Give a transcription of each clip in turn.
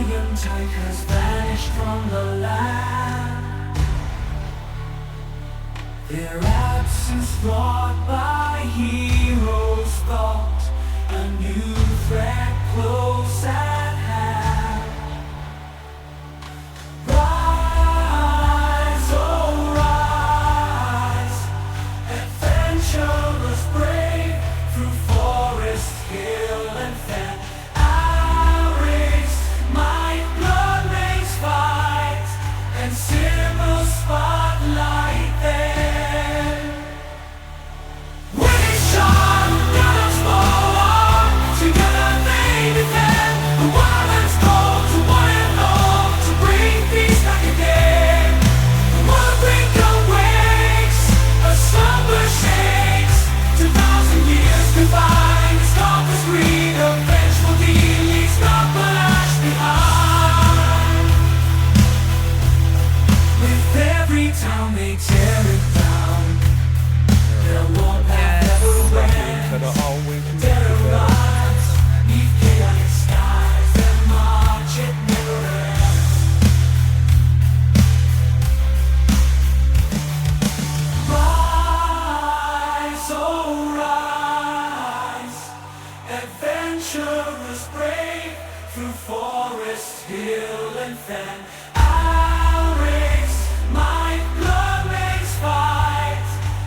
Giant tigers vanished from the land, their absence brought by heroes thought a new threat close at hand. Rise, oh rise, adventurous brave, through forest, hill and fen. Our race, might, blood makes fight, and silver spotlight then. Winning shot, let us go on, together they defend. The Wildlands call to one and all, to bring peace back again. The world brink awakes, a slumber shakes, 2,000 years combined, the stalker's greed, a vengeful deed leaves naught but ash behind. With every town they tear it down, their warpath never went. Terrorize, neath chaotic skies, their march it never ends. Rise, oh rise, adventurous brave, through forest, hill and fen. Our race, might, blood makes fight,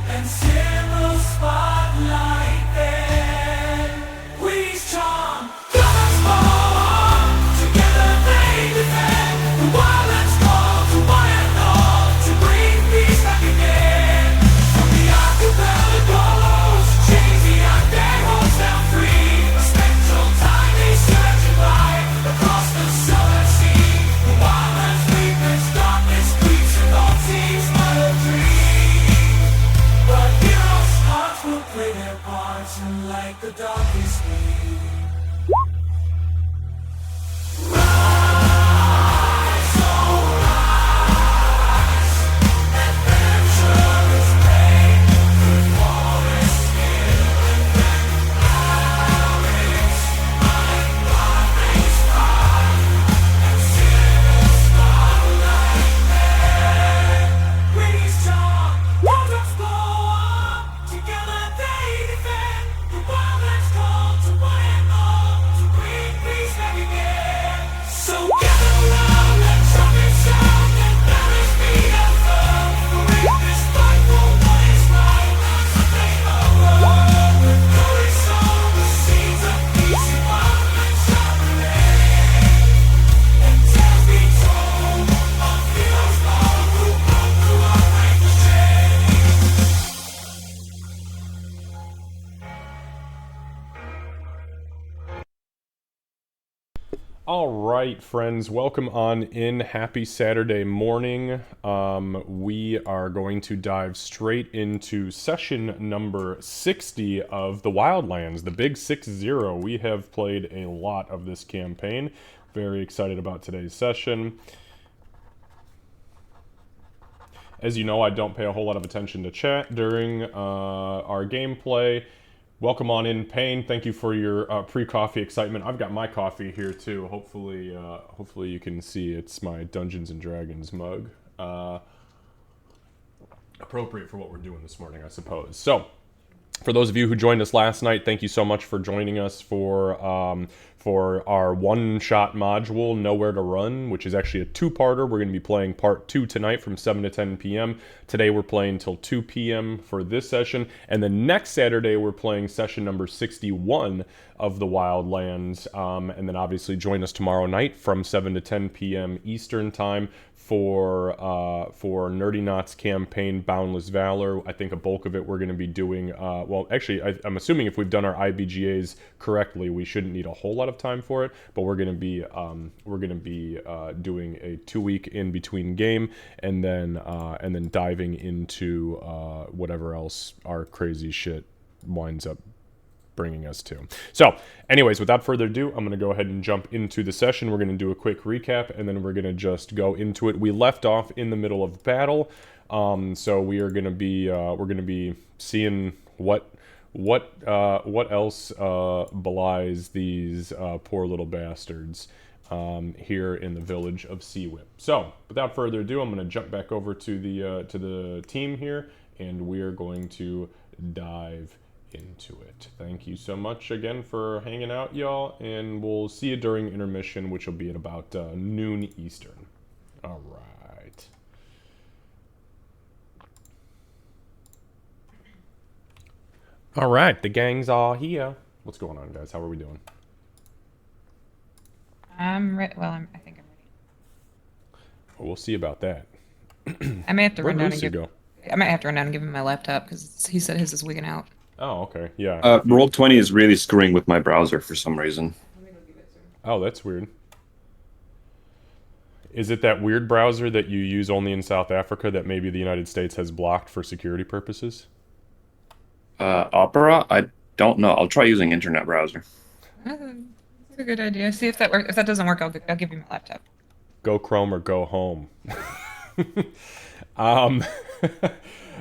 and silver spotlight then. We's charm, colors fall, together they defend. The Wildlands call to one and all, to bring peace back again. From the archipelagos, chains the undead holds them free. A spectral tide they surge by, across the southern sea. The Wildlands weakness, darkness creeps, and all seems but a dream. But heroes' hearts will play their parts, and like the darkest need. Rise, oh rise, adventurous brave, through forest, hill and fen. Our race, might, blood makes fight, and silver spotlight then. Greetings, John, waters blow up, together they defend. The Wildlands call to one and all, to bring peace back again. So gather round, let trumpets sound, and banners be unfurled. For in this fight for what is right, to make a world with glory sown, the seeds of peace in wildlands shall remain. And tales be told of heroes long who broke through outrageous chains. All right, friends, welcome on in. Happy Saturday morning. We are going to dive straight into session number 60 of the Wildlands, the big 6-0. We have played a lot of this campaign. Very excited about today's session. As you know, I don't pay a whole lot of attention to chat during our gameplay. Welcome on in, Payne. Thank you for your pre-coffee excitement. I've got my coffee here too. Hopefully you can see it's my Dungeons and Dragons mug. Appropriate for what we're doing this morning, I suppose. So, for those of you who joined us last night, thank you so much for joining us for our one-shot module, Nowhere to Run, which is actually a two-parter. We're going to be playing part 2 tonight from 7 to 10 p.m. Today we're playing till 2 p.m. for this session, and then next Saturday we're playing session number 61 of the Wildlands, and then obviously join us tomorrow night from 7 to 10 p.m. Eastern Time for Nerdy Knots campaign Boundless Valor. I think a bulk of it we're going to be doing, well, actually, I'm assuming if we've done our IBGAs correctly, we shouldn't need a whole lot of time for it, but we're going to be doing a 2-week in between game, and then diving into whatever else our crazy shit winds up bringing us to. So, anyways, without further ado, I'm going to go ahead and jump into the session. We're going to do a quick recap, and then we're going to just go into it. We left off in the middle of battle, so we are going to be seeing what else belies these poor little bastards. here in the village of Seawhip. So, without further ado, I'm going to jump back over to the team here, and we are going to dive into it. Thank you so much again for hanging out, y'all, and we'll see you during intermission, which will be at about noon Eastern. All right. All right, the gang's all here. What's going on, guys? How are we doing? I'm ready. Well, I think I'm ready. Well, we'll see about that. I may have to Where'd run down and Lucy give. go? I might have to run down and give him my laptop because he said his is wigging out. Oh, okay. Yeah. Roll20 is really screwing with my browser for some reason. Oh, that's weird. Is it that weird browser that you use only in South Africa that maybe the United States has blocked for security purposes? Opera? I don't know. I'll try using internet browser. That's a good idea. See if that works. If that doesn't work, I'll give you my laptop. Go Chrome or go home. um,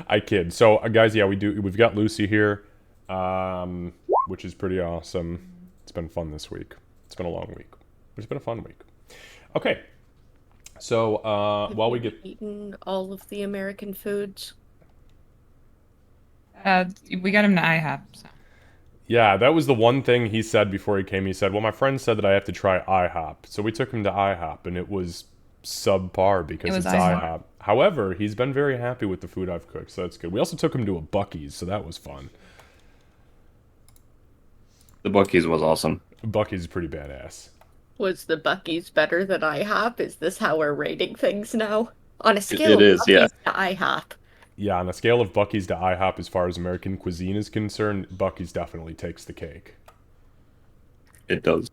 I kid. So, guys, yeah, we've got Lucy here, which is pretty awesome. It's been fun this week. It's been a long week, but it's been a fun week. Okay. So, while we get eaten all of the American foods. We got him to IHOP. So. Yeah, that was the one thing he said before he came. He said, well, my friend said that I have to try IHOP. So we took him to IHOP, and it was subpar because it's IHOP. However, he's been very happy with the food I've cooked, so that's good. We also took him to a Buc-ee's, so that was fun. The Buc-ee's was awesome. Buc-ee's is pretty badass. Was the Buc-ee's better than IHOP? Is this how we're rating things now? On a scale It of is, Buc-ee's yeah. to IHOP. Yeah, on a scale of Buc-ee's to IHOP, as far as American cuisine is concerned, Buc-ee's definitely takes the cake. It does.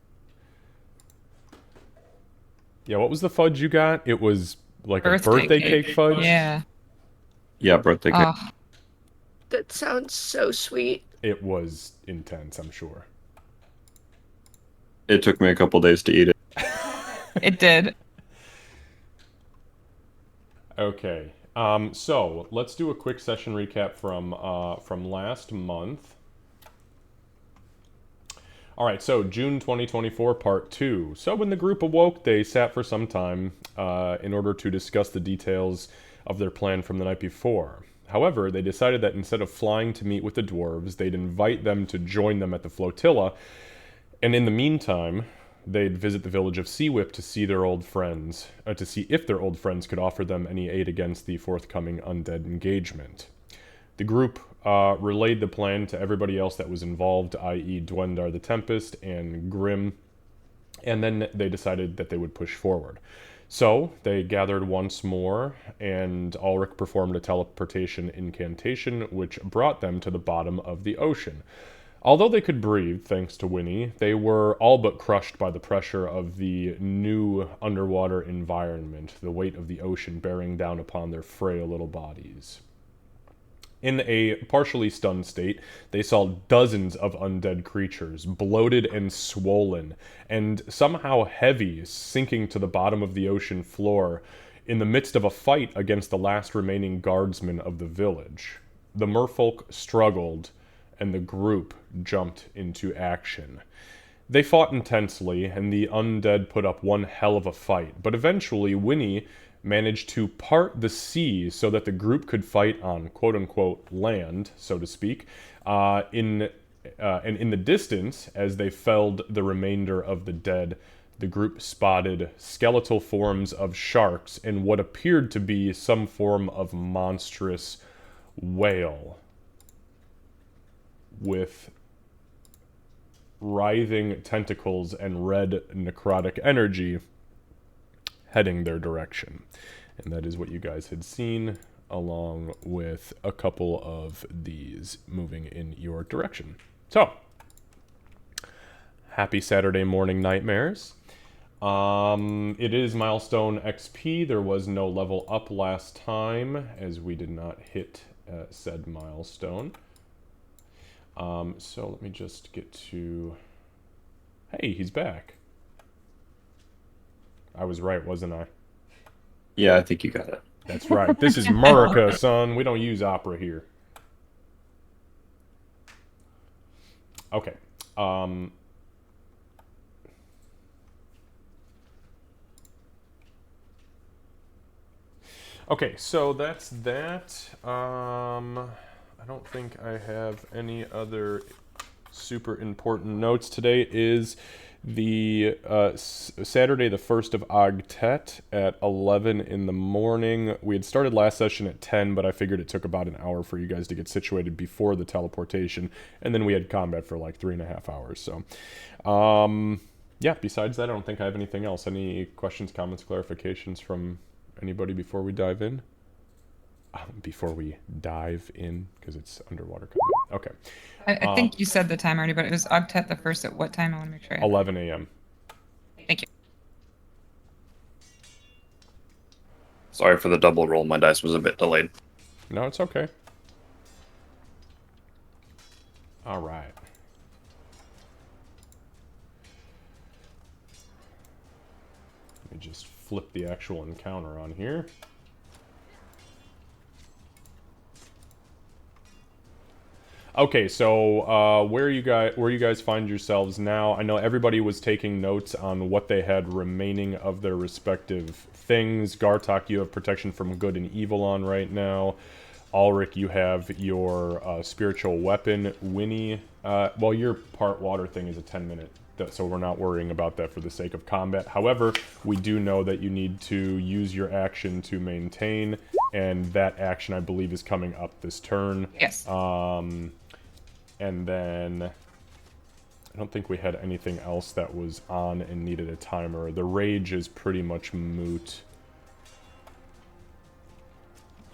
Yeah, what was the fudge you got? It was like a Birthday birthday cake. cake fudge? Yeah. Yeah, birthday cake. Oh, That sounds so sweet. It was intense, I'm sure. It took me a couple days to eat it. it did. Okay. So let's do a quick session recap from last month. All right, so June 2024, Part 2. So when the group awoke, they sat for some time in order to discuss the details of their plan from the night before. However, they decided that instead of flying to meet with the dwarves, they'd invite them to join them at the flotilla, and in the meantime, they'd visit the village of Seawhip to see their old friends, to see if their old friends could offer them any aid against the forthcoming undead engagement. The group relayed the plan to everybody else that was involved, i.e. Dwendar the Tempest and Grim, and then they decided that they would push forward. So, they gathered once more, and Ulrich performed a teleportation incantation, which brought them to the bottom of the ocean. Although they could breathe, thanks to Winnie, they were all but crushed by the pressure of the new underwater environment, the weight of the ocean bearing down upon their frail little bodies. In a partially stunned state, they saw dozens of undead creatures, bloated and swollen, and somehow heavy, sinking to the bottom of the ocean floor in the midst of a fight against the last remaining guardsmen of the village. The merfolk struggled, and the group jumped into action. They fought intensely, and the undead put up one hell of a fight, but eventually Winnie managed to part the sea so that the group could fight on quote-unquote land, so to speak, and in the distance, as they felled the remainder of the dead, the group spotted skeletal forms of sharks and what appeared to be some form of monstrous whale with writhing tentacles and red necrotic energy heading their direction. And that is what you guys had seen, along with a couple of these moving in your direction. So, happy Saturday morning nightmares. It is milestone XP. There was no level up last time, as we did not hit said milestone. So let me just get to... Hey, he's back. I was right, wasn't I? Yeah, I think you got it. That's right. This is America, son. We don't use opera here. Okay. Okay, so that's that. I don't think I have any other super important notes. Today is the Saturday, the 1st of Ogtet at 11 in the morning. We had started last session at 10, but I figured it took about an hour for you guys to get situated before the teleportation, and then we had combat for like 3.5 hours. So, yeah, besides that, I don't think I have anything else. Any questions, comments, clarifications from anybody before we dive in? Before we dive in, because it's underwater combat. Okay. I think you said the time already, but it was Ogtet the first at what time? I want to make sure. 11 a.m. Thank you. Sorry for the double roll. My dice was a bit delayed. No, it's okay. All right. Let me just flip the actual encounter on here. Okay, so where you guys find yourselves now? I know everybody was taking notes on what they had remaining of their respective things. Gartok, you have protection from good and evil on right now. Ulrich, you have your spiritual weapon. Winnie, well, your part water thing is a 10-minute, so we're not worrying about that for the sake of combat. However, we do know that you need to use your action to maintain, and that action, I believe, is coming up this turn. Yes. And then I don't think we had anything else that was on and needed a timer. The rage is pretty much moot.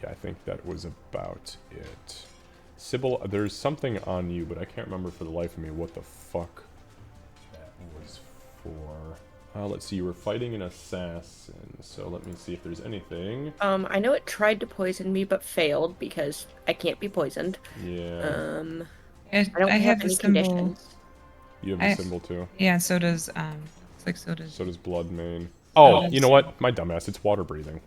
Yeah, I think that was about it. Sybil, there's something on you, but I can't remember for the life of me what the fuck that was for. Let's see, you were fighting an assassin, so let me see if there's anything. I know it tried to poison me but failed because I can't be poisoned. Yeah. I don't have the any symbol. conditions. You have the symbol too. Yeah, so does looks like so does Blood Mane. Oh, does- you know what? My dumbass, it's water breathing.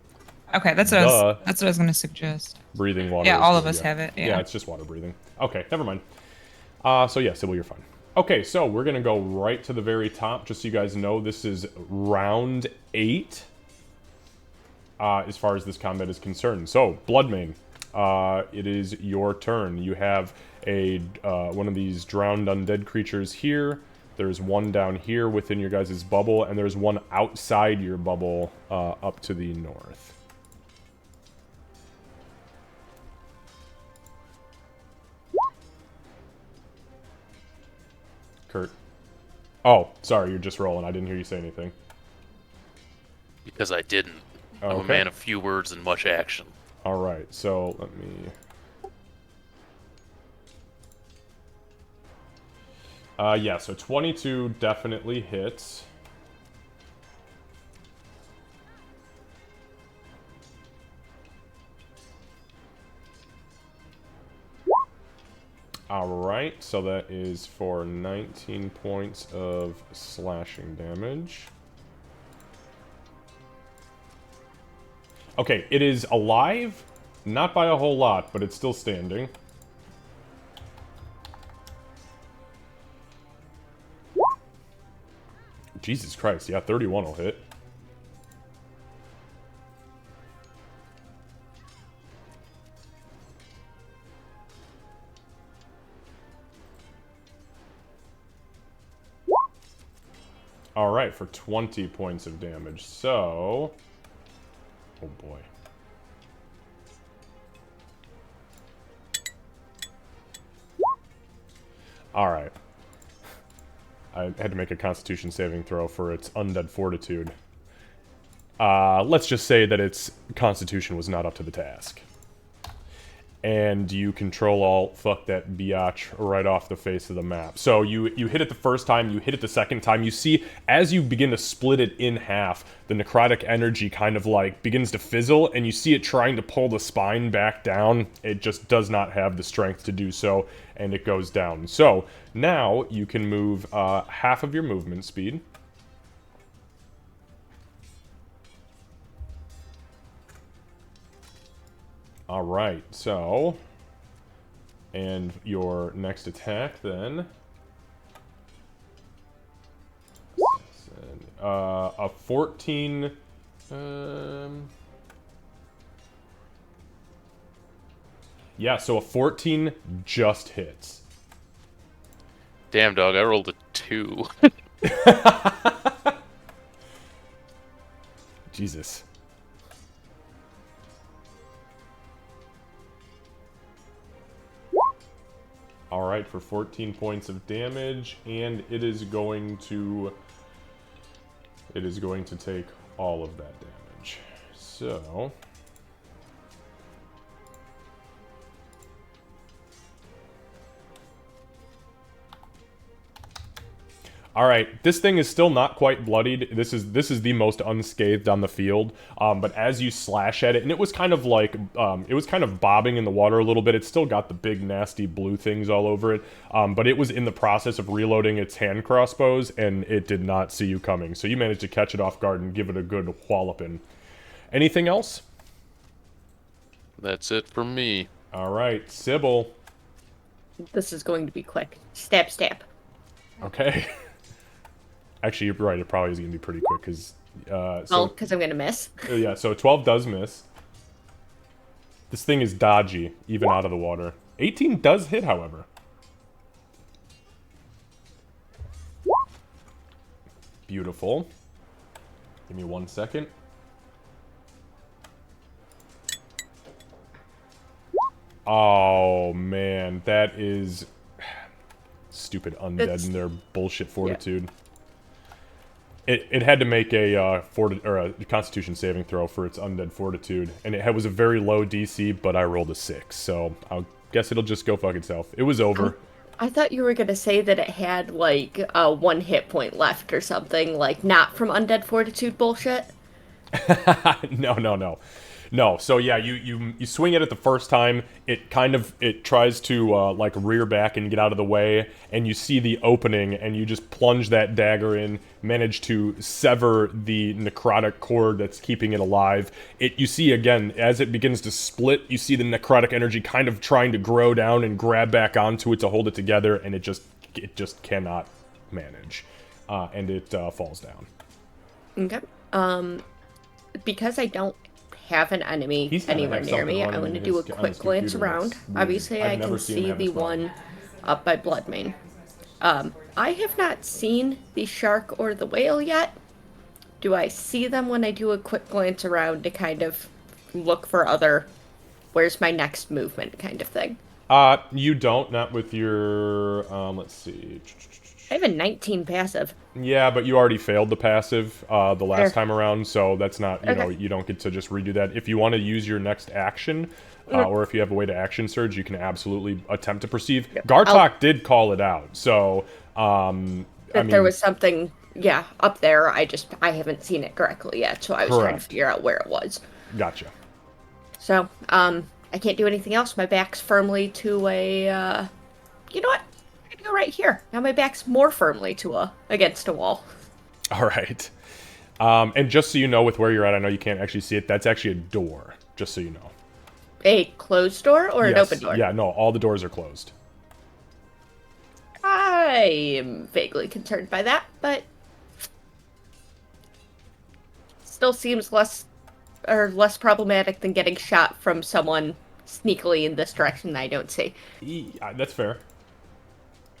Okay, that's what I was gonna suggest. Breathing water. Yeah, is all good, of us yeah. have it. Yeah. Yeah, it's just water breathing. Okay, never mind. So yeah, Sybil, you're fine. Okay, so we're gonna go right to the very top, just so you guys know, this is round 8. As far as this combat is concerned. So, Bloodmane, it is your turn. You have a one of these drowned undead creatures here. There's one down here within your guys' bubble, and there's one outside your bubble up to the north. Kurt. Oh, sorry, you're just rolling. I didn't hear you say anything. Because I didn't. I'm a Okay. man of few words and much action. Alright, so let me... yeah, so 22 definitely hits. Alright, so that is for 19 points of slashing damage. Okay, it is alive, not by a whole lot, but it's still standing. Jesus Christ, yeah, 31 will hit. Alright, for 20 points of damage, so... Oh boy. Alright. I had to make a constitution saving throw for its undead fortitude. Let's just say that its constitution was not up to the task. And you control alt, fuck that biatch right off the face of the map. So you hit it the first time, you hit it the second time. You see, as you begin to split it in half, the necrotic energy kind of like begins to fizzle, and you see it trying to pull the spine back down. It just does not have the strength to do so, and it goes down. So now you can move half of your movement speed. Alright, so... And your next attack, then... A 14... Yeah, so a 14 just hits. Damn, dog, I rolled a 2. Jesus. All right, for 14 points of damage, and it is going to take all of that damage. So, all right, this thing is still not quite bloodied. This is the most unscathed on the field. But as you slash at it, and it was kind of like it was kind of bobbing in the water a little bit. It's still got the big nasty blue things all over it. But it was in the process of reloading its hand crossbows, and it did not see you coming. So you managed to catch it off guard and give it a good walloping. Anything else? That's it for me. All right, Sybil. This is going to be quick. Stab, stab. Okay. Actually, you're right. It probably is going to be pretty quick because. Well, because I'm going to miss. Yeah, so 12 does miss. This thing is dodgy, even out of the water. 18 does hit, however. Beautiful. Give me 1 second. Oh, man. That is... Stupid undead and their bullshit fortitude. Yeah. It had to make a Constitution saving throw for its undead fortitude, and it was a very low DC, but I rolled a 6, so I guess it'll just go fuck itself. It was over. I thought you were gonna say that it had like 1 hit point left or something, like not from undead fortitude bullshit. No, so yeah, you swing at it the first time, it tries to like rear back and get out of the way, and you see the opening, and you just plunge that dagger in, manage to sever the necrotic cord that's keeping it alive. You see again, as it begins to split, you see the necrotic energy kind of trying to grow down and grab back onto it to hold it together, and it just cannot manage, and it falls down. Okay. Because I don't have an enemy anywhere near me, I want to do a quick glance around. Obviously, I can see the one up by Bloodmane. I have not seen the shark or the whale yet. Do I see them when I do a quick glance around to kind of look for other, where's my next movement kind of thing? You don't, not with your, let's see. I have a 19 passive. Yeah, but you already failed the passive the last time around, so that's not, you know, you don't get to just redo that. If you want to use your next action, or if you have a way to action surge, you can absolutely attempt to perceive. Gartok did call it out, so, I mean, there was something, yeah, up there, I haven't seen it correctly yet, so I was trying to figure out where it was. Gotcha. So, I can't do anything else. My back's firmly to a, you know what? Go right here. Now my back's more firmly against a wall. All right. And just so you know, with where you're at, I know you can't actually see it. That's actually a door, just so you know. A closed door or an open door? Yeah, no, all the doors are closed. I am vaguely concerned by that, but still seems less problematic than getting shot from someone sneakily in this direction that I don't see. That's fair.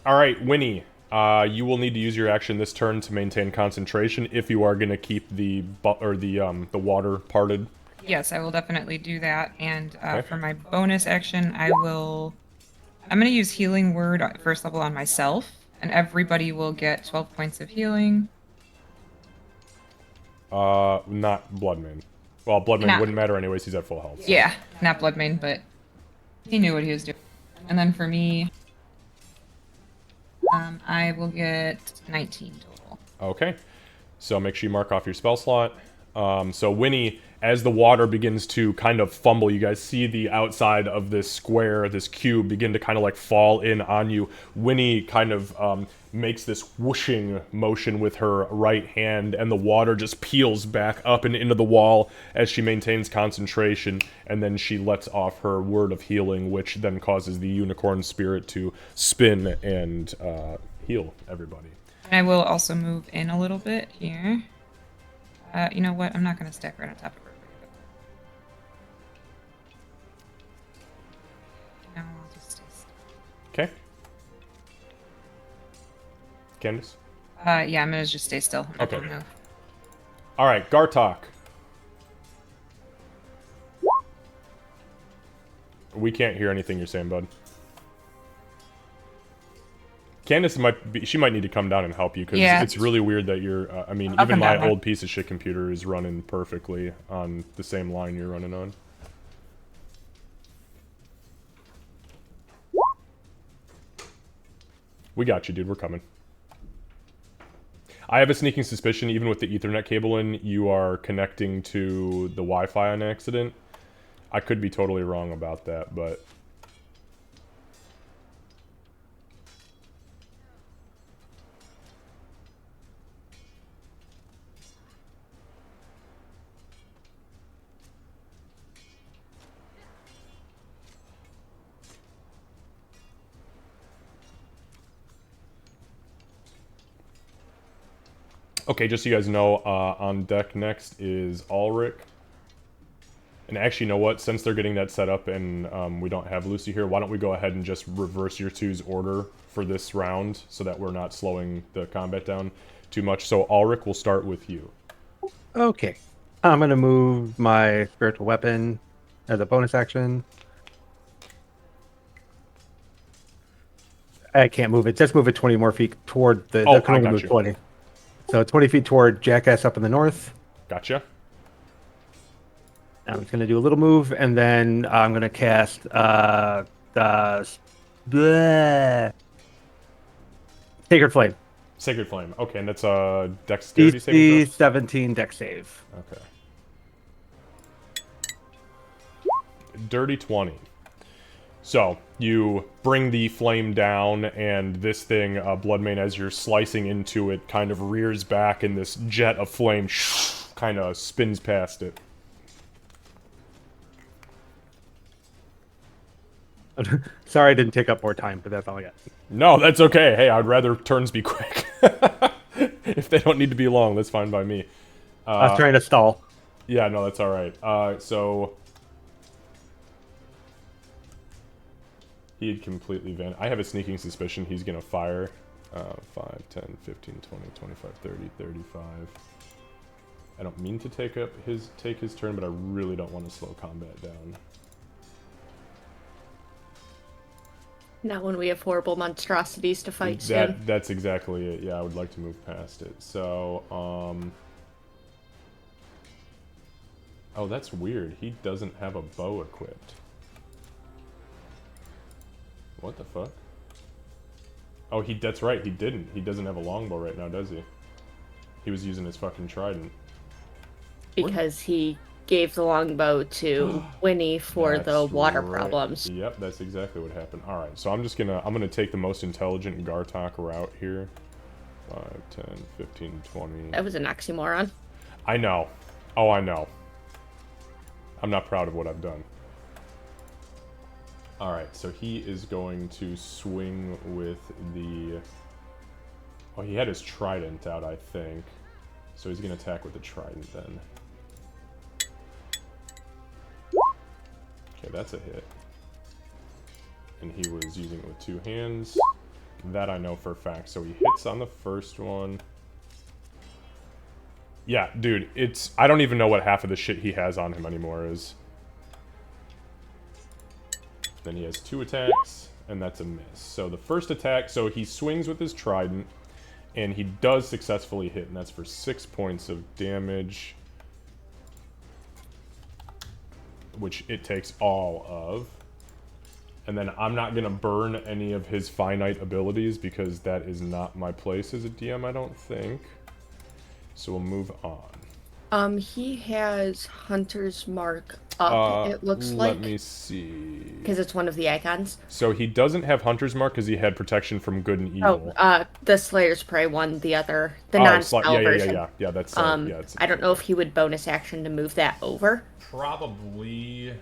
All right, Winnie, you will need to use your action this turn to maintain concentration if you are going to keep the water parted. Yes, I will definitely do that. And for my bonus action, I'm going to use Healing Word at first level on myself, and everybody will get 12 points of healing. Not Bloodmane. Well, Bloodmane wouldn't matter anyways, he's at full health. So. Yeah, not Bloodmane, but he knew what he was doing. And then for me, I will get 19 total. Okay. So make sure you mark off your spell slot. So Winnie, as the water begins to kind of fumble, you guys see the outside of this square, this cube, begin to kind of like fall in on you. Winnie kind of makes this whooshing motion with her right hand, and the water just peels back up and into the wall as she maintains concentration, and then she lets off her word of healing, which then causes the unicorn spirit to spin and heal everybody. And I will also move in a little bit here. You know what? I'm not going to stack right on top of her. Candace? Yeah, I'm gonna just stay still. I'm not Okay. gonna move. All right, Gartok. We can't hear anything you're saying, bud. Candace she might need to come down and help you, because it's really weird that you're, I mean, even my old piece of shit computer is running perfectly on the same line you're running on. We got you, dude. We're coming. I have a sneaking suspicion, even with the Ethernet cable in, you are connecting to the Wi-Fi on accident. I could be totally wrong about that, but... Okay, just so you guys know, on deck next is Ulrich. And actually, you know what? Since they're getting that set up and we don't have Lucy here, why don't we go ahead and just reverse your two's order for this round so that we're not slowing the combat down too much. So Ulrich, we'll start with you. Okay. I'm going to move my spiritual weapon as a bonus action. I can't move it. Just move it 20 more feet toward the... Oh, I can only move 20. So 20 feet toward Jackass up in the north. Gotcha. I'm just going to do a little move, and then I'm going to cast Sacred Flame. Sacred Flame. Okay, and that's a dexterity saving DC 17 dex save. Okay. Dirty 20. So, you bring the flame down, and this thing, Bloodmane, as you're slicing into it, kind of rears back, and this jet of flame kind of spins past it. Sorry I didn't take up more time, but that's all I got. No, that's okay. Hey, I'd rather turns be quick. If they don't need to be long, that's fine by me. I was trying to stall. Yeah, no, that's alright. So... He had completely vanished. I have a sneaking suspicion he's going to fire 5, 10, 15, 20, 25, 30, 35. I don't mean to take his turn, but I really don't want to slow combat down. Not when we have horrible monstrosities to fight soon. That's exactly it. Yeah, I would like to move past it. So, oh, that's weird. He doesn't have a bow equipped. What the fuck? Oh, that's right, he didn't. He doesn't have a longbow right now, does he? He was using his fucking trident. Because he gave the longbow to Winnie for the water problems. Yep, that's exactly what happened. Alright, so I'm gonna take the most intelligent Gartok route here. 5, 10, 15, 20. That was an oxymoron. I know. Oh, I know. I'm not proud of what I've done. Alright, so he is going to swing with the... Oh, he had his trident out, I think. So he's going to attack with the trident then. Okay, that's a hit. And he was using it with two hands. That I know for a fact. So he hits on the first one. Yeah, dude, I don't even know what half of the shit he has on him anymore is. Then he has 2 attacks, and that's a miss. So the first attack, so he swings with his trident, and he does successfully hit, and that's for 6 points of damage. Which it takes all of. And then I'm not going to burn any of his finite abilities, because that is not my place as a DM, I don't think. So we'll move on. He has Hunter's Mark up, it looks like. Let me see. Because it's one of the icons. So he doesn't have Hunter's Mark because he had protection from good and evil. Oh, the Slayer's Prey one, the other, the non-spell version. Yeah, that's I don't know if he would bonus action to move that over. Probably.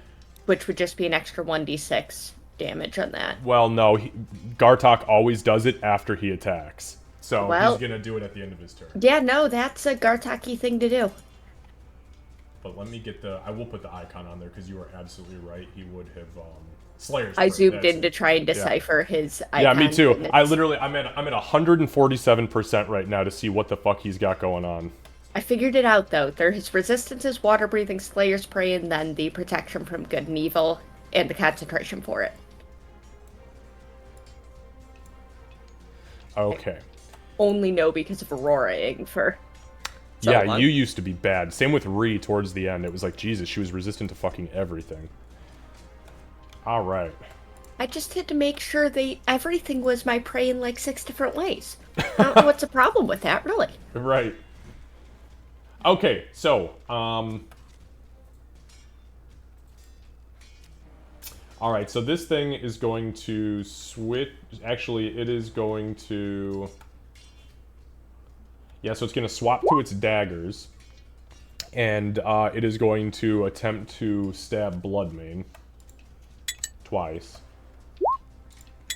Which would just be an extra 1d6 damage on that. Well, no, Gartok always does it after he attacks. So he's going to do it at the end of his turn. Yeah, no, that's a Gartaki thing to do. But let me get I will put the icon on there because you are absolutely right. He would have Slayer's. I zoomed in to try and decipher his icon. Yeah, me too. I'm at 147% right now to see what the fuck he's got going on. I figured it out though. His resistance is water breathing, Slayer's Prey, and then the protection from good and evil and the concentration for it. Okay. Only know because of Auroraing for so yeah, long. You used to be bad. Same with Ree towards the end. It was like, Jesus, she was resistant to fucking everything. Alright. I just had to make sure everything was my prey in like 6 different ways. I don't know what's the problem with that, really. Right. Okay, so, alright, so this thing is going to switch... Actually, it is going to... Yeah, so it's going to swap to its daggers. And it is going to attempt to stab Bloodmane. Twice.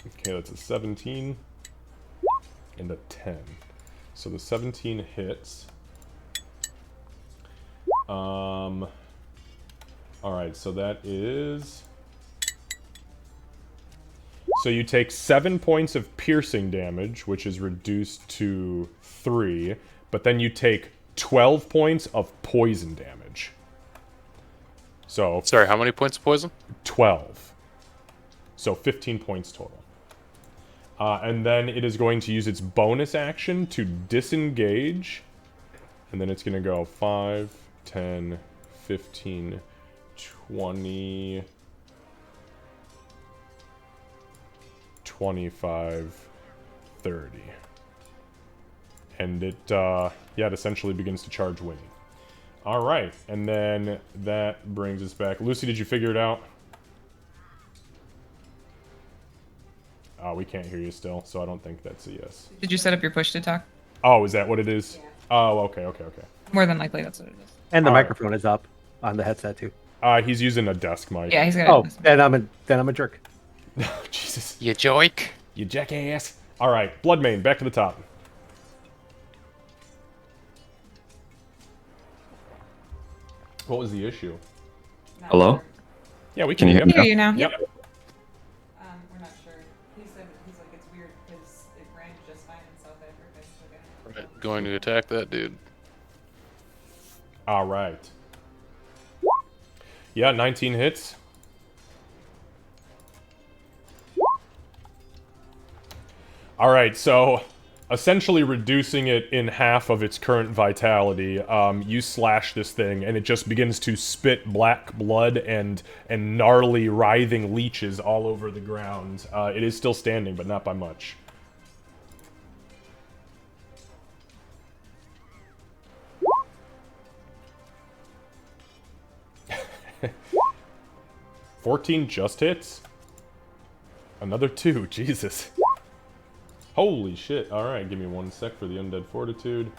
Okay, that's a 17. And a 10. So the 17 hits. Alright, so that is... So you take 7 points of piercing damage, which is reduced to 3, but then you take 12 points of poison damage. So... Sorry, how many points of poison? 12. So 15 points total. And then it is going to use its bonus action to disengage. And then it's going to go 5, 10, 15, 20... 25, 30. And it, it essentially begins to charge Winnie. Alright, and then that brings us back. Lucy, did you figure it out? We can't hear you still, so I don't think that's a yes. Did you set up your push to talk? Oh, is that what it is? Yeah. Oh, okay. More than likely, that's what it is. And the microphone is up on the headset, too. He's using a desk mic. Yeah, he's got Oh, then I'm a jerk. Jesus. You joke. You jackass. Alright, Bloodmane, back to the top. What was the issue? Hello? Yeah, we can you hear hear you now. Yep. We're not sure. He's like, it's weird because it ran just fine in South Africa. Right, going to attack that dude. Alright. Yeah, 19 hits. Alright, so essentially reducing it in half of its current vitality, you slash this thing and it just begins to spit black blood and gnarly, writhing leeches all over the ground. It is still standing, but not by much. $14 just hits? Another 2, Jesus. Holy shit. Alright, give me 1 sec for the Undead Fortitude.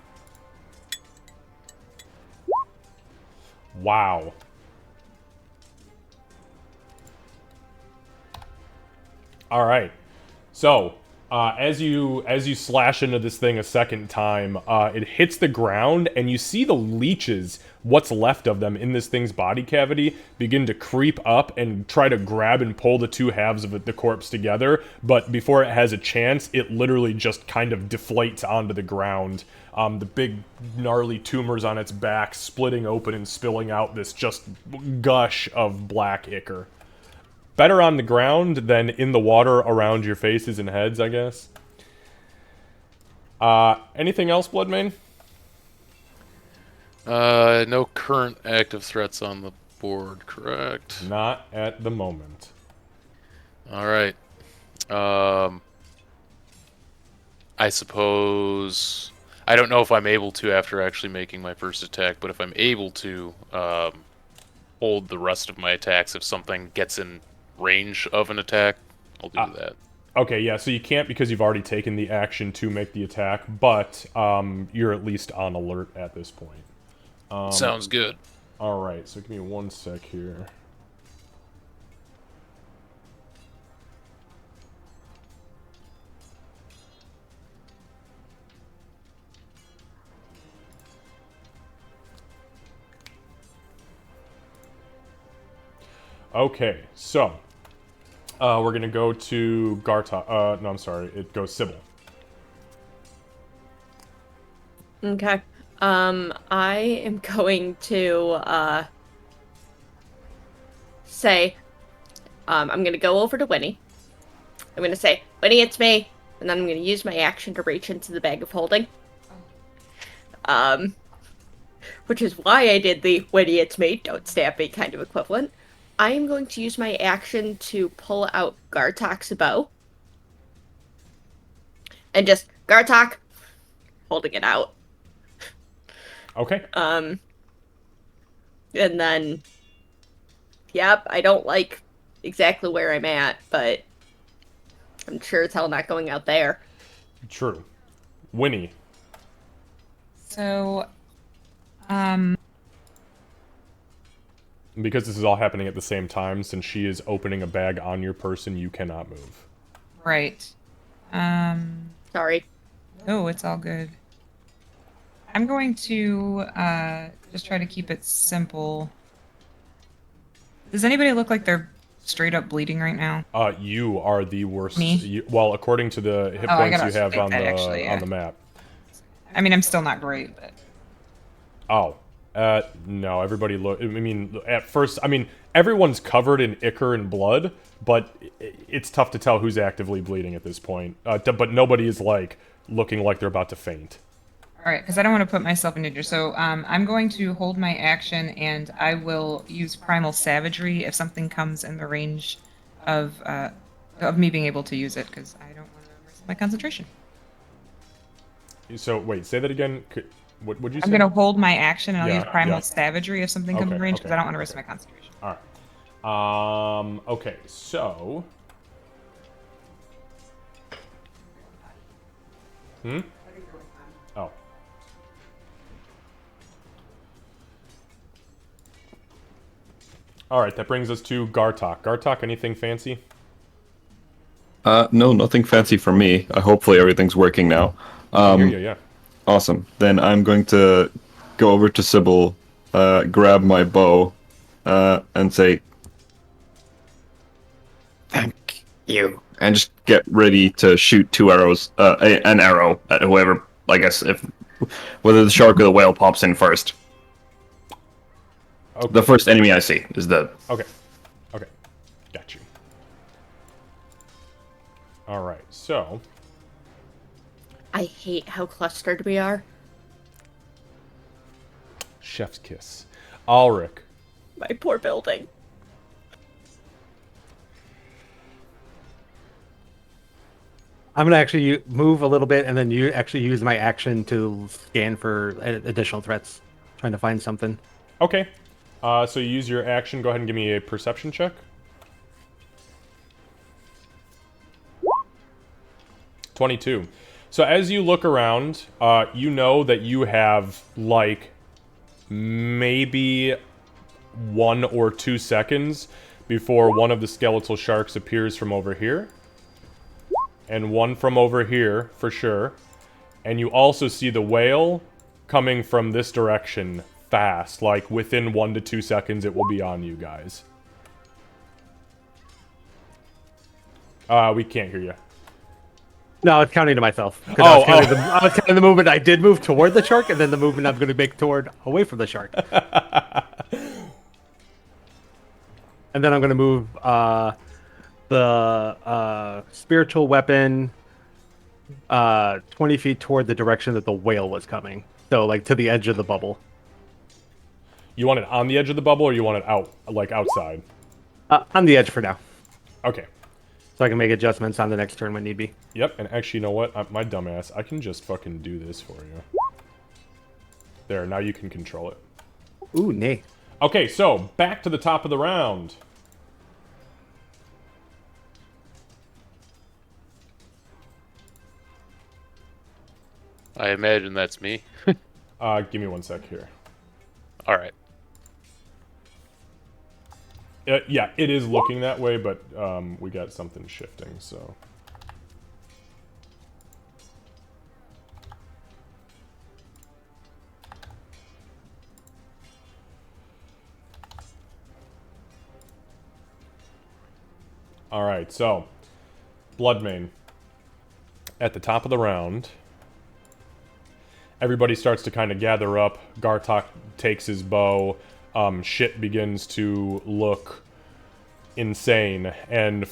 Wow. Alright. So, as you slash into this thing a second time, it hits the ground, and you see the leeches, what's left of them in this thing's body cavity, begin to creep up and try to grab and pull the two halves of the corpse together, but before it has a chance, it literally just kind of deflates onto the ground. The big, gnarly tumors on its back splitting open and spilling out this just gush of black ichor. Better on the ground than in the water around your faces and heads, I guess. Anything else, Bloodmane? No current active threats on the board, correct? Not at the moment. Alright. I suppose... I don't know if I'm able to after actually making my first attack, but if I'm able to, hold the rest of my attacks if something gets in range of an attack, I'll do that. Okay, yeah, so you can't because you've already taken the action to make the attack, but you're at least on alert at this point. Sounds good. Alright, so give me 1 sec here. Okay, so we're gonna go to Gartok. No, I'm sorry. It goes Sybil. Okay. I am going to say, I'm gonna go over to Winnie. I'm gonna say, Winnie, it's me, and then I'm gonna use my action to reach into the bag of holding. Which is why I did the Winnie, it's me, don't stab me kind of equivalent. I am going to use my action to pull out Gartok's bow. And just, Gartok, holding it out. Okay. And then, yep, I don't like exactly where I'm at, but I'm sure it's hell not going out there. True. Winnie. So, Because this is all happening at the same time, since she is opening a bag on your person, you cannot move. right. Sorry. Oh, it's all good. I'm going to just try to keep it simple. Does anybody look like they're straight up bleeding right now? You are the worst. Me? Well, according to the hit Oh, I points gotta you have update on that, the actually, yeah. on the map. I mean, I'm still not great, but Oh, no. Everybody look. I mean, at first, I mean, everyone's covered in ichor and blood, but it's tough to tell who's actively bleeding at this point. But nobody is like looking like they're about to faint. all right, because I don't want to put myself in danger. So I'm going to hold my action, and I will use Primal Savagery if something comes in the range of me being able to use it, because I don't want to risk my concentration. So wait, say that again. What would you say? I'm going to hold my action, and I'll use Yeah, Primal yeah. Savagery if something comes in range, because I don't want to risk my concentration. All right. Okay, so. Oh. All right, that brings us to Gartok. Gartok, anything fancy? No, nothing fancy for me. Hopefully everything's working now. I hear you, yeah. Awesome. Then I'm going to go over to Sybil, grab my bow, and say, "Thank you," and just get ready to shoot two arrows, an arrow at whoever. I guess whether the shark or the whale pops in first. Okay. The first enemy I see is the. Okay. Okay. Got you. All right. So. I hate how clustered we are. Chef's kiss. Ulrich. My poor building. I'm gonna actually move a little bit, and then you actually use my action to scan for additional threats, trying to find something. Okay. So you use your action. Go ahead and give me a perception check. 22. So as you look around, you know that you have, like, maybe 1 or 2 seconds before one of the skeletal sharks appears from over here. And one from over here, for sure. And you also see the whale coming from this direction fast. Like, within 1 to 2 seconds, it will be on you guys. We can't hear you. No, it's counting to myself. I was counting the movement I did move toward the shark, and then the movement I'm going to make toward away from the shark. And then I'm going to move the spiritual weapon 20 feet toward the direction that the whale was coming. So, like, to the edge of the bubble. You want it on the edge of the bubble, or you want it out, like, outside? On the edge for now. Okay. So I can make adjustments on the next turn when need be. Yep, and actually, you know what? My dumbass, I can just fucking do this for you. There, now you can control it. Ooh, nay. Okay, so, back to the top of the round. I imagine that's me. Give me 1 sec here. All right. Yeah, it is looking that way, but we got something shifting, so... All right, so Bloodmane. At the top of the round, everybody starts to kind of gather up. Gartok takes his bow. Shit begins to look insane. And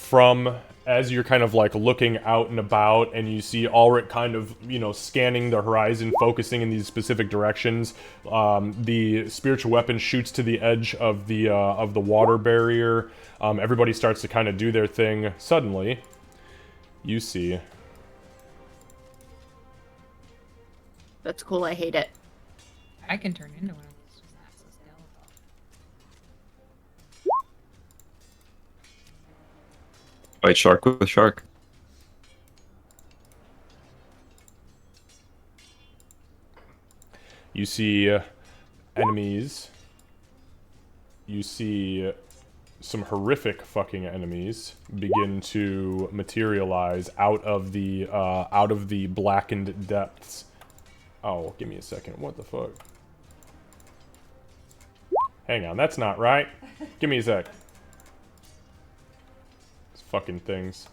as you're kind of like looking out and about, and you see Ulrich kind of, scanning the horizon, focusing in these specific directions, the spiritual weapon shoots to the edge of the water barrier. Everybody starts to kind of do their thing. Suddenly, you see... That's cool, I hate it. I can turn into one of those, just not so skeletal. Fight shark with shark. You see enemies. You see some horrific fucking enemies begin to materialize out of the blackened depths. Oh, give me a second. What the fuck? Hang on, that's not right. Give me a sec. These fucking things.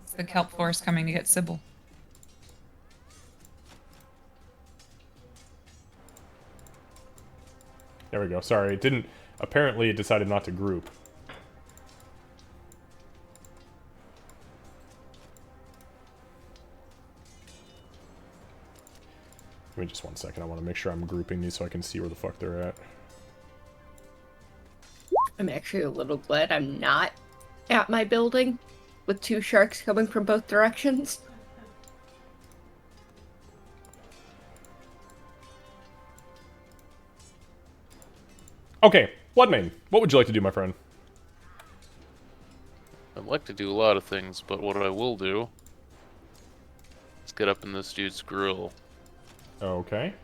It's the kelp force coming to get Sybil. There we go. Sorry, it didn't... Apparently, it decided not to group. Give me just 1 second. I want to make sure I'm grouping these so I can see where the fuck they're at. I'm actually a little glad I'm not at my building with 2 sharks coming from both directions. Okay, Bloodmane, what would you like to do, my friend? I'd like to do a lot of things, but what I will do is get up in this dude's grill. Okay.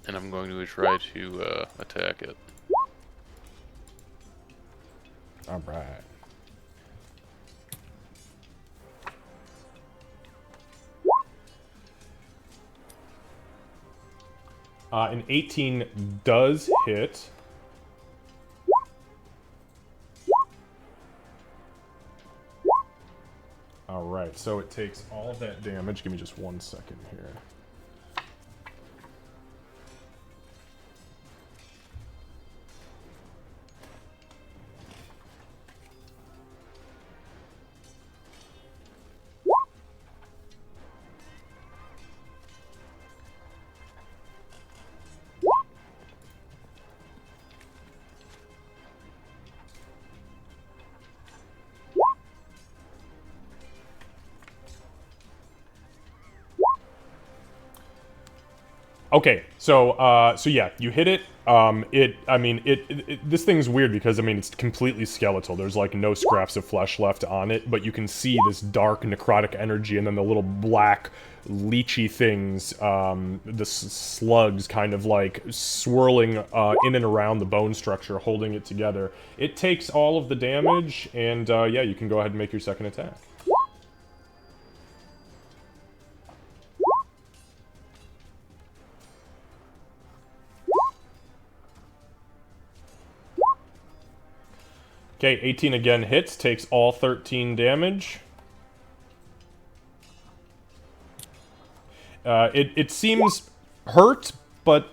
And I'm going to try to attack it. Alright. An 18 does hit. Alright, so it takes all of that damage. Give me just 1 second here. Okay, so yeah, you hit it. This thing's weird because it's completely skeletal. There's like no scraps of flesh left on it, but you can see this dark necrotic energy, and then the little black leechy things, the slugs, kind of like swirling in and around the bone structure, holding it together. It takes all of the damage, and yeah, you can go ahead and make your second attack. Okay, 18 again hits, takes all 13 damage. It seems hurt, but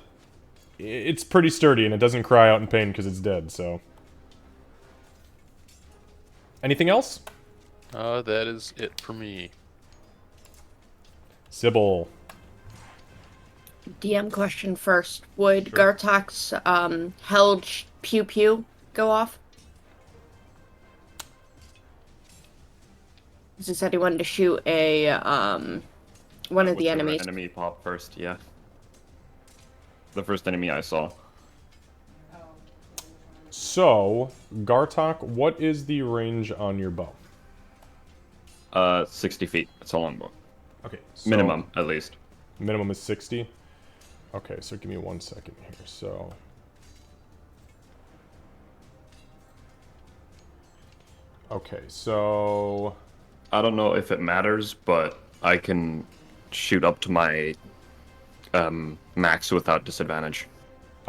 it's pretty sturdy, and it doesn't cry out in pain because it's dead, so... Anything else? That is it for me. Sybil. DM question first. Would Sure. Gartok's held pew pew go off? He said he wanted to shoot a one of the enemies. Enemy pop first, yeah. The first enemy I saw. So, Gartok, what is the range on your bow? 60 feet. That's all on bow. Okay, so Minimum, at least. Minimum is 60? Okay, so give me 1 second here, so... Okay, so... I don't know if it matters, but I can shoot up to my max without disadvantage.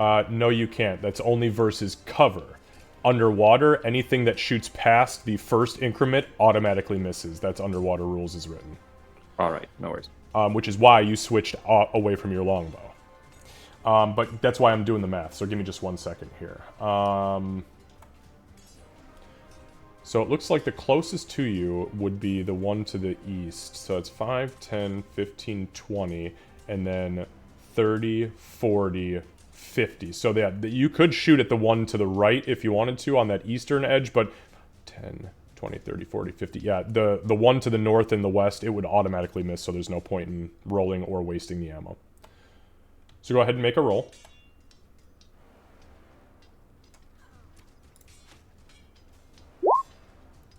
No, you can't. That's only versus cover. Underwater, anything that shoots past the first increment automatically misses. That's underwater rules as written. All right, no worries. Which is why you switched away from your longbow. But that's why I'm doing the math, so give me just 1 second here. So it looks like the closest to you would be the one to the east. So it's 5, 10, 15, 20, and then 30, 40, 50. So yeah, you could shoot at the one to the right if you wanted to on that eastern edge, but 10, 20, 30, 40, 50. Yeah, the one to the north and the west, it would automatically miss, so there's no point in rolling or wasting the ammo. So go ahead and make a roll.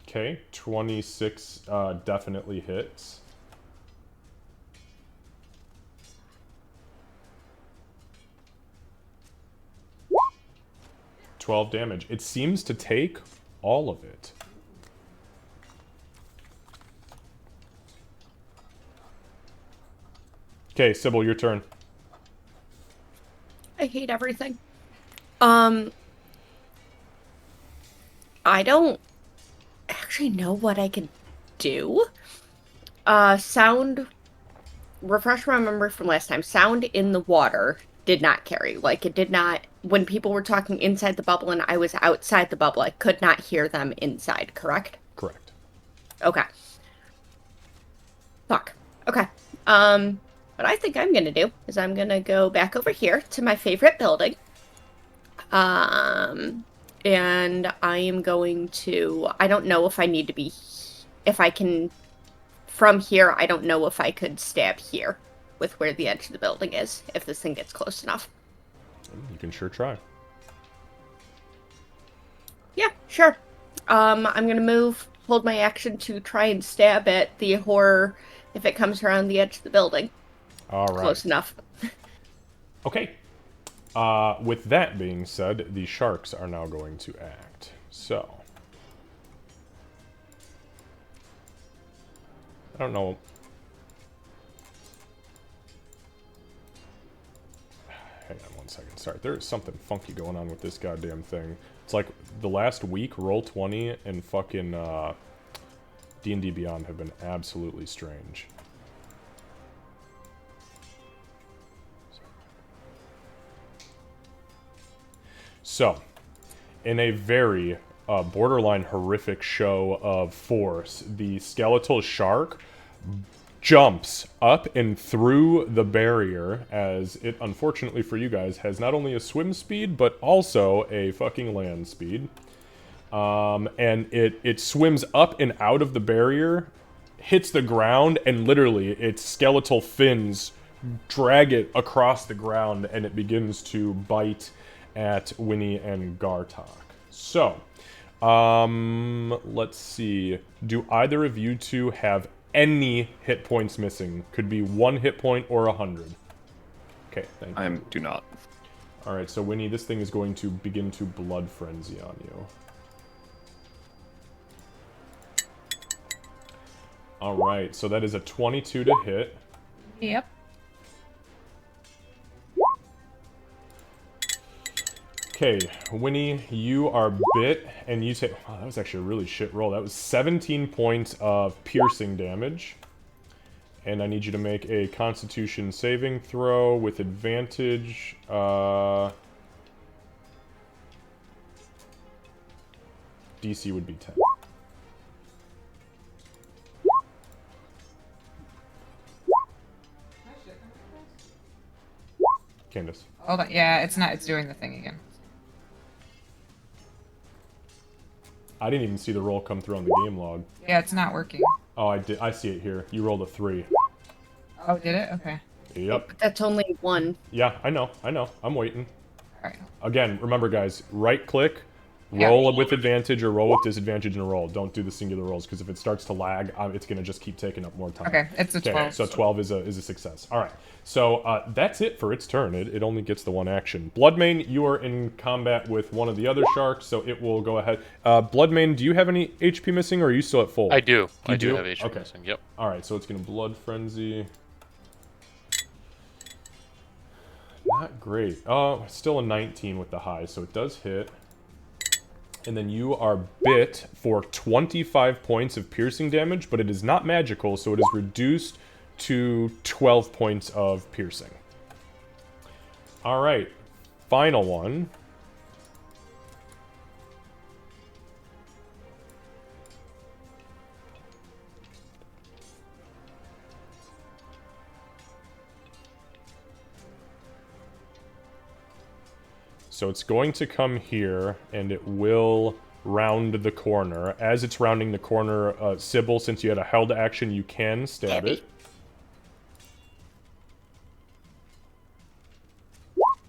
Okay, 26 definitely hits. $12 damage. It seems to take all of it. Okay, Sybil, your turn. I hate everything. I don't actually know what I could do. Sound, refresh my memory from last time. Sound in the water did not carry. Like, it did not, when people were talking inside the bubble and I was outside the bubble, I could not hear them inside, correct? Correct. Okay. Fuck. Okay. What I think I'm gonna do is I'm gonna go back over here to my favorite building. And I am going to, I don't know if I need to be, if I can, from here, I don't know if I could stab here with where the edge of the building is, if this thing gets close enough. You can sure try. Yeah, sure. I'm gonna move, hold my action to try and stab at the horror if it comes around the edge of the building. All right. Close enough. Okay. With that being said, the sharks are now going to act. So. I don't know. Hang on 1 second. Sorry, there is something funky going on with this goddamn thing. It's like the last week, Roll20 and fucking D&D Beyond have been absolutely strange. So, in a very borderline horrific show of force, the skeletal shark jumps up and through the barrier, as it, unfortunately for you guys, has not only a swim speed, but also a fucking land speed. And it swims up and out of the barrier, hits the ground, and literally its skeletal fins drag it across the ground, and it begins to bite at Winnie and Gartok. So, let's see. Do either of you two have any hit points missing? Could be 1 hit point or 100. Okay, thank you. I do not. Alright, so Winnie, this thing is going to begin to blood frenzy on you. Alright, so that is a 22 to hit. Yep. Okay, Winnie, you are bit, and you take... Oh, that was actually a really shit roll. That was 17 points of piercing damage. And I need you to make a Constitution saving throw with advantage. DC would be 10. Candace. Hold on. Yeah, it's not. It's doing the thing again. I didn't even see the roll come through on the game log. Yeah, it's not working. Oh, I did. I see it here. You rolled a 3. Oh, did it? Okay. Yep. That's only 1. Yeah, I know. I'm waiting. Alright. Again, remember guys, right click, roll with advantage or roll with disadvantage and roll. Don't do the singular rolls, because if it starts to lag, it's going to just keep taking up more time. Okay, it's a 12. So 12 is a success. Alright. So that's it for its turn. It only gets the 1 action. Bloodmane, you are in combat with one of the other sharks, so it will go ahead. Bloodmane, do you have any HP missing, or are you still at full? I do. You I do have HP okay. missing, yep. Alright, so it's going to Blood Frenzy. Not great. Still a 19 with the high, so it does hit. And then you are bit for 25 points of piercing damage, but it is not magical, so it is reduced to 12 points of piercing. Alright, final one. So it's going to come here, and it will round the corner. As it's rounding the corner, Sybil, since you had a held action, you can stab it.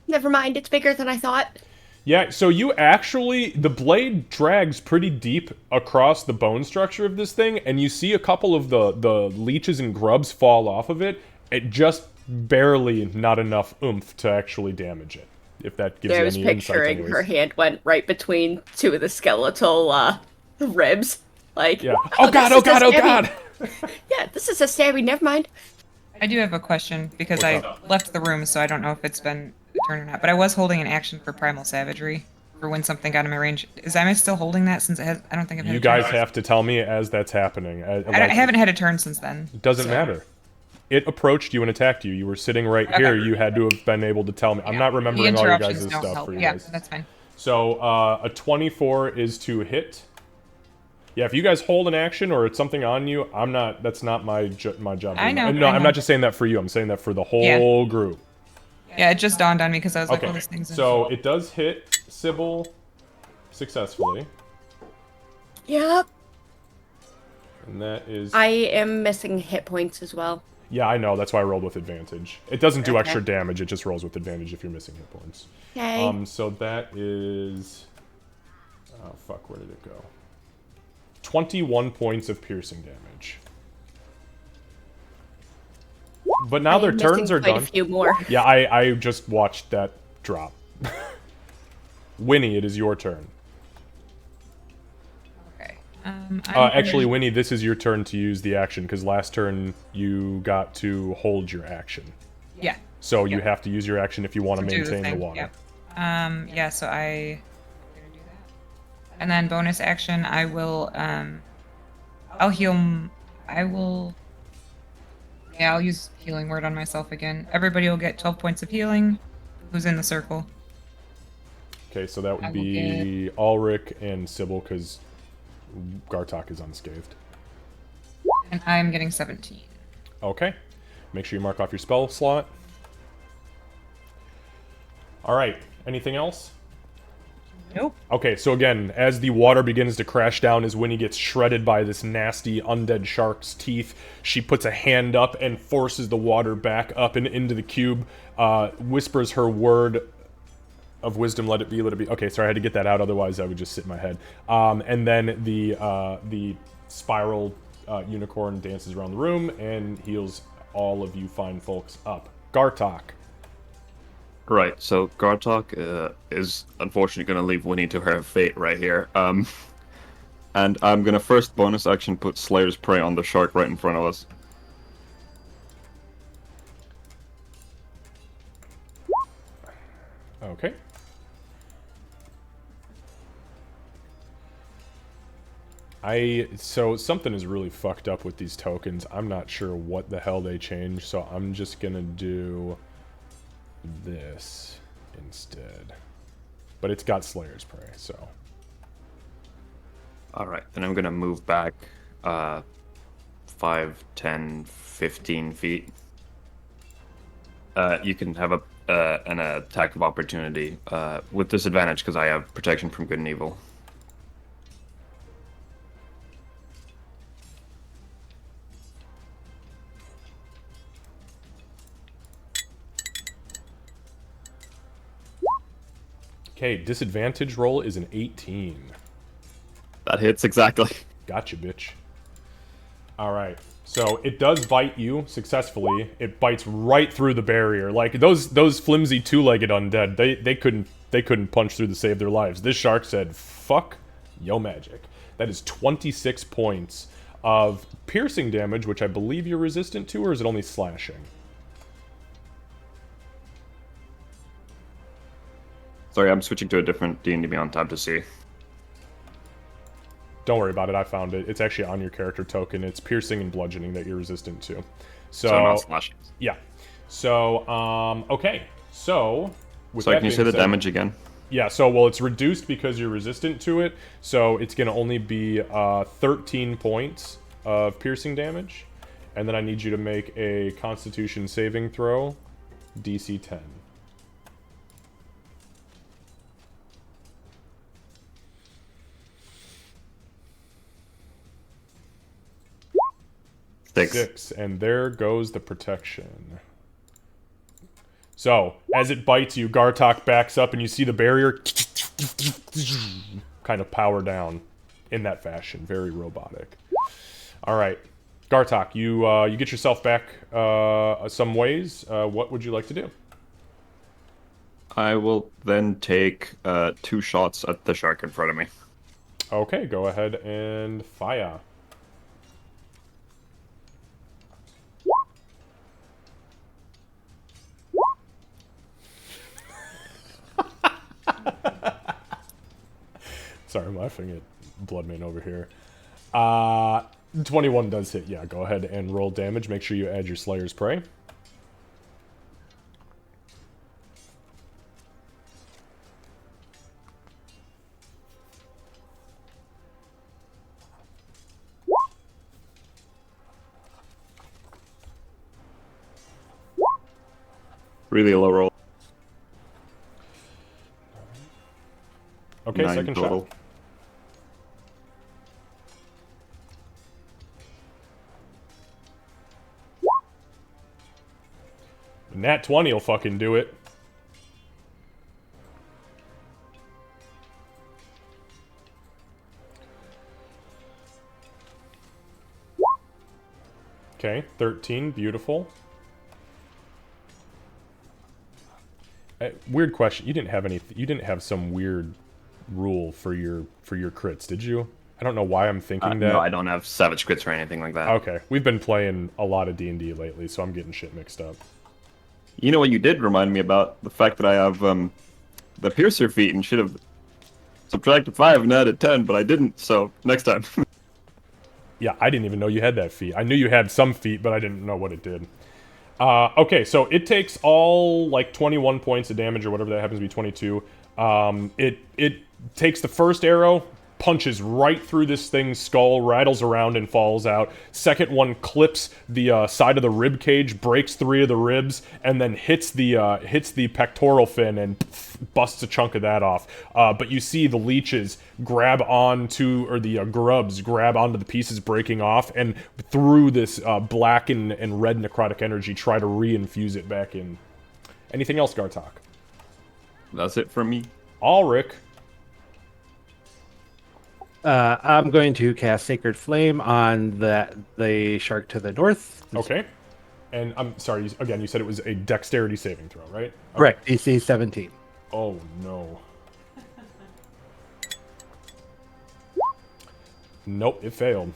Never mind, it's bigger than I thought. Yeah, so you actually... The blade drags pretty deep across the bone structure of this thing, and you see a couple of the leeches and grubs fall off of it. It just barely not enough oomph to actually damage it. If that gives you any insight. I was picturing her hand went right between two of the skeletal ribs. Like, yeah. Oh god, oh god, oh god! Yeah, this is a stabby, never mind. I do have a question, because I left the room, so I don't know if it's been a turn or not. But I was holding an action for Primal Savagery, for when something got in my range. Am I still holding that since it has... I don't think I've had You guys have to tell me as that's happening. I haven't had a turn since then. It doesn't matter. It approached you and attacked you. You were sitting right here. You had to have been able to tell me. I'm not remembering all your guys' stuff for you guys. Yeah, that's fine. So, a 24 is to hit. Yeah, if you guys hold an action or it's something on you, I'm not... That's not my job. I know. No, I'm not just saying that for you. I'm saying that for the whole group. Yeah, it just dawned on me because I was like, oh, this thing's... So, it does hit Sybil successfully. Yep. And that is... I am missing hit points as well. Yeah, I know. That's why I rolled with advantage. It doesn't do extra damage. It just rolls with advantage if you're missing hit points. Okay. So that is... Oh, fuck. Where did it go? 21 points of piercing damage. But now their turns are done. A few more. Yeah, I just watched that drop. Winnie, it is your turn. Actually, Winnie, this is your turn to use the action, because last turn you got to hold your action. Yeah. So you have to use your action if you want to maintain the water. Yep. Yeah, so I'm gonna do that. And then bonus action, I will, I'll heal, I'll use Healing Word on myself again. Everybody will get 12 points of healing, who's in the circle. Okay, so that would be Ulrich and Sybil, because Gartok is unscathed. And I'm getting 17. Okay. Make sure you mark off your spell slot. Alright, anything else? Nope. Okay, so again, as the water begins to crash down, as Winnie gets shredded by this nasty undead shark's teeth, she puts a hand up and forces the water back up and into the cube, whispers her word of wisdom, let it be, let it be. Okay, sorry, I had to get that out, otherwise I would just sit in my head. And then the spiral unicorn dances around the room and heals all of you fine folks up. Gartok. Right, so Gartok is unfortunately going to leave Winnie to her fate right here. And I'm going to first bonus action put Slayer's Prey on the shark right in front of us. Okay. So something is really fucked up with these tokens. I'm not sure what the hell they changed, so I'm just gonna do this instead. But it's got Slayer's Prey, so. Alright, then I'm gonna move back 5, 10, 15 feet. You can have an attack of opportunity with disadvantage because I have protection from good and evil. Okay, disadvantage roll is an 18. That hits exactly. Gotcha, bitch. Alright, so it does bite you successfully. It bites right through the barrier. Like, those flimsy two-legged undead, they couldn't punch through to save their lives. This shark said, fuck yo magic. That is 26 points of piercing damage, which I believe you're resistant to, or is it only slashing? Sorry, I'm switching to a different D&D Beyond tab to see. Don't worry about it. I found it. It's actually on your character token. It's piercing and bludgeoning that you're resistant to. So not slashing. Yeah. So, okay. So, with Sorry, that can you say being the said- damage again? Yeah, so, well, it's reduced because you're resistant to it, so it's going to only be 13 points of piercing damage. And then I need you to make a Constitution saving throw, DC 10. Six, and there goes the protection. So, as it bites you, Gartok backs up and you see the barrier kind of power down in that fashion. Very robotic. Alright. Gartok, you get yourself back some ways. What would you like to do? I will then take 2 shots at the shark in front of me. Okay, go ahead and fire. Sorry, I'm laughing at Bloodmane over here. 21 does hit. Yeah, go ahead and roll damage. Make sure you add your Slayer's Prey. Really low roll. Okay, 9 second total. shot. Nat 20 will fucking do it. Okay, 13, beautiful. Weird question. You didn't have any. You didn't have some weird rule for your crits, did you? I don't know why I'm thinking that. No, I don't have savage crits or anything like that. Okay, we've been playing a lot of D&D lately, so I'm getting shit mixed up. You know what you did remind me about? The fact that I have the piercer feat and should have subtracted 5 and added 10, but I didn't, so next time. Yeah, I didn't even know you had that feat. I knew you had some feat, but I didn't know what it did. Okay, so it takes all, like, 21 points of damage, or whatever that happens to be, 22. It takes the first arrow, punches right through this thing's skull, rattles around and falls out. Second one clips the side of the rib cage, breaks 3 of the ribs, and then hits the pectoral fin and busts a chunk of that off. But you see the leeches grab onto, or the grubs grab onto the pieces breaking off, and through this black and red necrotic energy try to re-infuse it back in. Anything else, Gartok? That's it from me. Ulrich. I'm going to cast Sacred Flame on the shark to the north. Okay. And I'm sorry, again, you said it was a dexterity saving throw, right? Okay. Correct, DC 17. Oh, no. Nope, it failed.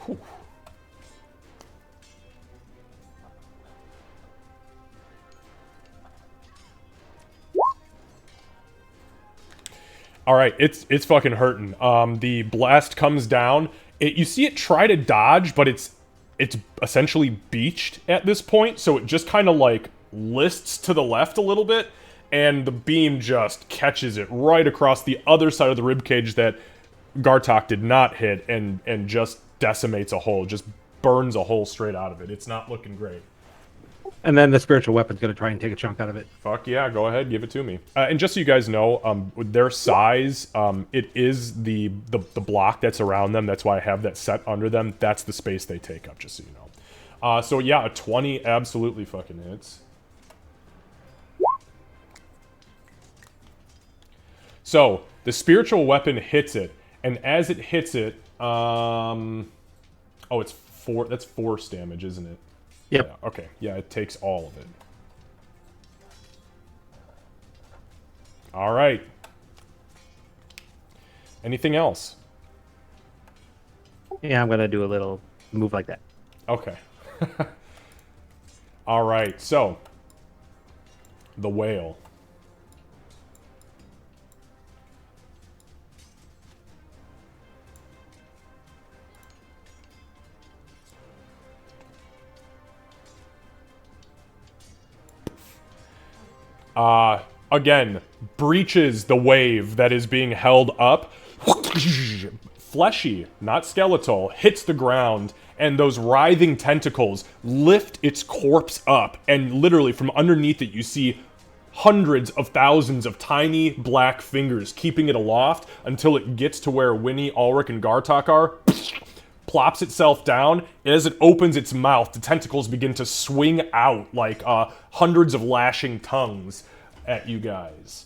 Whew. All right, it's fucking hurting. The blast comes down. You see it try to dodge, but it's essentially beached at this point, so it just kind of like lists to the left a little bit, and the beam just catches it right across the other side of the ribcage that Gartok did not hit, and just decimates a hole, just burns a hole straight out of it. It's not looking great. And then the spiritual weapon's going to try and take a chunk out of it. Fuck yeah, go ahead, give it to me. And just so you guys know, with their size, it is the block that's around them. That's why I have that set under them. That's the space they take up, just so you know. So yeah, a 20 absolutely fucking hits. So, the spiritual weapon hits it, and as it hits it, oh, it's 4, that's force damage, isn't it? Yep. Yeah, okay, yeah, it takes all of it. All right. Anything else? Yeah, I'm going to do a little move like that. Okay. All right, so the whale. Again, breaches the wave that is being held up. Fleshy, not skeletal, hits the ground, and those writhing tentacles lift its corpse up, and literally from underneath it you see hundreds of thousands of tiny black fingers keeping it aloft until it gets to where Winnie, Ulrich, and Gartok are. Plops itself down. As it opens its mouth, the tentacles begin to swing out like hundreds of lashing tongues at you guys.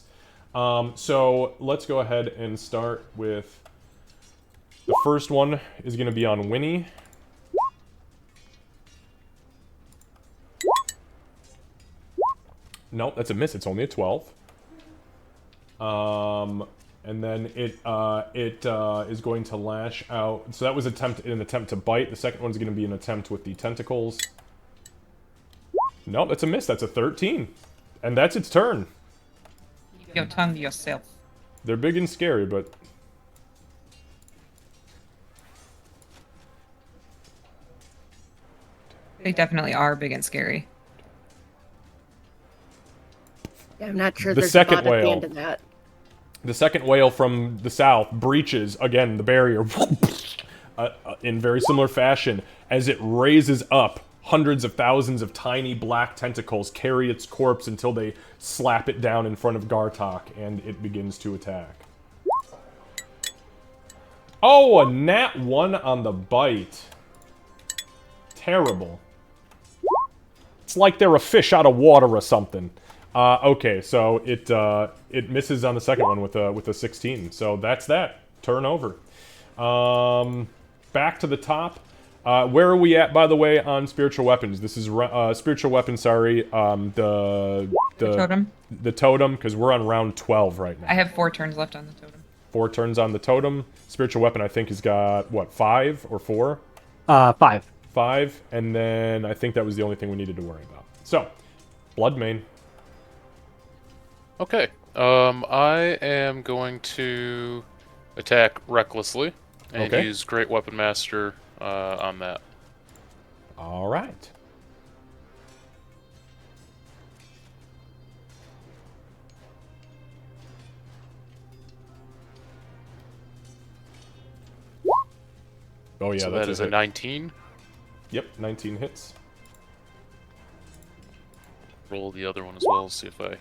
So let's go ahead and start with the first one is going to be on Winnie. Nope, that's a miss. It's only a 12. And then it is going to lash out. So that was an attempt to bite. The second one's going to be an attempt with the tentacles. Nope, that's a miss. That's a 13. And that's its turn. Keep your tongue to yourself. They're big and scary, but... They definitely are big and scary. Yeah, I'm not sure The there's second a lot at the whale. end of that. The second whale from the south breaches, again, the barrier in very similar fashion. As it raises up, hundreds of thousands of tiny black tentacles carry its corpse until they slap it down in front of Gartok, and it begins to attack. Oh, a nat 1 on the bite. Terrible. It's like they're a fish out of water or something. Okay, so it misses on the second one with a 16. So that's that. Turn over. Back to the top. Where are we at, by the way, on spiritual weapons? This is spiritual weapon. Sorry, the totem. The totem, because we're on round 12 right now. I have 4 turns left on the totem. 4 turns on the totem. Spiritual weapon, I think, has got what, 5 or 4? 5. 5, and then I think that was the only thing we needed to worry about. So, Blood Mane. Okay. I am going to attack recklessly and use Great Weapon Master on that. All right. Oh yeah, so that's that is a 19. Yep, 19 hits. Roll the other one as well, see if I...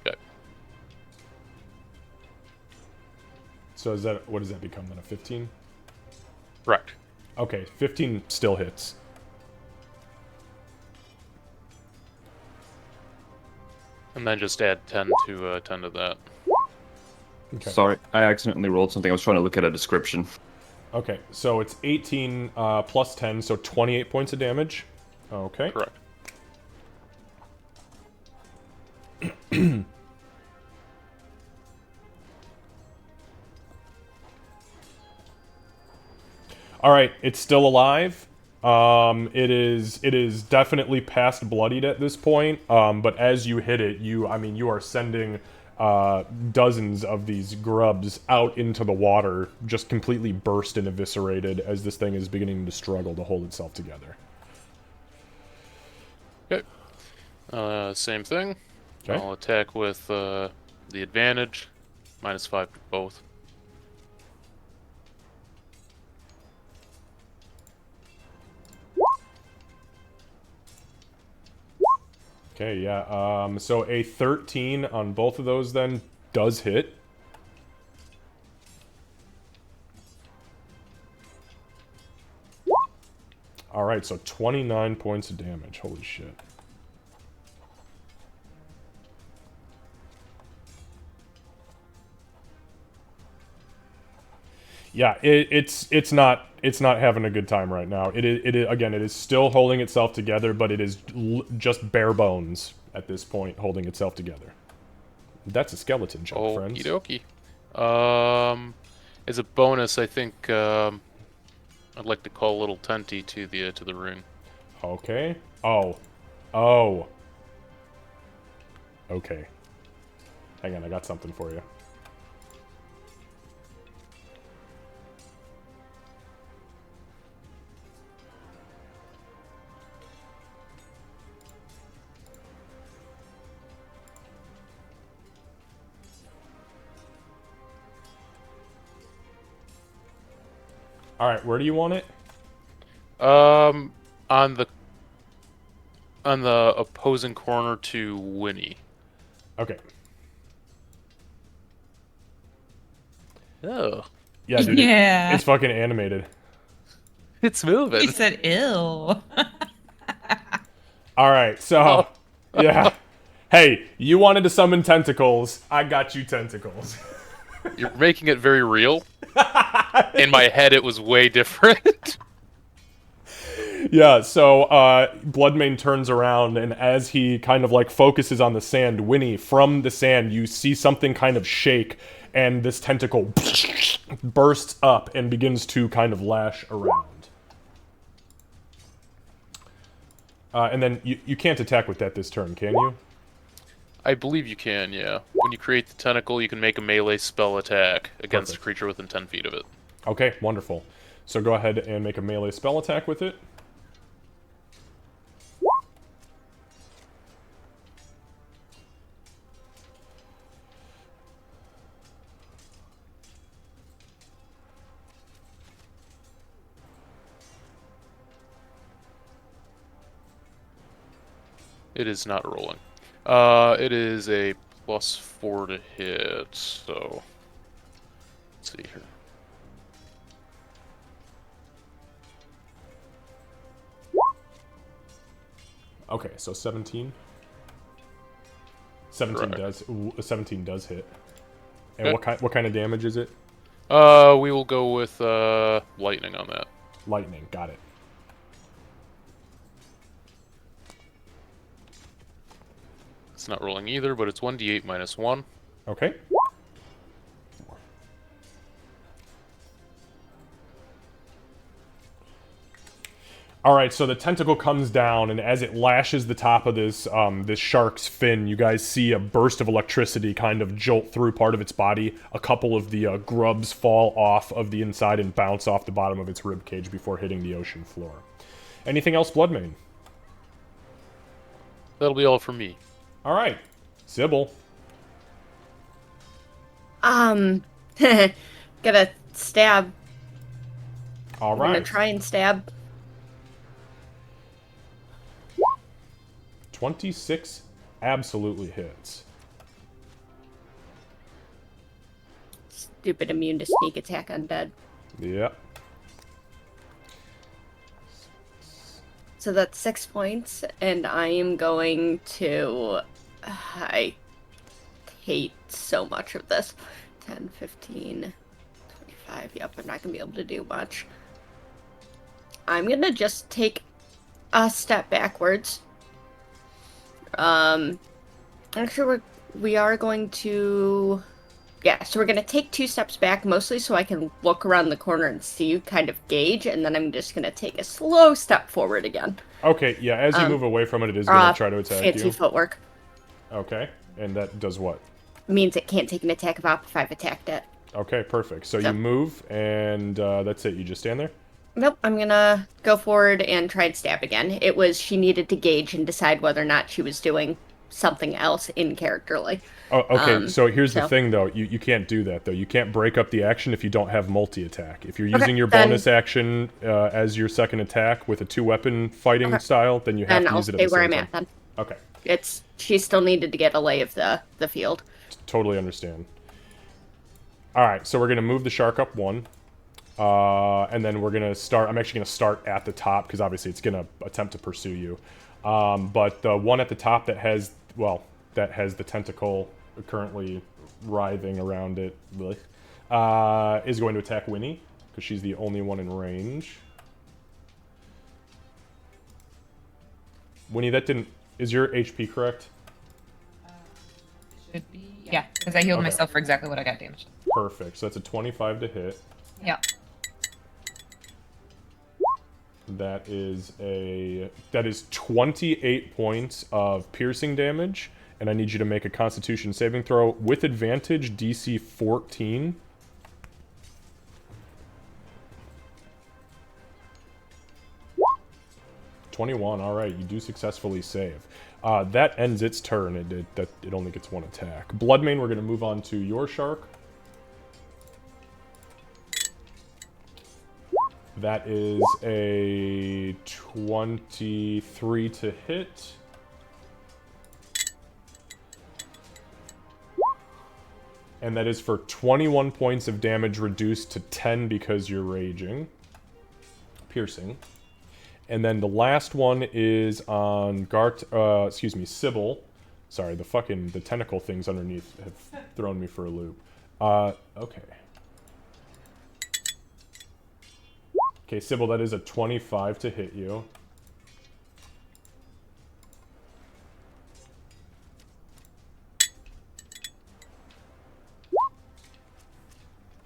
Okay. So is that, what does that become then, a 15? Correct. Okay, 15 still hits. And then just add 10 to that. Okay. Sorry, I accidentally rolled something. I was trying to look at a description. Okay, so it's 18 plus 10, so 28 points of damage. Okay. Correct. All right, it's still alive. It is definitely past bloodied at this point. But as you hit it, you are sending dozens of these grubs out into the water, just completely burst and eviscerated as this thing is beginning to struggle to hold itself together. Okay. Same thing. Okay. I'll attack with the advantage. -5 to both. Okay, yeah. So a 13 on both of those then does hit. All right, so 29 points of damage. Holy shit. Yeah, it's not having a good time right now. It is still holding itself together, but it is just bare bones at this point, holding itself together. That's a skeleton check, friends. Okie dokie. As a bonus, I think I'd like to call Little Tenty to the ring. Okay. Oh, Oh. Okay. Hang on, I got something for you. All right, where do you want it? On the opposing corner to Winnie. Okay. Oh. Yeah, dude. Yeah. It's fucking animated. It's moving. He said, "Ill." All right, so yeah. Hey, you wanted to summon tentacles. I got you tentacles. You're making it very real. In my head, it was way different. Yeah, so Bloodmane turns around, and as he kind of like focuses on the sand, Winnie, from the sand, you see something kind of shake, and this tentacle bursts up and begins to kind of lash around. And then you can't attack with that this turn, can you? I believe you can, yeah. When you create the tentacle, you can make a melee spell attack against a creature within 10 feet of it. Okay, wonderful. So go ahead and make a melee spell attack with it. It is not rolling. It is a +4 to hit, so... Let's see here. Okay, so 17. 17 does. Ooh, 17 does hit. And Okay. what kind of damage is it? We will go with lightning on that. Lightning. Got it. It's not rolling either, but it's 1d8 minus 1. Okay. Alright, so the tentacle comes down, and as it lashes the top of this this shark's fin, you guys see a burst of electricity kind of jolt through part of its body. A couple of the grubs fall off of the inside and bounce off the bottom of its rib cage before hitting the ocean floor. Anything else, Bloodmane? That'll be all for me. Alright. Sybil. Gonna stab. I'm gonna Alright. try and stab. 26 absolutely hits. Stupid immune to sneak attack undead. Yep. So that's 6 points, and I am going to... I hate so much of this. 10, 15, 25. Yep, I'm not going to be able to do much. I'm going to just take a step backwards. Actually, we are going to... Yeah, so we're going to take 2 steps back, mostly so I can look around the corner and see you, kind of gauge, and then I'm just going to take a slow step forward again. Okay, yeah, as you move away from it, it is going to try to attack fancy you. footwork. Okay, and that does what? Means it can't take an attack of op if I've attacked it. Okay, perfect. So you move, and that's it. You just stand there? Nope, I'm going to go forward and try and stab again. It was she needed to gauge and decide whether or not she was doing something else in characterly. Oh, okay, so here's the thing, though. You can't do that, though. You can't break up the action if you don't have multi-attack. If you're using your bonus action as your second attack with a 2-weapon fighting style, then you have to use it at the same time. I'll stay where I'm at, then. Okay. She still needed to get a lay of the field. Totally understand. Alright, so we're going to move the shark up 1. And then we're going to start... I'm actually going to start at the top, because obviously it's going to attempt to pursue you. But the one at the top that has... Well, that has the tentacle currently writhing around it is going to attack Winnie, because she's the only one in range. Winnie, that didn't... Is your HP correct? Should be. Yeah, because I healed myself for exactly what I got damaged. Perfect. So that's a 25 to hit. Yeah. That is 28 points of piercing damage, and I need you to make a Constitution saving throw with advantage, DC 14. (21). All right, you do successfully save. That ends its turn. It only gets one attack. Bloodmane, we're going to move on to your shark. That is a 23 to hit. And that is for 21 points of damage reduced to 10 because you're raging. Piercing. And then the last one is on Sybil. Sorry, the tentacle things underneath have thrown me for a loop. Okay. Okay, Sybil, that is a 25 to hit you.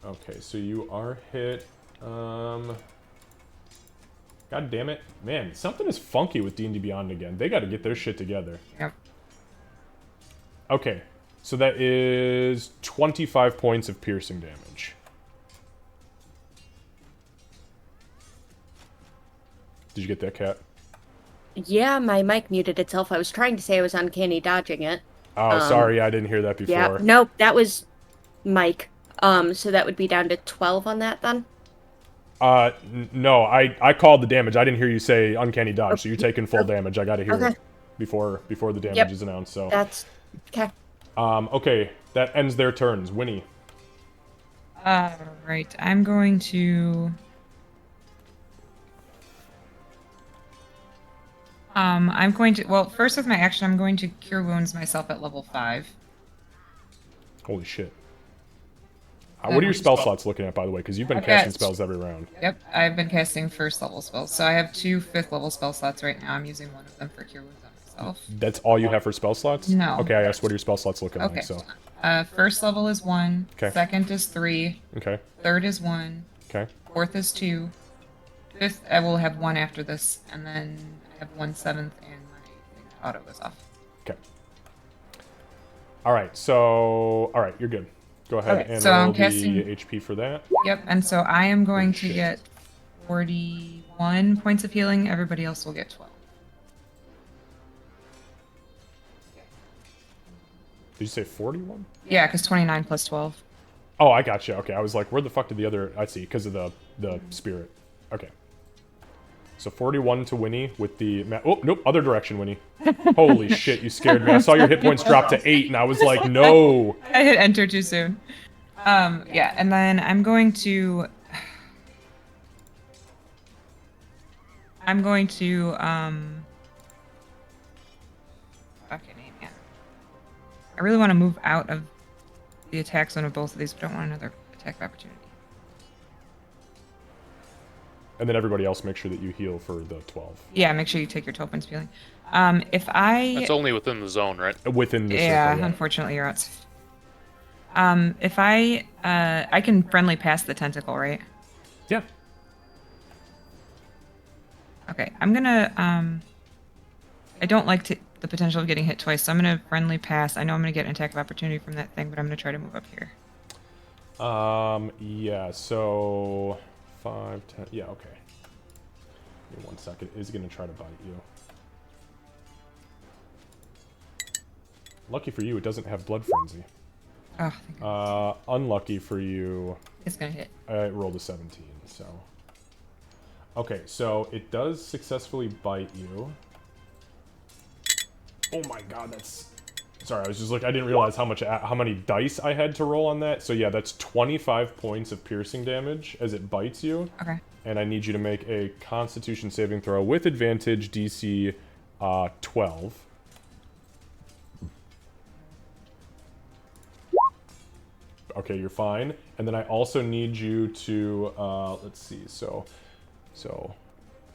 Okay, so you are hit. God damn it. Man, something is funky with D&D Beyond again. They gotta get their shit together. Yep. Okay, so that is 25 points of piercing damage. Did you get that, Cat? Yeah, my mic muted itself. I was trying to say I was uncanny dodging it. Oh, sorry, I didn't hear that before. Yeah, nope, that was Mike. So that would be down to 12 on that then? No, I called the damage. I didn't hear you say uncanny dodge, so you're taking full damage. I gotta hear it before the damage is announced, so. That's... Okay. Okay, that ends their turns. Winnie. Right, I'm going to... well, first with my action, I'm going to Cure Wounds myself at level 5. Holy shit. What are your spell slots looking at, by the way? Because you've been casting spells every round. Yep, I've been casting first level spells. So I have 2 5th level spell slots right now. I'm using one of them for Cure Wounds on myself. That's all you have for spell slots? No. Okay, I asked what are your spell slots looking like, so. First level is 1. Okay. Second is 3. Okay. Third is 1. Okay. Fourth is 2. Fifth, I will have 1 after this. And then I have 1 7th and my auto goes off. Okay. Alright, you're good. Go ahead and roll the HP for that. Yep, and so I am going to get 41 points of healing. Everybody else will get 12. Did you say 41? Yeah, because 29 plus 12. Oh, I got you. Okay, I was like, where the fuck did the other... I see, because of the spirit. Okay. So 41 to Winnie with the... Oh, nope, other direction, Winnie. Holy shit, you scared me. I saw your hit points drop to 8, and I was like, no! I hit enter too soon. Yeah, and then I'm going to... Fucking man. I really want to move out of the attack zone of both of these, but I don't want another attack of opportunity. And then everybody else make sure that you heal for the 12. Yeah, make sure you take your 12 points of healing. That's only within the zone, right? Within the circle, yeah, unfortunately you're out. If I can friendly pass the tentacle, right? Yeah. Okay, I'm gonna, I don't like the potential of getting hit twice, so I'm gonna friendly pass. I know I'm gonna get an attack of opportunity from that thing, but I'm gonna try to move up here. Yeah, so... 5, 10... Yeah, okay. Give me 1 second. It is gonna try to bite you. Lucky for you, it doesn't have Blood Frenzy. Oh, thank goodness. Unlucky for you... It's gonna hit. I rolled a 17, so... Okay, so it does successfully bite you. Oh my god, that's... Sorry, I was just like, I didn't realize how many dice I had to roll on that. So yeah, that's 25 points of piercing damage as it bites you. Okay. And I need you to make a Constitution saving throw with advantage, DC 12. Okay, you're fine. And then I also need you to, let's see, so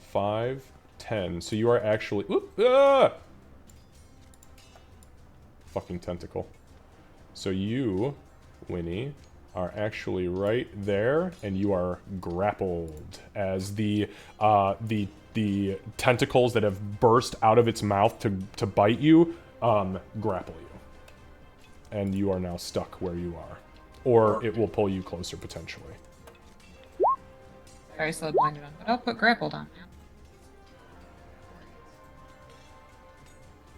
5, 10. So you are actually, fucking tentacle. So you, Winnie, are actually right there, and you are grappled as the tentacles that have burst out of its mouth to bite you grapple you, and you are now stuck where you are, or it will pull you closer potentially. Sorry, still blinded on, but I'll put grappled on.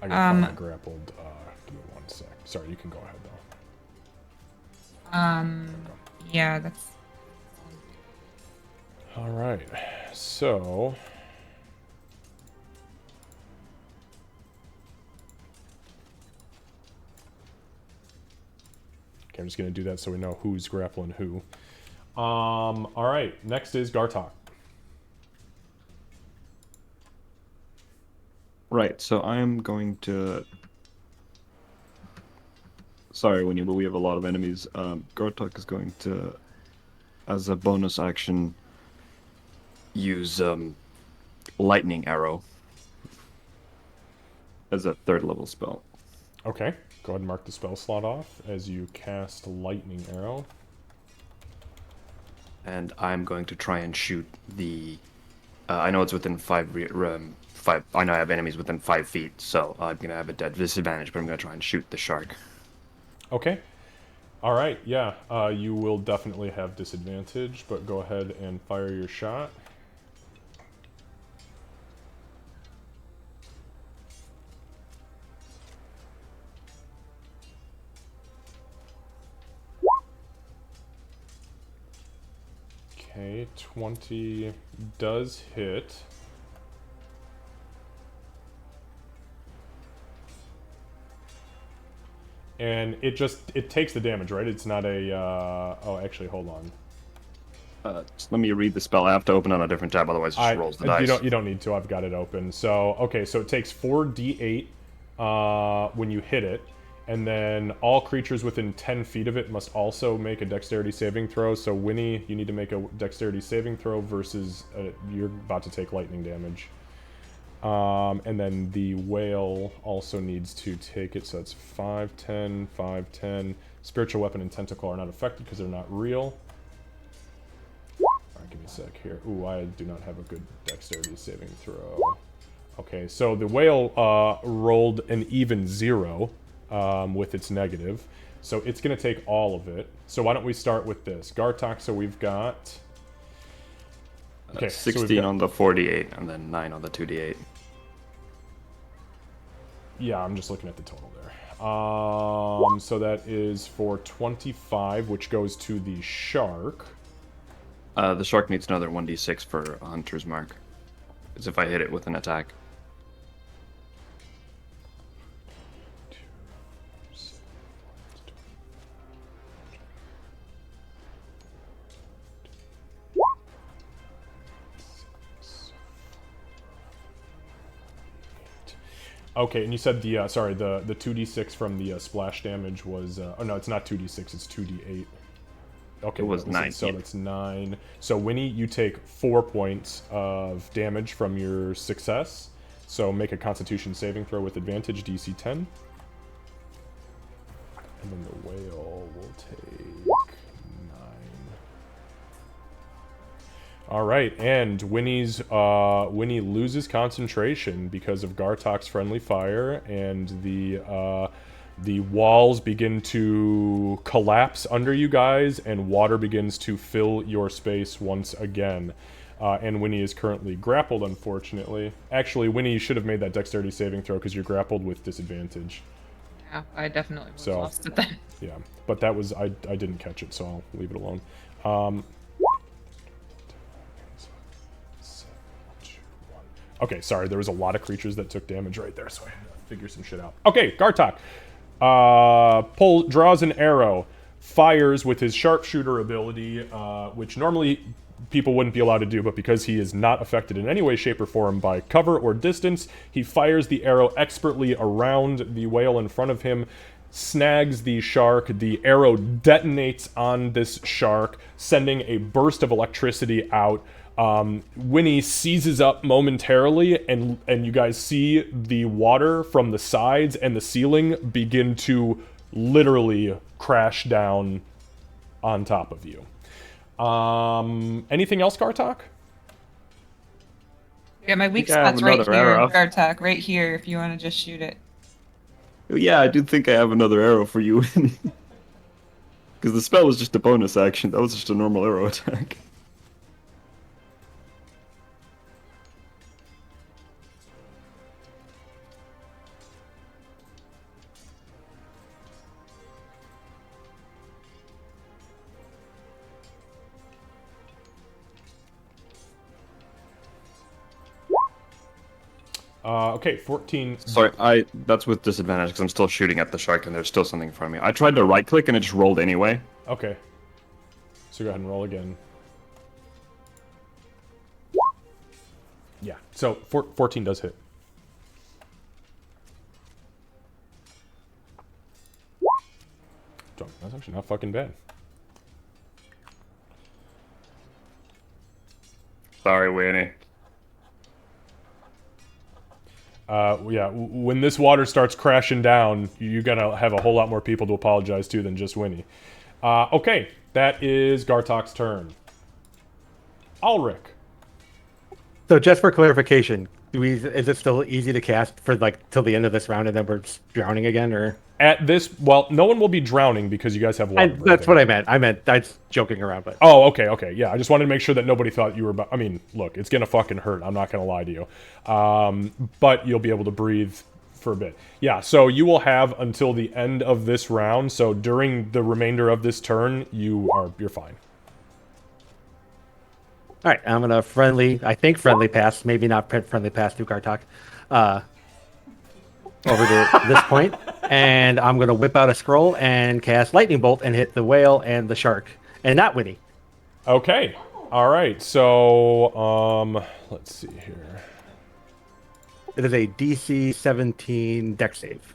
I gotta find the grappled. Give me 1 sec. Sorry, you can go ahead though. Yeah, that's. All right, so. Okay, I'm just gonna do that so we know who's grappling who. All right, next is Gartok. Right, so I'm going to... Sorry, Winnie, but we have a lot of enemies. Gartok is going to, as a bonus action, use Lightning Arrow as a 3rd level spell. Okay, go ahead and mark the spell slot off as you cast Lightning Arrow. And I'm going to try and shoot the... I know it's within 5... I know I have enemies within 5 feet, so I'm going to have a dead disadvantage, but I'm going to try and shoot the shark. Okay. All right, yeah, you will definitely have disadvantage, but go ahead and fire your shot. Okay, 20 does hit. And it takes the damage, right? It's not a, oh, actually, hold on. Just let me read the spell. I have to open on a different tab, otherwise it just rolls the dice. You don't need to, I've got it open. So, okay, so it takes 4d8 when you hit it, and then all creatures within 10 feet of it must also make a dexterity saving throw. So, Winnie, you need to make a dexterity saving throw versus you're about to take lightning damage. And then the whale also needs to take it, so it's 5, 10, 5, 10. Spiritual weapon and tentacle are not affected because they're not real. Alright, give me a sec here. Ooh, I do not have a good dexterity saving throw. Okay, so the whale rolled an even 0 with its negative, so it's going to take all of it. So why don't we start with this? Gartok, so we've got... Okay, 16 on the 48, and then 9 on the 2d8. Yeah, I'm just looking at the total there. So that is for 25, which goes to the shark. The shark needs another 1d6 for a hunter's mark. As if I hit it with an attack. Okay, and you said the sorry, the 2d6 from the splash damage was oh no, it's not 2d6, it's 2d8. Okay, it was 9. So that's 9. So Winnie, you take 4 points of damage from your success. So make a Constitution saving throw with advantage, DC 10. And then the whale will take 9. All right, and Winnie loses concentration because of Gartok's friendly fire, and the walls begin to collapse under you guys, and water begins to fill your space once again. And Winnie is currently grappled, unfortunately. Actually, Winnie, you should have made that dexterity saving throw because you're grappled with disadvantage. Yeah, I definitely was lost at that. Yeah, but that was I didn't catch it, so I'll leave it alone. Okay, sorry, there was a lot of creatures that took damage right there, so I had to figure some shit out. Okay, Gartok. Draws an arrow, fires with his sharpshooter ability, which normally people wouldn't be allowed to do, but because he is not affected in any way, shape, or form by cover or distance, he fires the arrow expertly around the whale in front of him, snags the shark. The arrow detonates on this shark, sending a burst of electricity out. Winnie seizes up momentarily, and you guys see the water from the sides and the ceiling begin to literally crash down on top of you. Anything else, Gartok? Yeah, my weak I have spot's right another here, arrow. Gartok, right here, if you want to just shoot it. Yeah, I do think I have another arrow for you. Because the spell was just a bonus action. That was just a normal arrow attack. Okay, 14. Sorry, that's with disadvantage because I'm still shooting at the shark and there's still something in front of me. I tried to right click and it just rolled anyway. Okay. So go ahead and roll again. Yeah, so 14 does hit. That's actually not fucking bad. Sorry, Winnie. Yeah, when this water starts crashing down, you're gonna have a whole lot more people to apologize to than just Winnie. Okay, that is Gartok's turn. Ulrich. So just for clarification, is it still easy to cast for like till the end of this round and then we're drowning again, or? At this, well, no one will be drowning because you guys have water. That's what I meant. I was joking around, but. Oh, okay. Yeah, I just wanted to make sure that nobody thought you were about. I mean, look, it's gonna fucking hurt. I'm not gonna lie to you, but you'll be able to breathe for a bit. Yeah, so you will have until the end of this round. So during the remainder of this turn, you're fine. All right, I'm gonna friendly pass, maybe not friendly pass to Gartok, over to this point, and I'm gonna whip out a scroll and cast lightning bolt and hit the whale and the shark, and not Winnie. Okay, all right. So let's see here. It is a DC 17 dex save.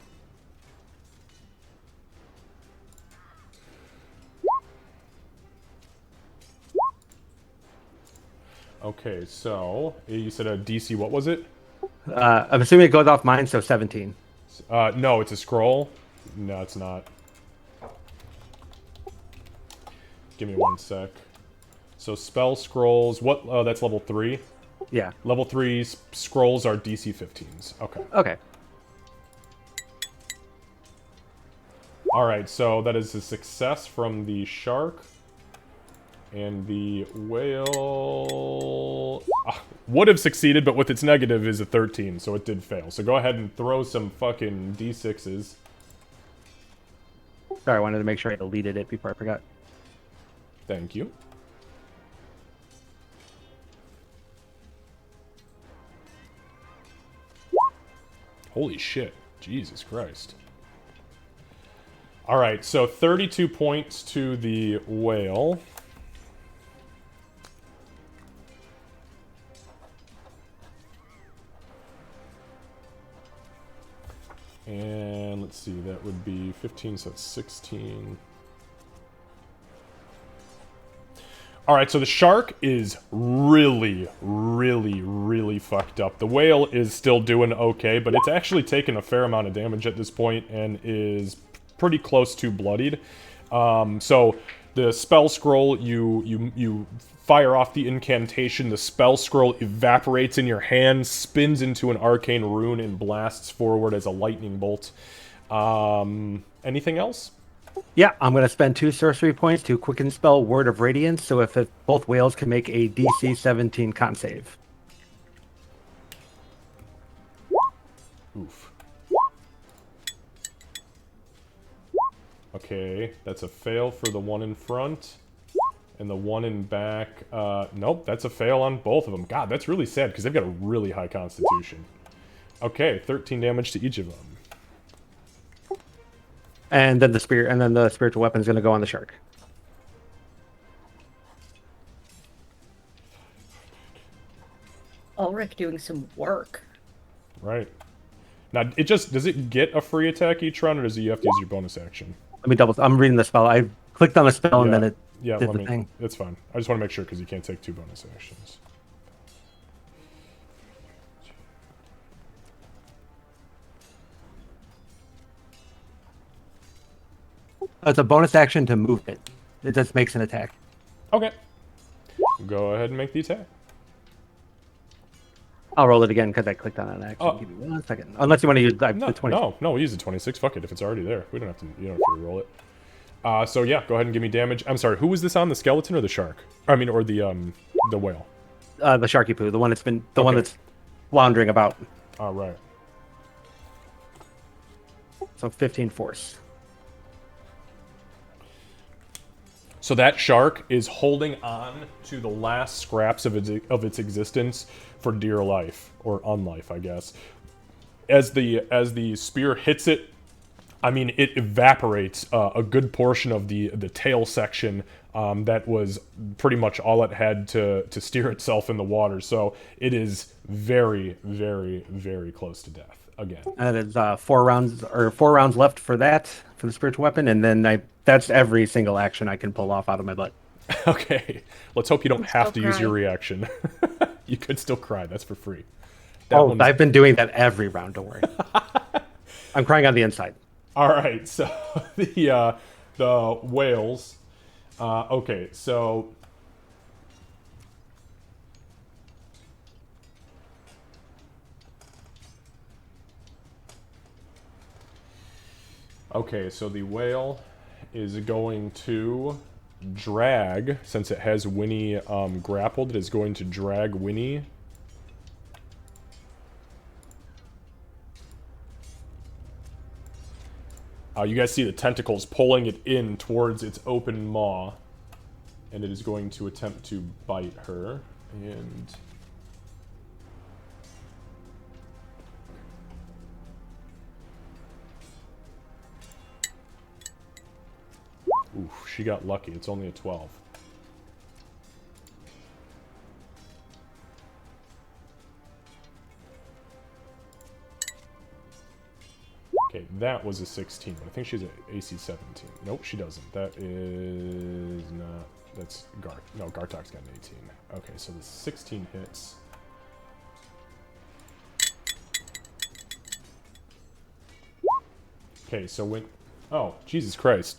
Okay, so you said a DC. What was it? I'm assuming it goes off mine, so 17. No, it's a scroll. No, it's not. Give me one sec. So spell scrolls. What? Oh, that's level 3. Yeah. Level 3 scrolls are DC 15s. Okay. Okay. All right. So that is a success from the shark. And the whale would have succeeded, but with its negative is a 13, so it did fail. So go ahead and throw some fucking D6s. Sorry, I wanted to make sure I deleted it before I forgot. Thank you. Holy shit. Jesus Christ. All right, so 32 points to the whale. And let's see, that would be 15, so that's 16. Alright, so the shark is really, really, really fucked up. The whale is still doing okay, but it's actually taken a fair amount of damage at this point and is pretty close to bloodied. So the spell scroll, you fire off the incantation, the spell scroll evaporates in your hand, spins into an arcane rune, and blasts forward as a lightning bolt. Anything else? Yeah, I'm going to spend 2 sorcery points to quicken spell Word of Radiance, so if both whales can make a DC 17 con save. Oof. Okay, that's a fail for the one in front. And the one in back, nope, that's a fail on both of them. God, that's really sad, because they've got a really high constitution. Okay, 13 damage to each of them. And then the spiritual weapon is going to go on the shark. Ulrich doing some work. Right. Now, does it get a free attack each round, or does you have to use your bonus action? Let me I'm reading the spell. I clicked on the spell and then it did the thing. It's fine. I just want to make sure, because you can't take 2 bonus actions. It's a bonus action to move it. it just makes an attack. Okay. Go ahead and make the attack. I'll roll it again because I clicked on an action. Give me 1 second. Unless you want to use the 20. No, we'll use the 26. Fuck it, if it's already there. We don't have to. You don't have to roll it. So yeah, go ahead and give me damage. I'm sorry. Who was this on? The skeleton or the shark? I mean, or the whale. The sharky poo, the one that's floundering about. All right. So 15 force. So that shark is holding on to the last scraps of its existence for dear life, or unlife, I guess. As the spear hits it, I mean, it evaporates a good portion of the tail section that was pretty much all it had to steer itself in the water. So it is very, very, very close to death again. And there's 4 rounds left for the spiritual weapon, and then that's every single action I can pull off out of my butt. Okay, let's hope you don't have to use your reaction. You could still cry. That's for free. I've been doing that every round. Don't worry. I'm crying on the inside. All right, so the whales. Okay, so the whale is going to drag, since it has Winnie grappled, it is going to drag Winnie you guys see the tentacles pulling it in towards its open maw, and it is going to attempt to bite her, and oof, she got lucky. It's only a 12. Okay, that was a 16, but I think she's an AC 17. Nope, she doesn't. That is not... That's Gar... No, Gartok's got an 18. Okay, so the 16 hits. Okay, so when... Oh, Jesus Christ.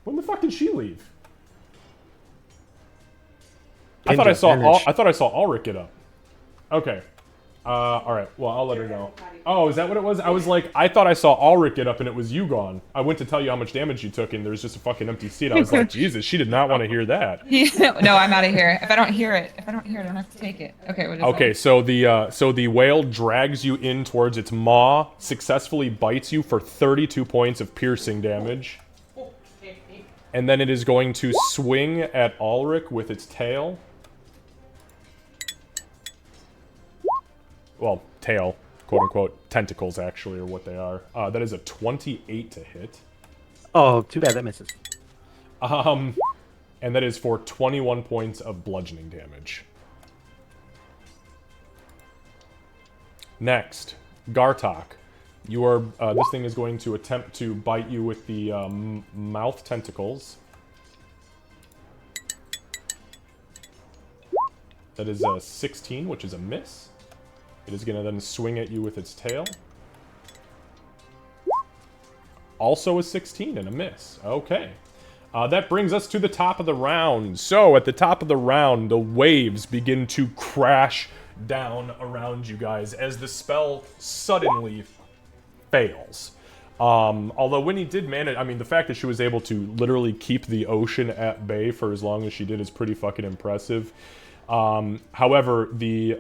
When the fuck did she leave? I thought I saw Ulrich get up. Okay. Alright, well, I'll let her know. Oh, is that what it was? I was like, I thought I saw Ulrich get up and it was you gone. I went to tell you how much damage you took and there's just a fucking empty seat. I was like, Jesus, she did not want to hear that. No, I'm out of here. If I don't hear it, I don't have to take it. Okay, what is Okay, so the whale drags you in towards its maw, successfully bites you for 32 points of piercing damage. And then it is going to swing at Ulrich with its tail. Well, tail, quote-unquote, tentacles, actually, are what they are. That is a 28 to hit. Oh, too bad that misses. And that is for 21 points of bludgeoning damage. Next, Gartok. You are, this thing is going to attempt to bite you with the mouth tentacles. That is a 16, which is a miss. It is going to then swing at you with its tail. Also a 16 and a miss. Okay. That brings us to the top of the round. So, at the top of the round, the waves begin to crash down around you guys as the spell suddenly fails. Although Winnie did manage... I mean, the fact that she was able to literally keep the ocean at bay for as long as she did is pretty fucking impressive. However, the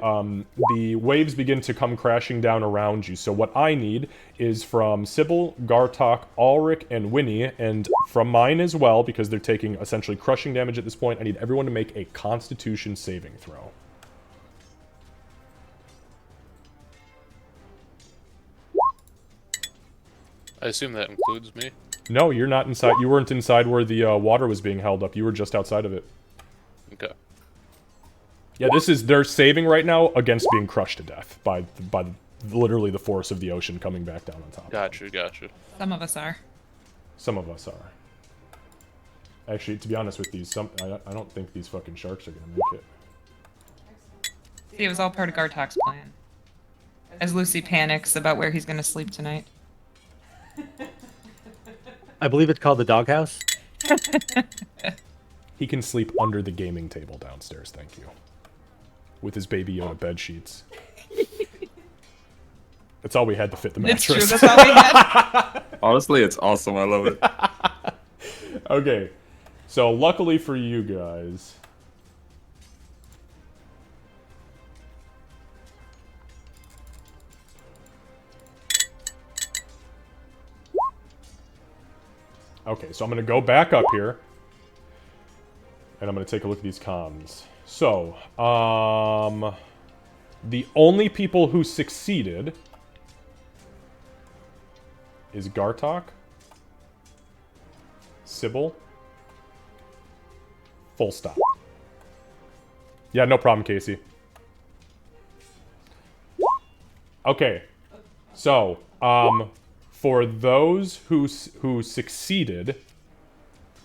waves begin to come crashing down around you. So what I need is from Sybil, Gartok, Ulrich, and Winnie, and from mine as well, because they're taking essentially crushing damage at this point, I need everyone to make a Constitution saving throw. I assume that includes me. No, you're not inside. You weren't inside where the water was being held up. You were just outside of it. Okay. Yeah, they're saving right now against being crushed to death by literally the force of the ocean coming back down on top. Gotcha. Some of us are. Some of us are. Actually, to be honest with you, I don't think these fucking sharks are gonna make it. See, it was all part of Gartok's plan. As Lucy panics about where he's gonna sleep tonight. I believe it's called the doghouse. He can sleep under the gaming table downstairs, thank you. With his Baby Yoda bed sheets. That's all we had to fit the mattress. It's true, that's all we had. Honestly, it's awesome. I love it. Okay, so luckily for you guys... Okay, so I'm going to go back up here. And I'm going to take a look at these comms. So, the only people who succeeded is Gartok, Sybil, full stop. Yeah, no problem, Casey. Okay, so, for those who succeeded,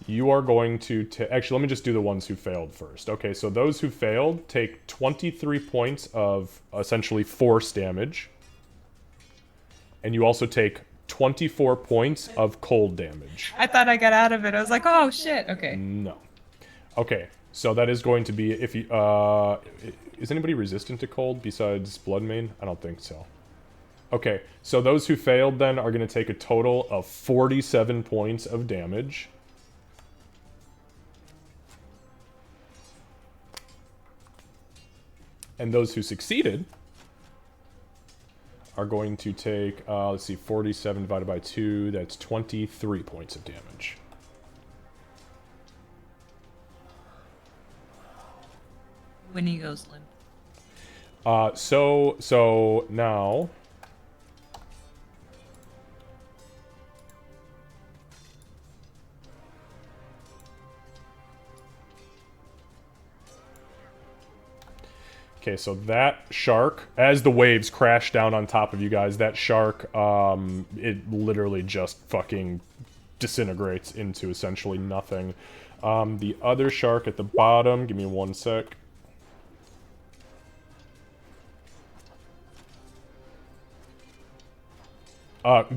you are going to actually, let me just do the ones who failed first. Okay, so those who failed take 23 points of essentially force damage. And you also take 24 points of cold damage. I thought I got out of it. I was like, oh shit. Okay. No. Okay, so that is going to be if you is anybody resistant to cold besides Bloodmane? I don't think so. Okay, so those who failed then are going to take a total of 47 points of damage. And those who succeeded are going to take, let's see, 47 divided by 2, that's 23 points of damage. Winnie goes limp. So now... Okay, so that shark, as the waves crash down on top of you guys, that shark, it literally just fucking disintegrates into essentially nothing. The other shark at the bottom, give me one sec.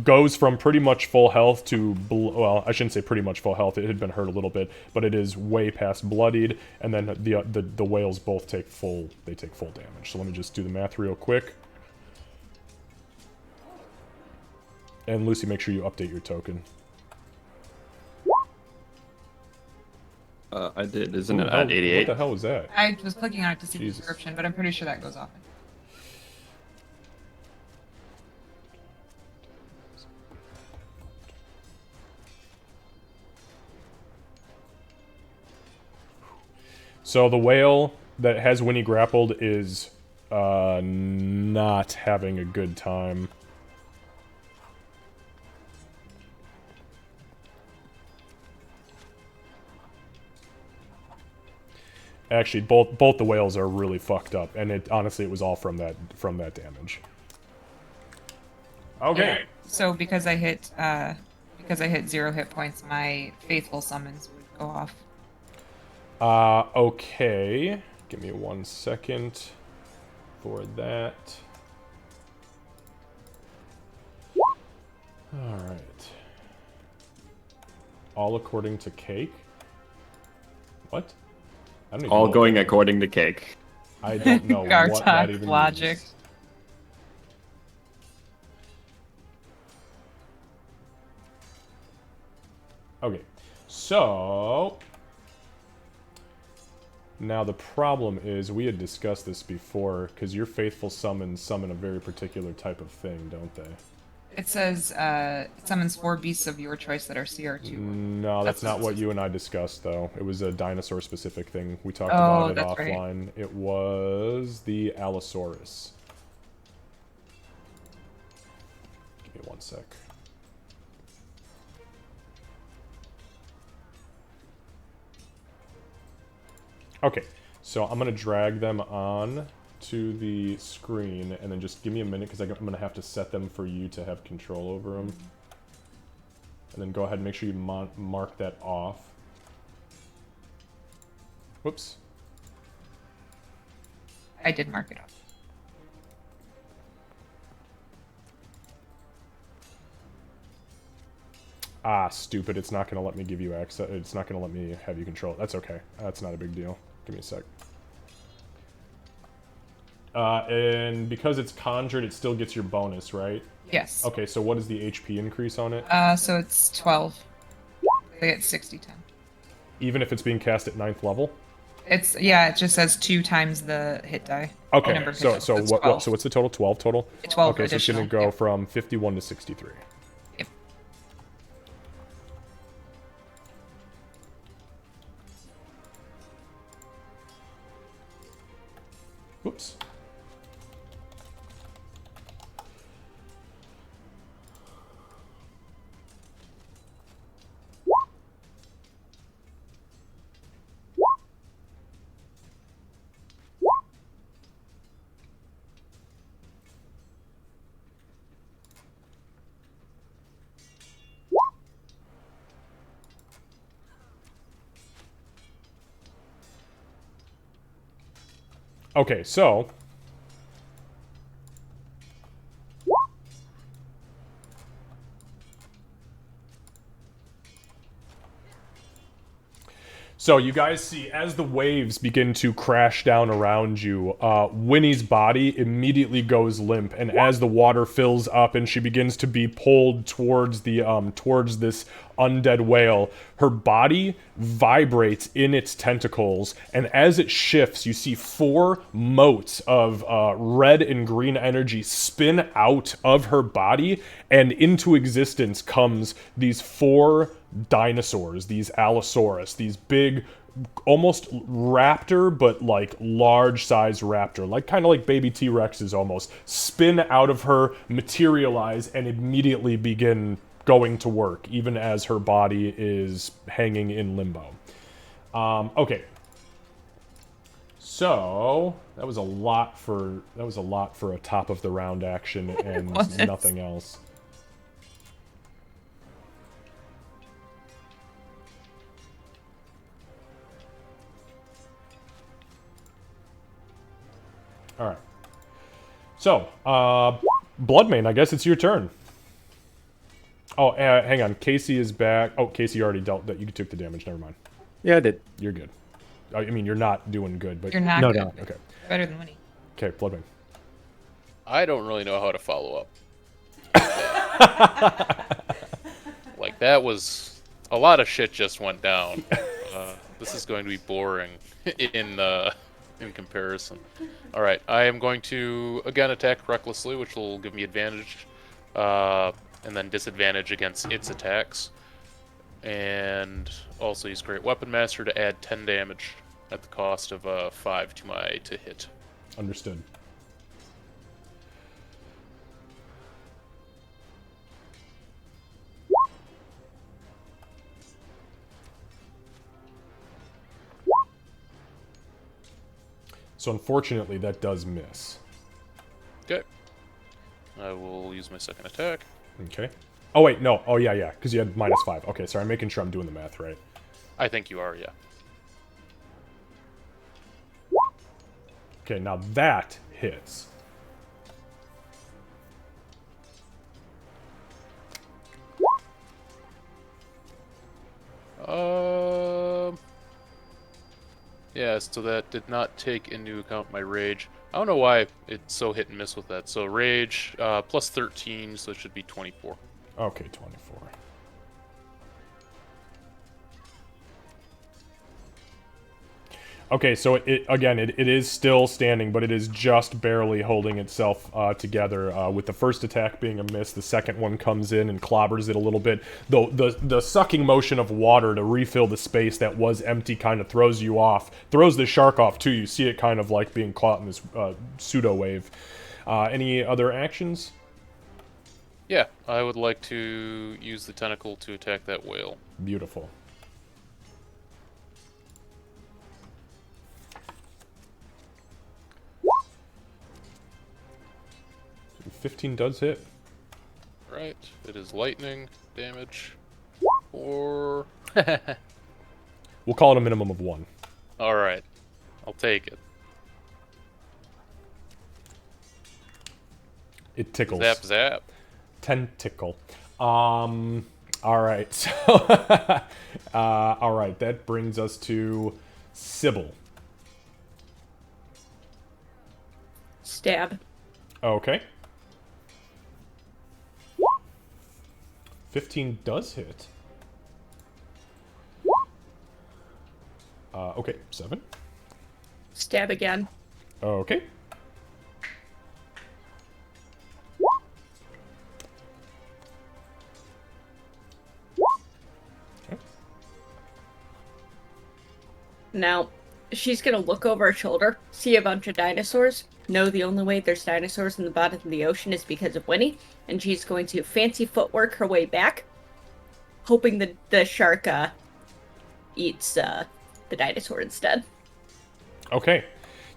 Goes from pretty much full health to, well, I shouldn't say pretty much full health, it had been hurt a little bit, but it is way past bloodied, and then the whales both take full damage. So let me just do the math real quick. And Lucy, make sure you update your token. I did, isn't it at 88? What the hell was that? I was clicking on it to see Jesus. the description, but I'm pretty sure that goes off. So the whale that has Winnie grappled is not having a good time. Actually, both the whales are really fucked up, and honestly it was all from that damage. Okay. So because I hit 0 hit points, my faithful summons would go off. Okay. Give me 1 second for that. Alright. All according to Cake? What? I don't even All know going according to Cake. I don't know what that Gartok even logic. means. Okay. So... Now the problem is, we had discussed this before, because your faithful summons summon a very particular type of thing, don't they? It says it summons 4 beasts of your choice that are CR2. No, that's not what you and I discussed, though. It was a dinosaur-specific thing. We talked Oh, about it that's offline. right. It was the Allosaurus. Give me 1 sec. Okay, so I'm going to drag them on to the screen, and then just give me a minute, because I'm going to have to set them for you to have control over them. And then go ahead and make sure you mark that off. Whoops. I did mark it off. Ah, stupid. It's not going to let me give you access. It's not going to let me have you control it. That's okay. That's not a big deal. Give me a sec. And because it's conjured, it still gets your bonus, right? Yes. Okay, so what is the HP increase on it? So it's 12. They get 60/10. Even if it's being cast at 9th level? It's it just says 2 times the hit die. Okay, Number so hit die. what? So what's the total? 12 total. 12 Okay, so it's going to go from 51 to 63. Yep. Whoops. Okay, so you guys see, as the waves begin to crash down around you, Winnie's body immediately goes limp, and as the water fills up and she begins to be pulled towards the towards this undead whale, her body vibrates in its tentacles, and as it shifts, you see 4 motes of red and green energy spin out of her body, and into existence comes these 4 dinosaurs, these Allosaurus, these big, almost raptor, but like large size raptor, like kind of like baby T-Rexes almost, spin out of her, materialize, and immediately begin going to work, even as her body is hanging in limbo. Okay. So that was a lot for a top of the round action and nothing else. All right. So, Bloodmane, I guess it's your turn. Oh, hang on. Casey is back. Oh, Casey already dealt that. You took the damage. Never mind. Yeah, I did. You're good. I mean, you're not doing good, but You're not No, good. no. Okay. Better than Winnie. Okay, Bloodmane. I don't really know how to follow up. Like, that was... A lot of shit just went down. This is going to be boring in comparison. Alright, I am going to, again, attack recklessly, which will give me advantage. And then disadvantage against its attacks. And also use Great Weapon Master to add 10 damage at the cost of 5 to my to hit. Understood. So unfortunately, that does miss. Okay. I will use my second attack. Okay. Oh, wait, no. Oh, yeah, because you had -5. Okay, sorry, I'm making sure I'm doing the math right. I think you are, yeah. Okay, now that hits. Yeah, so that did not take into account my rage. I don't know why it's so hit and miss with that. So rage, plus 13, so it should be 24. Okay, 24. Okay, so it is still standing, but it is just barely holding itself together. With the first attack being a miss, the second one comes in and clobbers it a little bit. Though the sucking motion of water to refill the space that was empty kind of throws you off, throws the shark off too. You see it kind of like being caught in this pseudo wave. Any other actions? Yeah, I would like to use the tentacle to attack that whale. Beautiful. 15 does hit. Right, it is lightning damage. Or... We'll call it a minimum of 1. Alright, I'll take it. It tickles. Zap, zap. Tentacle. All right. So, all right. That brings us to Sybil. Stab. Okay. 15 does hit. Okay, 7. Stab again. Okay. Now, she's gonna look over her shoulder, see a bunch of dinosaurs, know the only way there's dinosaurs in the bottom of the ocean is because of Winnie, and she's going to fancy footwork her way back, hoping that the shark eats the dinosaur instead. Okay.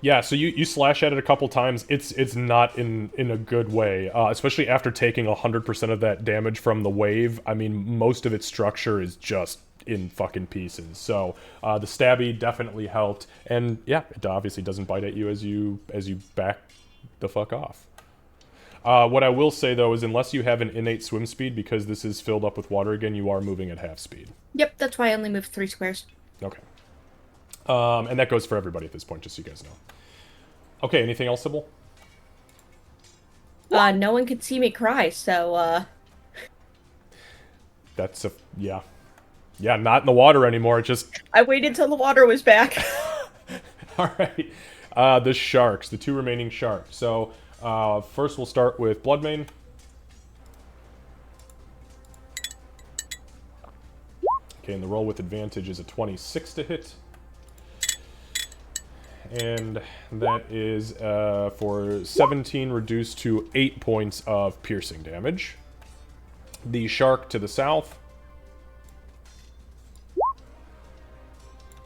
Yeah, so you slash at it a couple times. It's not in a good way, especially after taking 100% of that damage from the wave. I mean, most of its structure is just in fucking pieces. So the stabby definitely helped, and yeah, it obviously doesn't bite at you as you back the fuck off. What I will say though is, unless you have an innate swim speed, because this is filled up with water again, you are moving at half speed. Yep, that's why I only moved 3 squares. Okay. And that goes for everybody at this point, just so you guys know. Okay, anything else, Sybil? No one could see me cry, so, That's a... yeah. Yeah, not in the water anymore, it just... I waited till the water was back. Alright. The sharks, the 2 remaining sharks. So, first we'll start with Bloodmane. Okay, and the roll with advantage is a 26 to hit. And that is for 17 reduced to 8 points of piercing damage. The shark to the south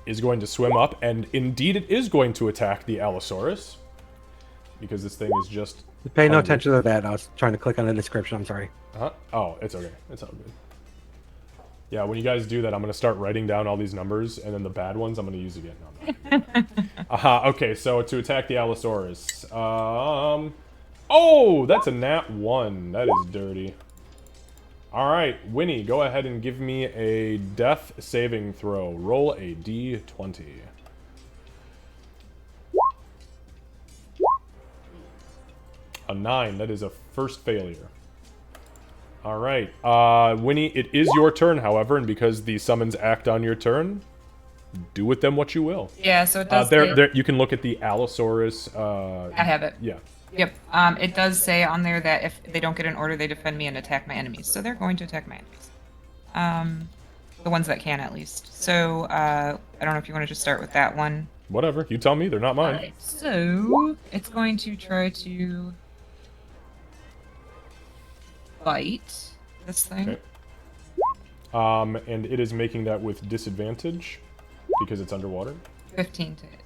is going to swim up, and indeed it is going to attack the Allosaurus. Because this thing is just... Pay no attention to that. I was trying to click on the description. I'm sorry. Uh-huh. Oh, it's okay. It's all good. Yeah, when you guys do that, I'm going to start writing down all these numbers, and then the bad ones I'm going to use again. No, okay, so to attack the Allosaurus. Oh, that's a nat 1. That is dirty. Alright, Winnie, go ahead and give me a death saving throw. Roll a d20. A 9. That is a first failure. Alright, Winnie, it is your turn, however, and because the summons act on your turn, do with them what you will. Yeah, so it does there, you can look at the Allosaurus. I have it. Yeah. Yep. It does say on there that if they don't get an order, they defend me and attack my enemies. So they're going to attack my enemies. The ones that can, at least. So, I don't know if you want to just start with that one. Whatever. You tell me. They're not mine. Alright, so it's going to try to bite this thing. Okay. And it is making that with disadvantage because it's underwater. 15 to hit.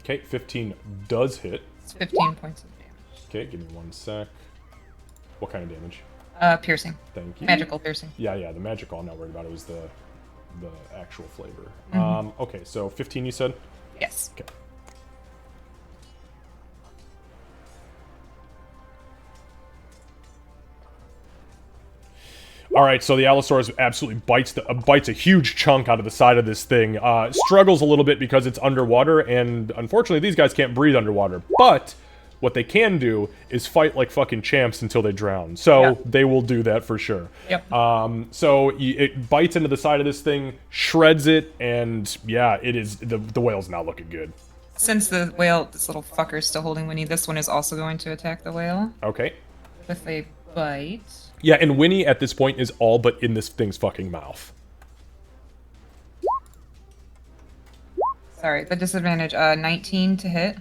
Okay, 15 does hit. It's 15 points of damage. Okay, give me 1 sec. What kind of damage? Piercing. Thank you. Magical piercing. Yeah, the magical I'm not worried about. It was the actual flavor. Mm-hmm. Okay, so 15 you said? Yes. Okay. All right, so the Allosaurus absolutely bites a huge chunk out of the side of this thing. Struggles a little bit because it's underwater, and unfortunately these guys can't breathe underwater. But what they can do is fight like fucking champs until they drown. So they will do that for sure. Yep. So it bites into the side of this thing, shreds it, and yeah, it is the whale's not looking good. Since the whale, this little fucker is still holding Winnie, this one is also going to attack the whale Okay. with a bite. Yeah, and Winnie at this point is all but in this thing's fucking mouth. Sorry, the disadvantage, 19 to hit.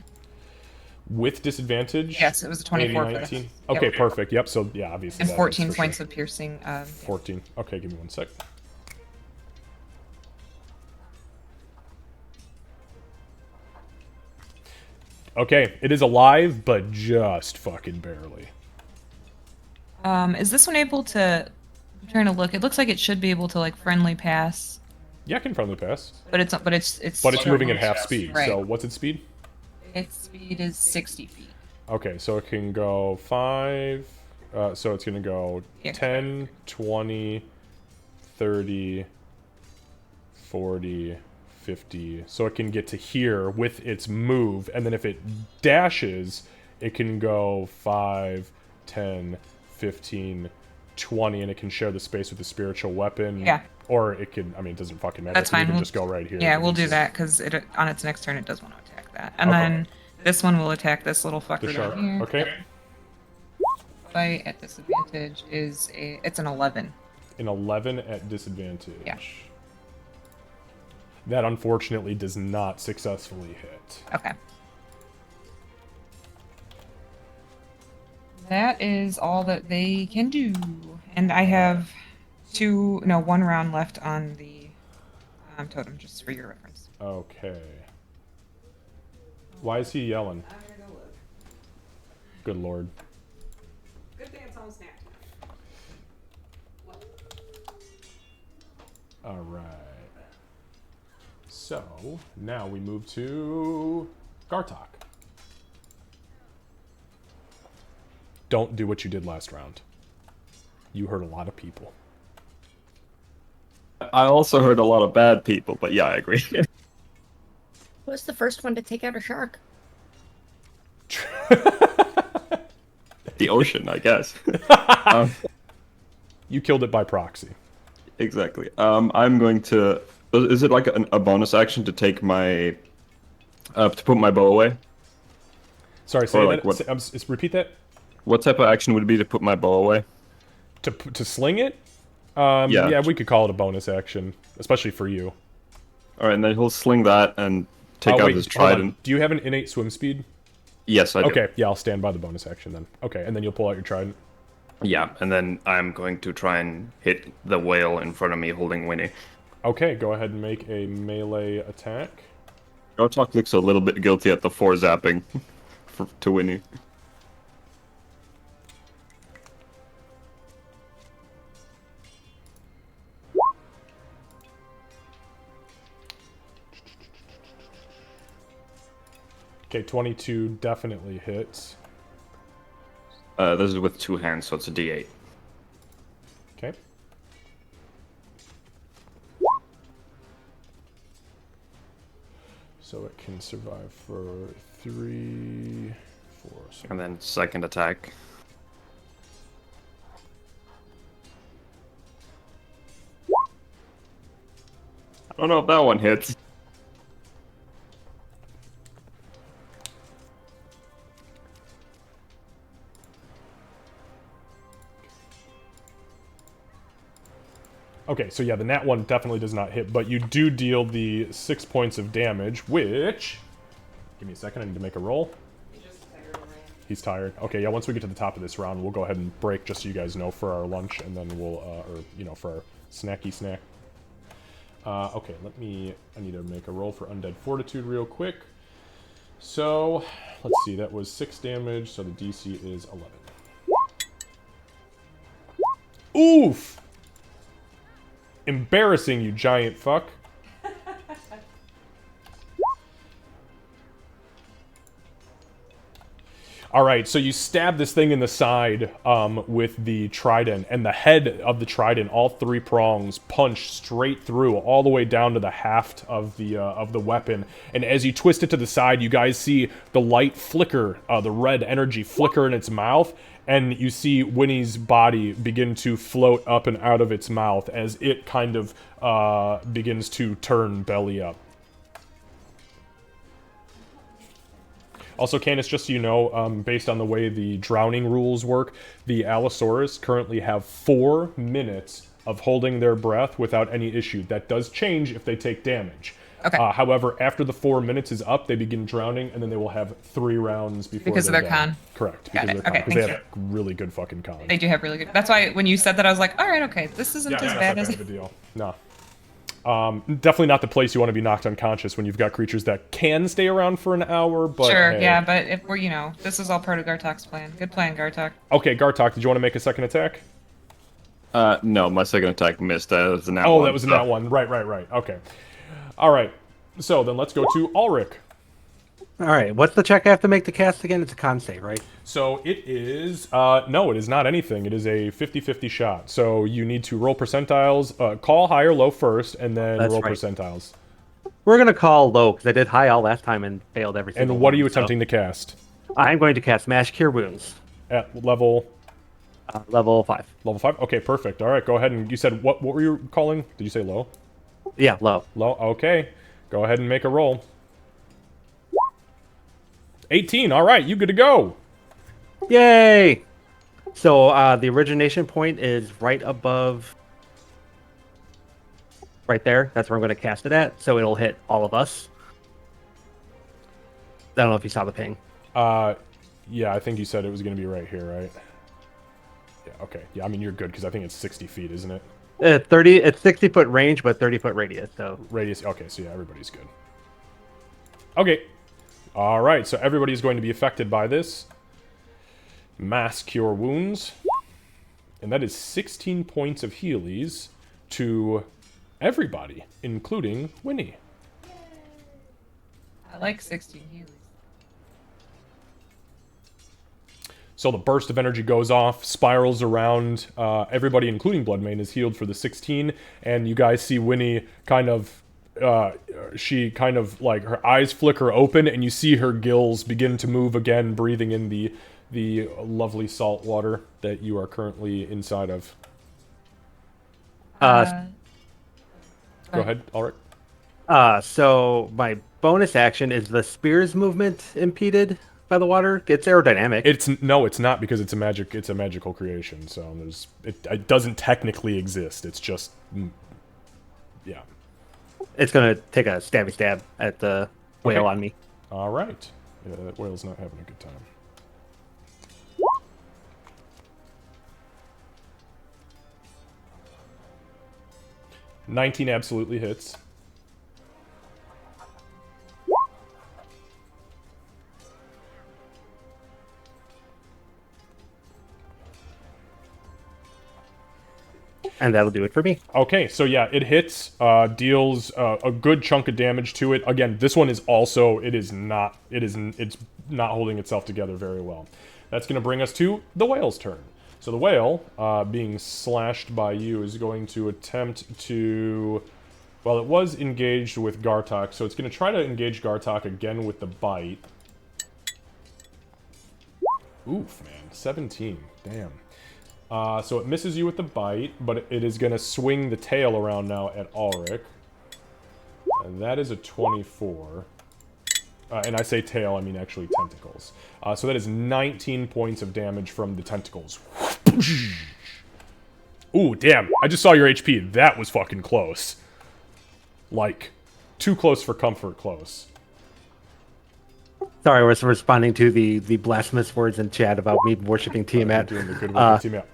With disadvantage? Yes, it was a 24 maybe for 19? this. Okay, Yep. perfect. Yep, so yeah, obviously. And that 14 hits for points sure. of piercing. 14. Okay, give me 1 sec. Okay, it is alive, but just fucking barely. Is this one able to... I'm trying to look. It looks like it should be able to, like, friendly pass. Yeah, I can friendly pass. But it's But it's moving at half speed, Right. so what's its speed? Its speed is 60 feet. Okay, so it can go 5... so it's going to go Yeah. 10, 20, 30, 40, 50. So it can get to here with its move, and then if it dashes, it can go 5, 10, 15, 20, and it can share the space with the spiritual weapon. Yeah. Or it can, I mean, it doesn't fucking matter. That's it can fine. even just go right here. Yeah, we'll do that, because on its next turn, it does want to attack that. And then this one will attack this little fucker down here. Okay. Fight at disadvantage it's an 11. An 11 at disadvantage. Yeah. That unfortunately does not successfully hit. Okay. That is all that they can do. And I have 1 round left on the totem, just for your reference. Okay. Why is he yelling? I'm gonna go look. Good lord. Good thing it's almost snack time. Alright. So, now we move to Gartok. Don't do what you did last round. You hurt a lot of people. I also heard a lot of bad people, but yeah, I agree. Who was the first one to take out a shark? The ocean, I guess. You killed it by proxy. Exactly. I'm going to... Is it like a bonus action to take my... to put my bow away? Sorry, say like that. Repeat that. What type of action would it be to put my bow away? To sling it? Yeah. Yeah, we could call it a bonus action, especially for you. Alright, and then he'll sling that and take out his hold on. trident. Do you have an innate swim speed? Yes, I do. Okay, yeah, I'll stand by the bonus action then. Okay, and then you'll pull out your trident. Yeah, and then I'm going to try and hit the whale in front of me holding Winnie. Okay, go ahead and make a melee attack. Gartok looks a little bit guilty at the 4 zapping to Winnie. Okay, 22 definitely hits. This is with 2 hands, so it's a D8. Okay. So it can survive for 3, 4, 6. And then second attack. I don't know if that one hits. Okay, so yeah, the nat 1 definitely does not hit, but you do deal the 6 points of damage, which... Give me a second, I need to make a roll. He's tired. Okay, yeah, once we get to the top of this round, we'll go ahead and break, just so you guys know, for our lunch, and then we'll, or, you know, for our snacky snack. Okay, I need to make a roll for Undead Fortitude real quick. So, let's see, that was 6 damage, so the DC is 11. Oof! Embarrassing, you giant fuck. Alright, so you stab this thing in the side with the trident, and the head of the trident, all 3 prongs, punch straight through, all the way down to the haft of the weapon. And as you twist it to the side, you guys see the light flicker, the red energy flicker in its mouth, and you see Winnie's body begin to float up and out of its mouth as it kind of begins to turn belly up. Also, Candace, just so you know, based on the way the drowning rules work, the Allosaurus currently have 4 minutes of holding their breath without any issue. That does change if they take damage. Okay. However, after the 4 minutes is up, they begin drowning, and then they will have 3 rounds before Because of they're their done. con? Correct. Got Because it. of their con. Okay, Because they thank have really good fucking con. They do have really good... That's why when you said that, I was like, alright, okay, this isn't as bad as... Not that bad of a deal. No. Definitely not the place you want to be knocked unconscious when you've got creatures that can stay around for an hour, but Sure, hey. yeah, but if we're, you know, this is all part of Gartok's plan. Good plan, Gartok. Okay, Gartok, did you want to make a second attack? No, my second attack missed. That was a nat 1. Oh, that was in that one. Right. Okay. Alright. So, then let's go to Ulrich. All right. What's the check I have to make to cast again? It's a con save, right? So it is, no, it is not anything. It is a 50-50 shot. So you need to roll percentiles, call high or low first, and then roll percentiles. We're going to call low, because I did high all last time and failed every single one. And what are you attempting to cast? I'm going to cast Mass Cure Wounds. At level? Level 5. Level 5? Okay, perfect. All right, go ahead. And you said, what were you calling? Did you say low? Yeah, low. Low, okay. Go ahead and make a roll. 18, all right, you good to go. Yay! So the origination point is right above, right there. That's where I'm going to cast it at. So it'll hit all of us. I don't know if you saw the ping. Yeah, I think you said it was going to be right here, right? Yeah, okay. Yeah, I mean, you're good because I think it's 60 feet, isn't it? It's 60-foot range, but 30-foot radius. So radius. Okay, so yeah, everybody's good. Okay. All right, so everybody's going to be affected by this. Mass Cure Wounds. And that is 16 points of healies to everybody, including Winnie. I like 16 healies. So the burst of energy goes off, spirals around. Everybody, including Bloodmane, is healed for the 16. And you guys see Winnie kind of... she kind of, like, her eyes flicker open, and you see her gills begin to move again, breathing in the lovely salt water that you are currently inside of. Go ahead, Ulrich. So my bonus action is the spear's movement impeded by the water. It's aerodynamic. It's not, because it's a magical creation. So it doesn't technically exist. It's just, yeah. It's gonna take a stabby stab at the whale on me. All right. Yeah, that whale's not having a good time. $19 absolutely hits. And that'll do it for me. Okay, so yeah, it hits, deals a good chunk of damage to it. Again, this one is also, it's not holding itself together very well. That's going to bring us to the whale's turn. So the whale, being slashed by you, is going to attempt to... Well, it was engaged with Gartok, so it's going to try to engage Gartok again with the bite. Oof, man. 17. Damn. So it misses you with the bite, but it is going to swing the tail around now at Ulrich. And that is a 24. And I say tail, I mean actually tentacles. So that is 19 points of damage from the tentacles. Ooh, damn. I just saw your HP. That was fucking close. Like, too close for comfort close. Sorry, I was responding to the blasphemous words in chat about me worshipping Tiamat. Doing the good work with Tiamat.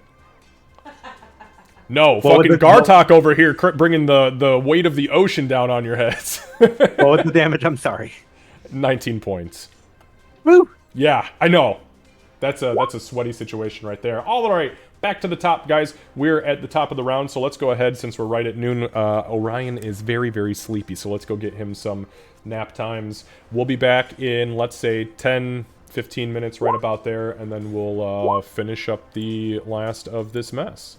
No, fucking Gartok over here bringing the weight of the ocean down on your heads. What was the damage? I'm sorry. 19 points. Woo! Yeah, I know. That's a sweaty situation right there. All right, back to the top, guys. We're at the top of the round, so let's go ahead. Since we're right at noon, Orion is very, very sleepy, so let's go get him some nap times. We'll be back in, let's say, 10, 15 minutes, right about there, and then we'll finish up the last of this mess.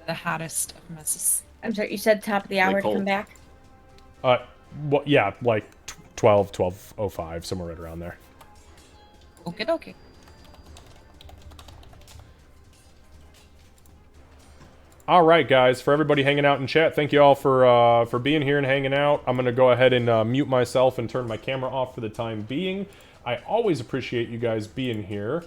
The hottest of messes. I'm sorry, you said top of the hour to come back? Well, yeah, like 12:05, somewhere right around there. Okay, okay. All right, guys, for everybody hanging out in chat, thank you all for being here and hanging out. I'm going to go ahead and mute myself and turn my camera off for the time being. I always appreciate you guys being here.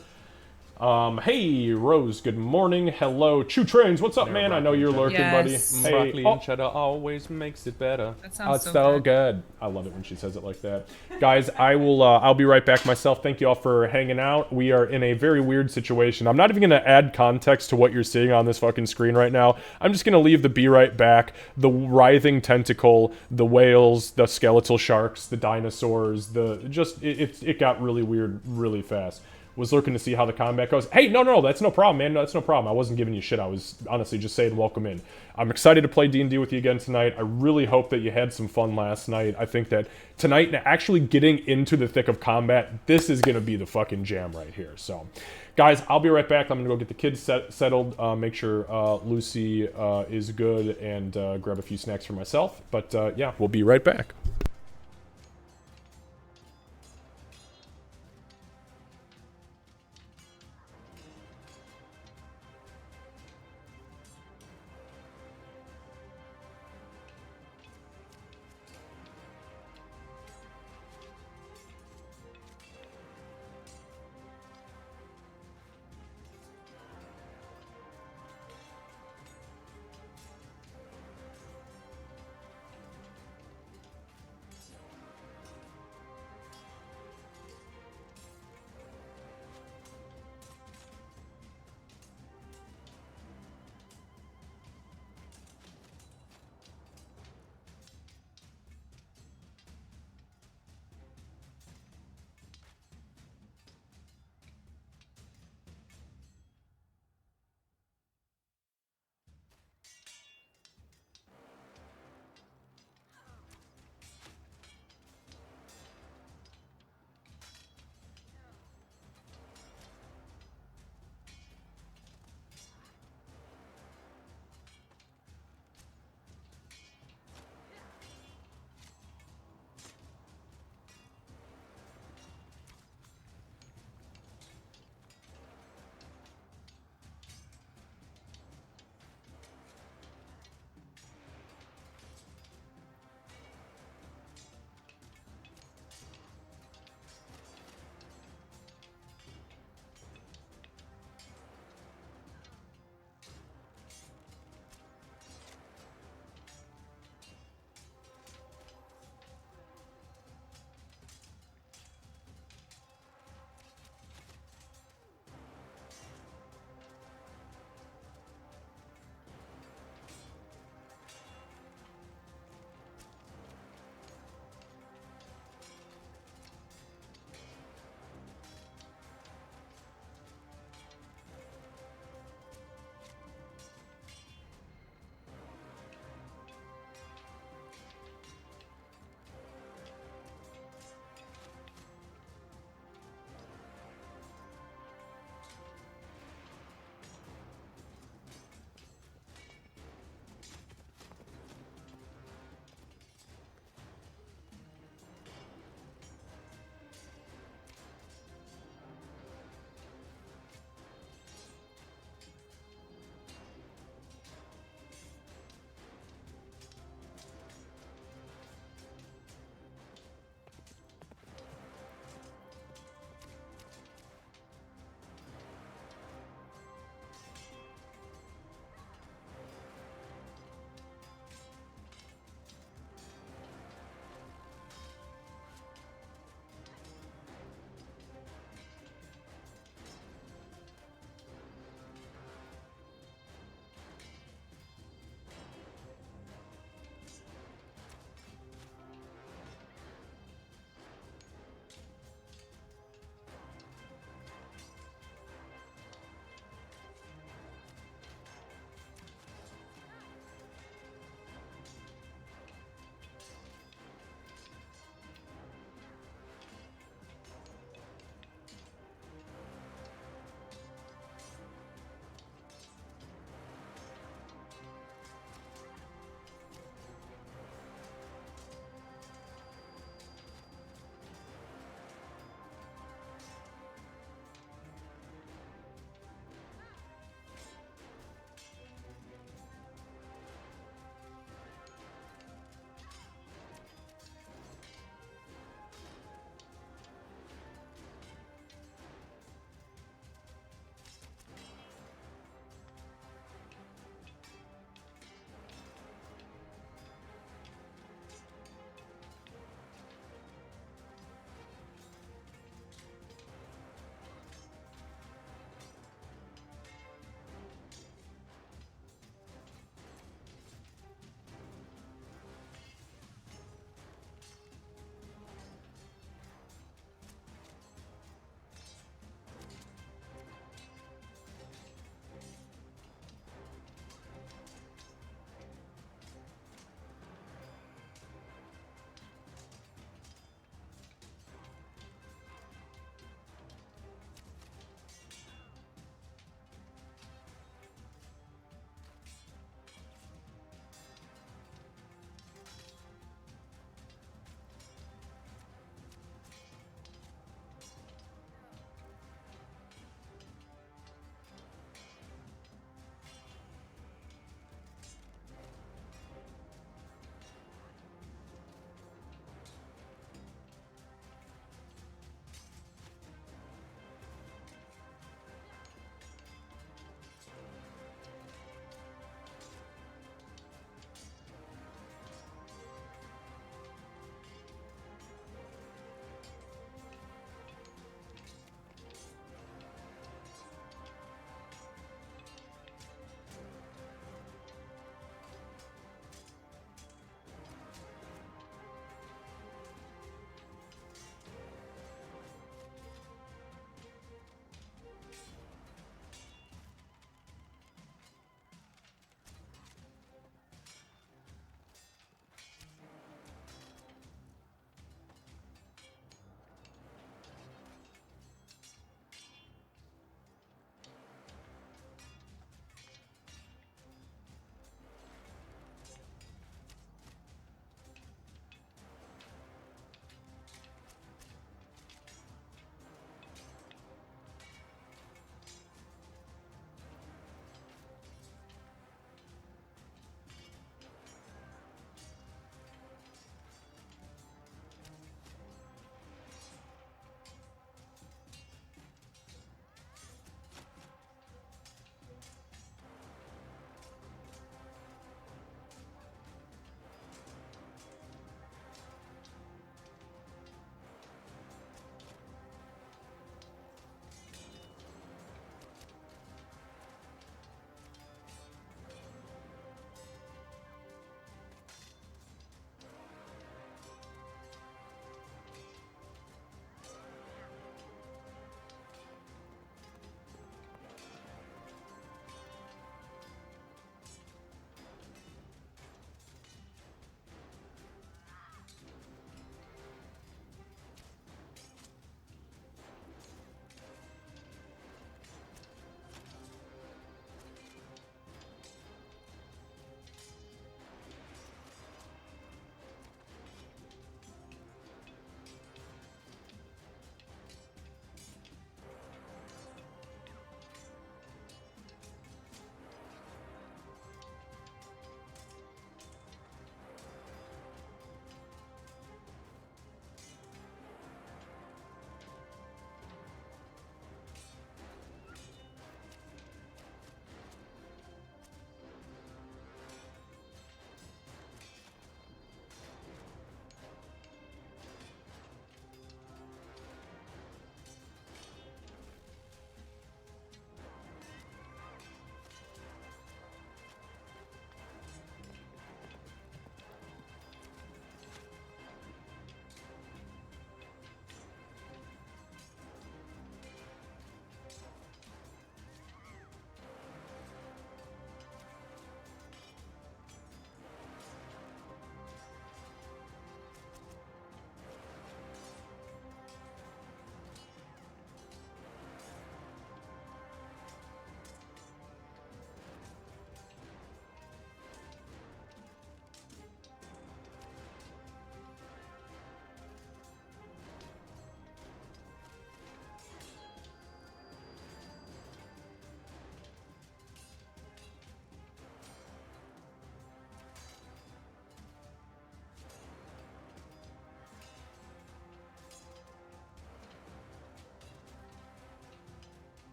Hey, Rose, good morning. Hello. Chew Trains, what's up, man? I know you're lurking, yes. buddy. Hey, broccoli and cheddar always makes it better. That sounds so good. I love it when she says it like that. Guys, I'll be right back myself. Thank you all for hanging out. We are in a very weird situation. I'm not even going to add context to what you're seeing on this fucking screen right now. I'm just going to leave the be right back, the writhing tentacle, the whales, the skeletal sharks, the dinosaurs, it got really weird really fast. was looking to see how the combat goes. Hey, no, that's no problem, man. No, that's no problem. I wasn't giving you shit. I was honestly just saying welcome in. I'm excited to play D&D with you again tonight. I really hope that you had some fun last night. I think that tonight, actually getting into the thick of combat, this is going to be the fucking jam right here. So, guys, I'll be right back. I'm going to go get the kids settled, make sure Lucy is good, and grab a few snacks for myself. But, yeah, we'll be right back.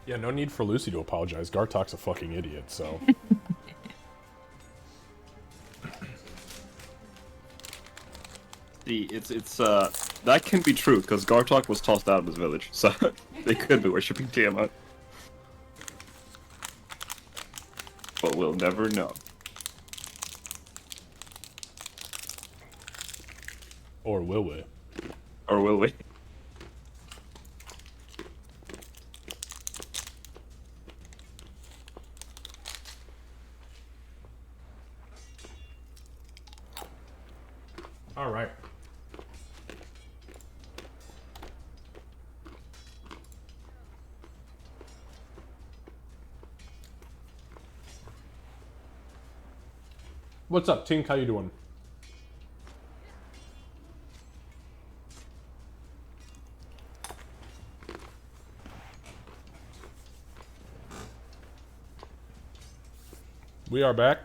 Yeah, no need for Lucy to apologize. Gartok's a fucking idiot, so... It's that can be true because Gartok was tossed out of his village, so they could be worshipping Tiamat. But we'll never know. Or will we? Or will we? All right. What's up, Tink? How you doing? We are back.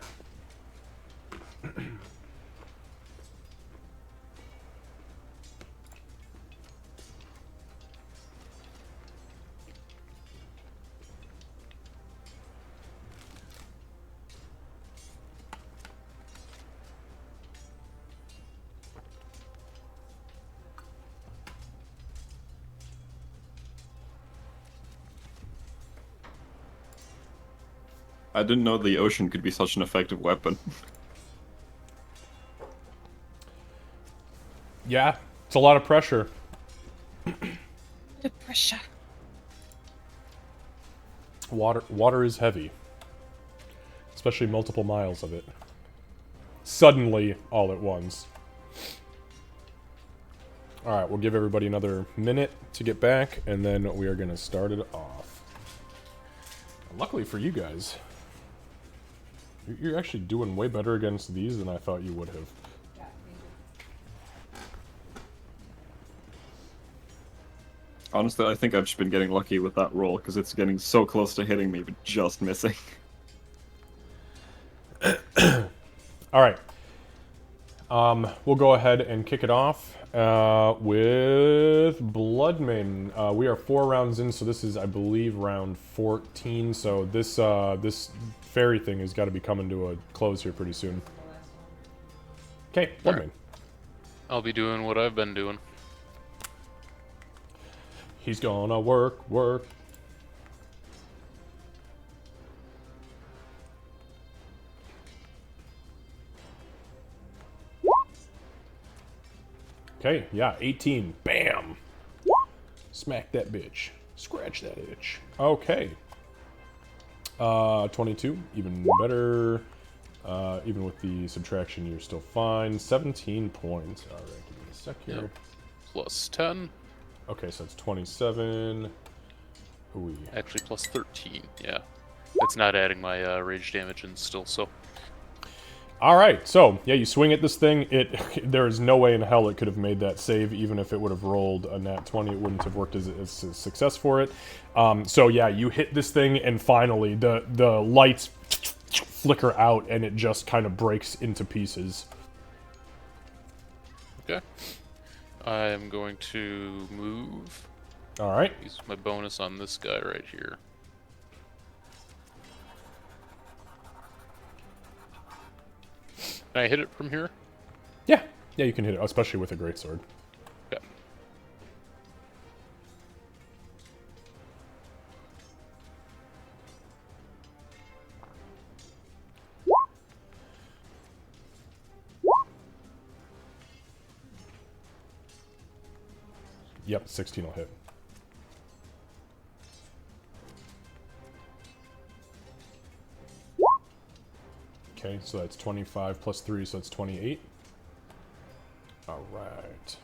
I didn't know the ocean could be such an effective weapon. Yeah, it's a lot of pressure. The pressure. Water is heavy. Especially multiple miles of it. Suddenly, all at once. Alright, we'll give everybody another minute to get back, and then we are going to start it off. Luckily for you guys, you're actually doing way better against these than I thought you would have. Honestly, I think I've just been getting lucky with that roll, because it's getting so close to hitting me, but just missing. Alright. We'll go ahead and kick it off with Bloodmane. We are 4 rounds in, so this is, I believe, round 14. So this this fairy thing has got to be coming to a close here pretty soon. Okay, Bloodmane. Right. I'll be doing what I've been doing. He's gonna work. Okay, yeah, 18. Bam! Smack that bitch. Scratch that itch. Okay. 22, even better. Even with the subtraction, you're still fine. 17 points. Alright, give me a sec here. Yep. Plus 10. Okay, so it's 27. Ooh. Actually, plus 13, yeah. It's not adding my rage damage in still, so... Alright, so, yeah, you swing at this thing, there is no way in hell it could have made that save, even if it would have rolled a nat 20, it wouldn't have worked as a success for it. So yeah, you hit this thing, and finally, the lights flicker out, and it just kind of breaks into pieces. Okay. I am going to move. Alright. Use my bonus on this guy right here. Can I hit it from here? Yeah, you can hit it, especially with a greatsword. Okay. Yep, 16 will hit. Okay, so that's 25 plus 3, so that's 28. Alright.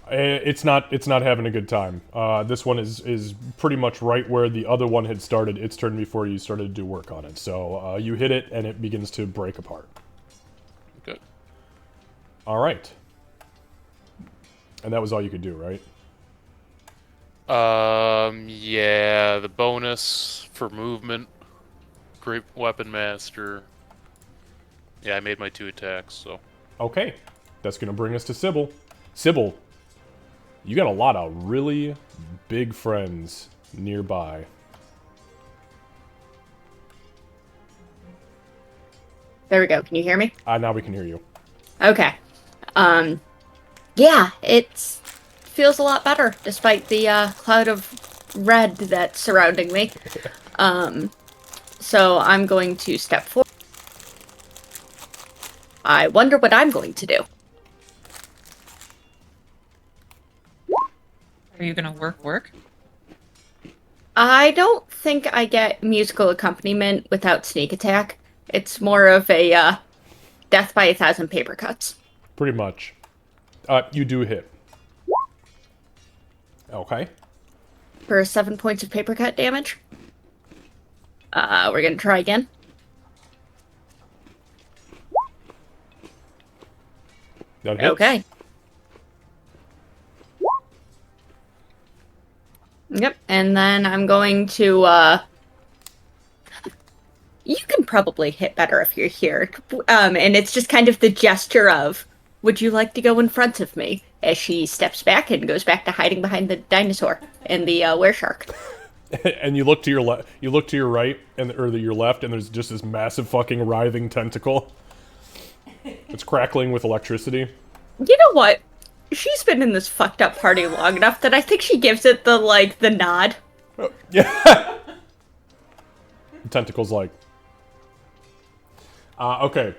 It's not having a good time. This one is pretty much right where the other one had started its turn before you started to do work on it. So you hit it and it begins to break apart. Okay. Alright. And that was all you could do, right? Yeah, the bonus for movement, Great Weapon Master. Yeah, I made my 2 attacks, so. Okay. that's going to bring us to Sybil. Sybil, you got a lot of really big friends nearby. There we go. Can you hear me? Now we can hear you. Okay. Yeah, it feels a lot better despite the cloud of red that's surrounding me. So I'm going to step forward. I wonder what I'm going to do. Are you gonna work? I don't think I get musical accompaniment without sneak attack. It's more of a death by 1,000 paper cuts. Pretty much. You do hit. Okay. For 7 points of paper cut damage. We're gonna try again. That hits. Okay. Yep, and then I'm going to, you can probably hit better if you're here. And it's just kind of the gesture of, would you like to go in front of me? As she steps back and goes back to hiding behind the dinosaur and the wereshark. And you look to your you look to your right, or your left, and there's just this massive fucking writhing tentacle. It's crackling with electricity. You know what? She's been in this fucked up party long enough that I think she gives it the nod. Oh, yeah. The tentacle's like, okay.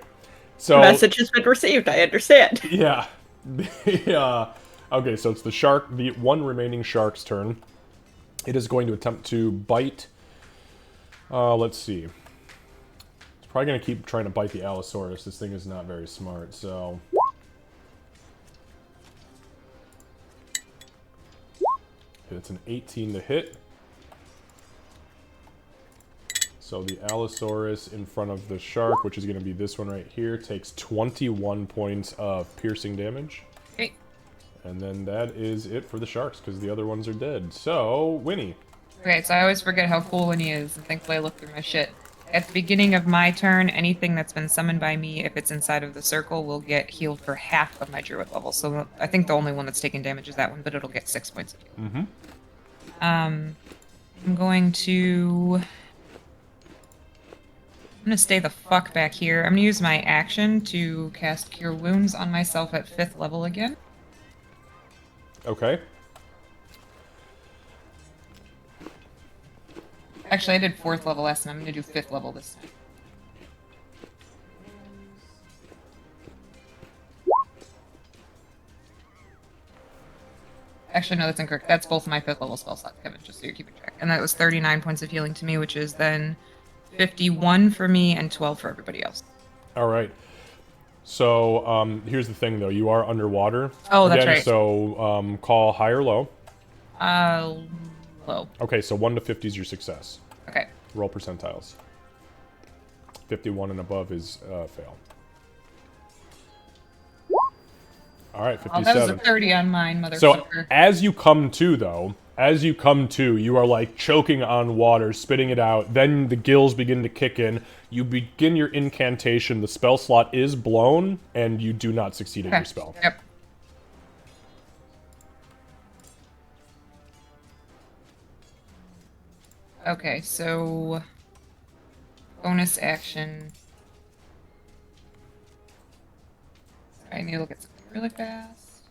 So Message has been received. I understand. Yeah. Okay, so it's the one remaining shark's turn. It is going to attempt to bite. Let's see. It's probably going to keep trying to bite the Allosaurus. This thing is not very smart, so. It's an 18 to hit. So the Allosaurus in front of the shark, which is going to be this one right here, takes 21 points of piercing damage. Okay. And then that is it for the sharks, because the other ones are dead. So, Winnie. Okay, so I always forget how cool Winnie is, and thankfully I look through my shit. At the beginning of my turn, anything that's been summoned by me, if it's inside of the circle, will get healed for half of my druid level. So I think the only one that's taking damage is that one, but it'll get 6 points of heal. Mm-hmm. I'm going to stay the fuck back here. I'm gonna use my action to cast Cure Wounds on myself at 5th level again. Okay. Actually, I did 4th level last time. I'm gonna do 5th level this time. Actually, no, that's incorrect. That's both my 5th level spell slots, Kevin, just so you're keeping track. And that was 39 points of healing to me, which is then 51 for me and 12 for everybody else. All right. So, here's the thing, though. You are underwater. Oh, that's again, right. So, call high or low. Low. Okay, so 1 to 50 is your success. Okay. Roll percentiles. 51 and above is fail. All right, 57. Oh, that was a 30 on mine, motherfucker. So as you come to, though, you are like choking on water, spitting it out. Then the gills begin to kick in. You begin your incantation. The spell slot is blown, and you do not succeed in your spell. Yep. Okay, so bonus action. I need to look at something really fast.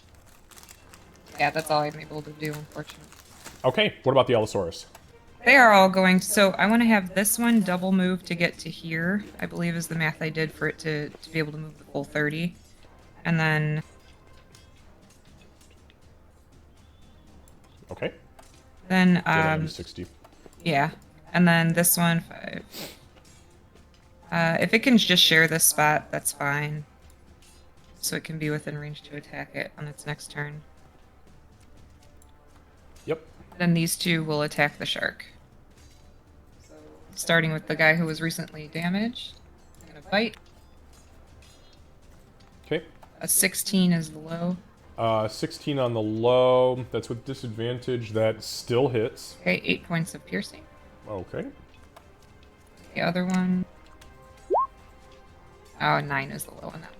Yeah, that's all I'm able to do, unfortunately. Okay, what about the Allosaurus? They are all going to, so I want to have this one double move to get to here, I believe is the math I did for it to be able to move the full 30. And then... Okay. Then, Get on 60. yeah. And then this one, 5. If it can just share this spot, that's fine. So it can be within range to attack it on its next turn. Yep. Then these two will attack the shark. So, starting with the guy who was recently damaged. I'm gonna bite. Okay. A 16 is the low. 16 on the low. That's with disadvantage. That still hits. Okay, 8 points of piercing. Okay. The other one... Oh, 9 is the low on that.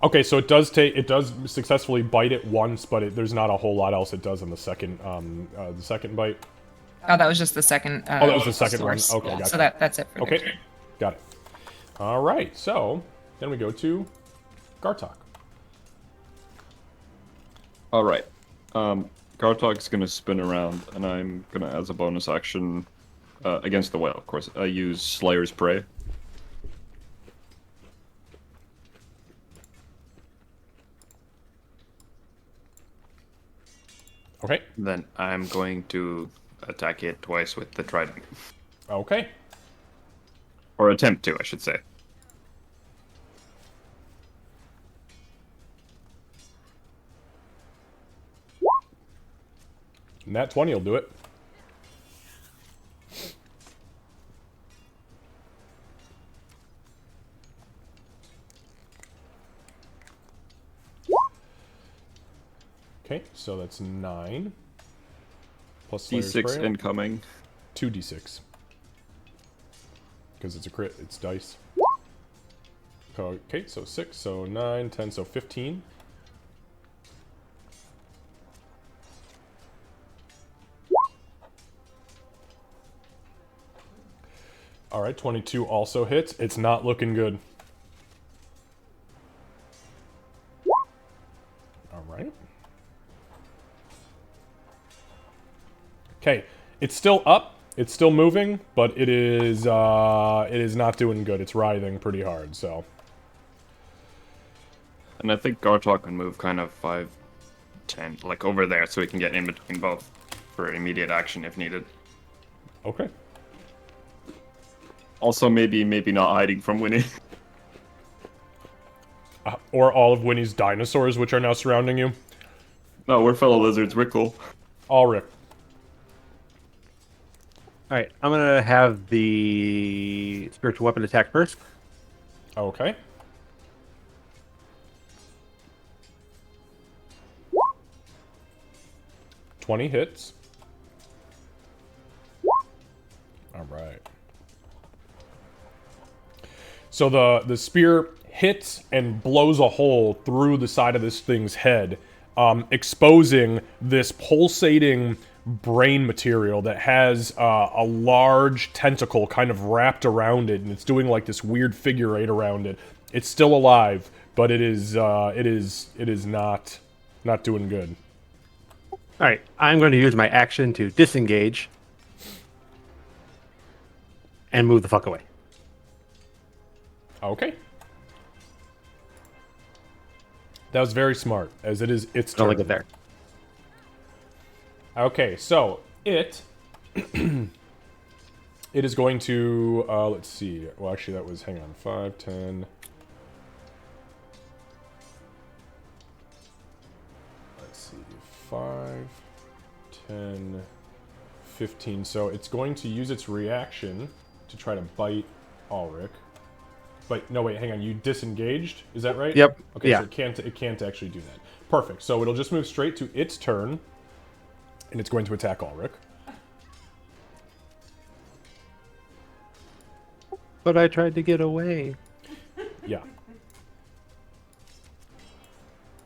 Okay, so it does successfully bite it once, but there's not a whole lot else it does on the second bite. Oh, that was just the second. Oh, that was the second source. one. Okay, Yeah, gotcha. so that's it for Okay, there. got it. All right, so then we go to Gartok. All right. Gartok's gonna spin around, and I'm gonna, as a bonus action, against the whale, of course, I use Slayer's Prey. Okay. Then I'm going to attack it twice with the trident. Okay. Or attempt to, I should say. And that 20 will do it. Okay, so that's 9. Plus Slayer's D6 Prey. incoming. 2d6. Because it's a crit, it's dice. Okay, so 6, so 9, 10, so 15. Alright, 22 also hits. It's not looking good. Alright. Okay, it's still up. It's still moving, but it is not doing good. It's writhing pretty hard, so. And I think Gartok can move kind of 5, 10, like over there, so he can get in between both for immediate action if needed. Okay. Also, maybe not hiding from Winnie. Or all of Winnie's dinosaurs, which are now surrounding you. No, we're fellow lizards. We're cool. Ulrich. All right, I'm gonna have the spiritual weapon attack first. Okay. $20 hits. All right. So the spear hits and blows a hole through the side of this thing's head, exposing this pulsating brain material that has a large tentacle kind of wrapped around it, and it's doing like this weird figure eight around it. It's still alive, but it is not doing good. All right, I'm going to use my action to disengage and move the fuck away. Okay. That was very smart, as it is its turn. Don't look at there. Okay, so it is going to let's see. Well, actually, that was hang on 5, 10. Let's see, 5, 10, 15. So it's going to use its reaction to try to bite Ulrich. But no, wait, hang on. You disengaged? Is that right? Yep. Okay, Yeah. so it can't actually do that. Perfect. So it'll just move straight to its turn, and it's going to attack Ulrich. But I tried to get away. Yeah.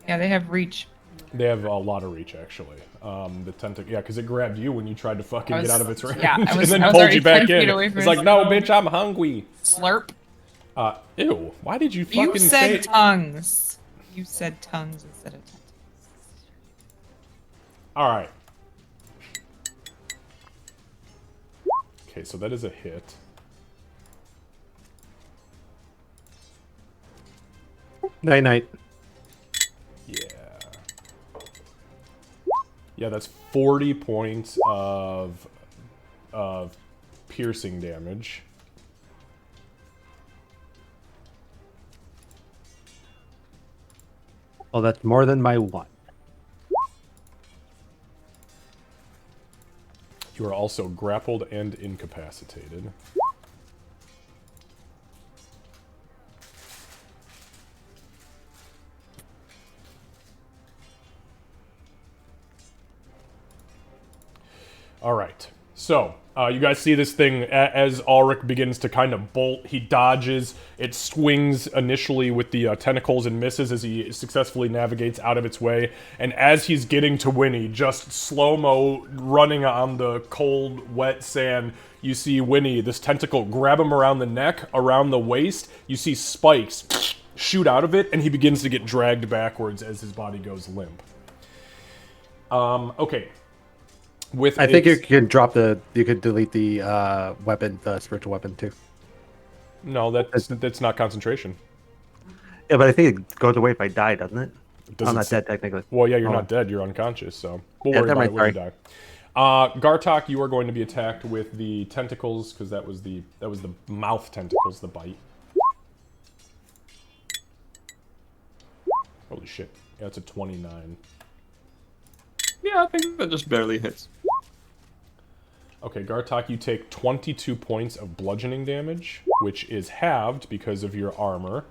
Yeah, they have reach. They have a lot of reach, actually. The tentacle, yeah, because it grabbed you when you tried to fucking get out of its range, yeah, I was- and then I was pulled already you back 10 feet in. away from It's it. like, no, bitch, I'm hungry. Slurp. Ew. Why did you fucking You say? said tongues. You said tongues instead of tentacles. All right. Okay, so that is a hit. Night night. Yeah. Yeah, that's 40 points of piercing damage. Well, that's more than my one. You are also grappled and incapacitated. All right. So, You guys see this thing as Ulrich begins to kind of bolt. He dodges. It swings initially with the tentacles and misses as he successfully navigates out of its way. And as he's getting to Winnie, just slow-mo running on the cold, wet sand, you see Winnie, this tentacle, grab him around the neck, around the waist. You see spikes shoot out of it, and he begins to get dragged backwards as his body goes limp. Okay. I think you can you could delete the weapon, the spiritual weapon too. No, that's not concentration. Yeah, but I think it goes away if I die, doesn't it? I'm not dead technically. Well, yeah, you're not dead. You're unconscious, so we'll worry about it when you die. Gartok, you are going to be attacked with the tentacles because that was the mouth tentacles, the bite. Holy shit! Yeah, it's a 29. Yeah, I think that just barely hits. Okay, Gartok, you take 22 points of bludgeoning damage, which is halved because of your armor.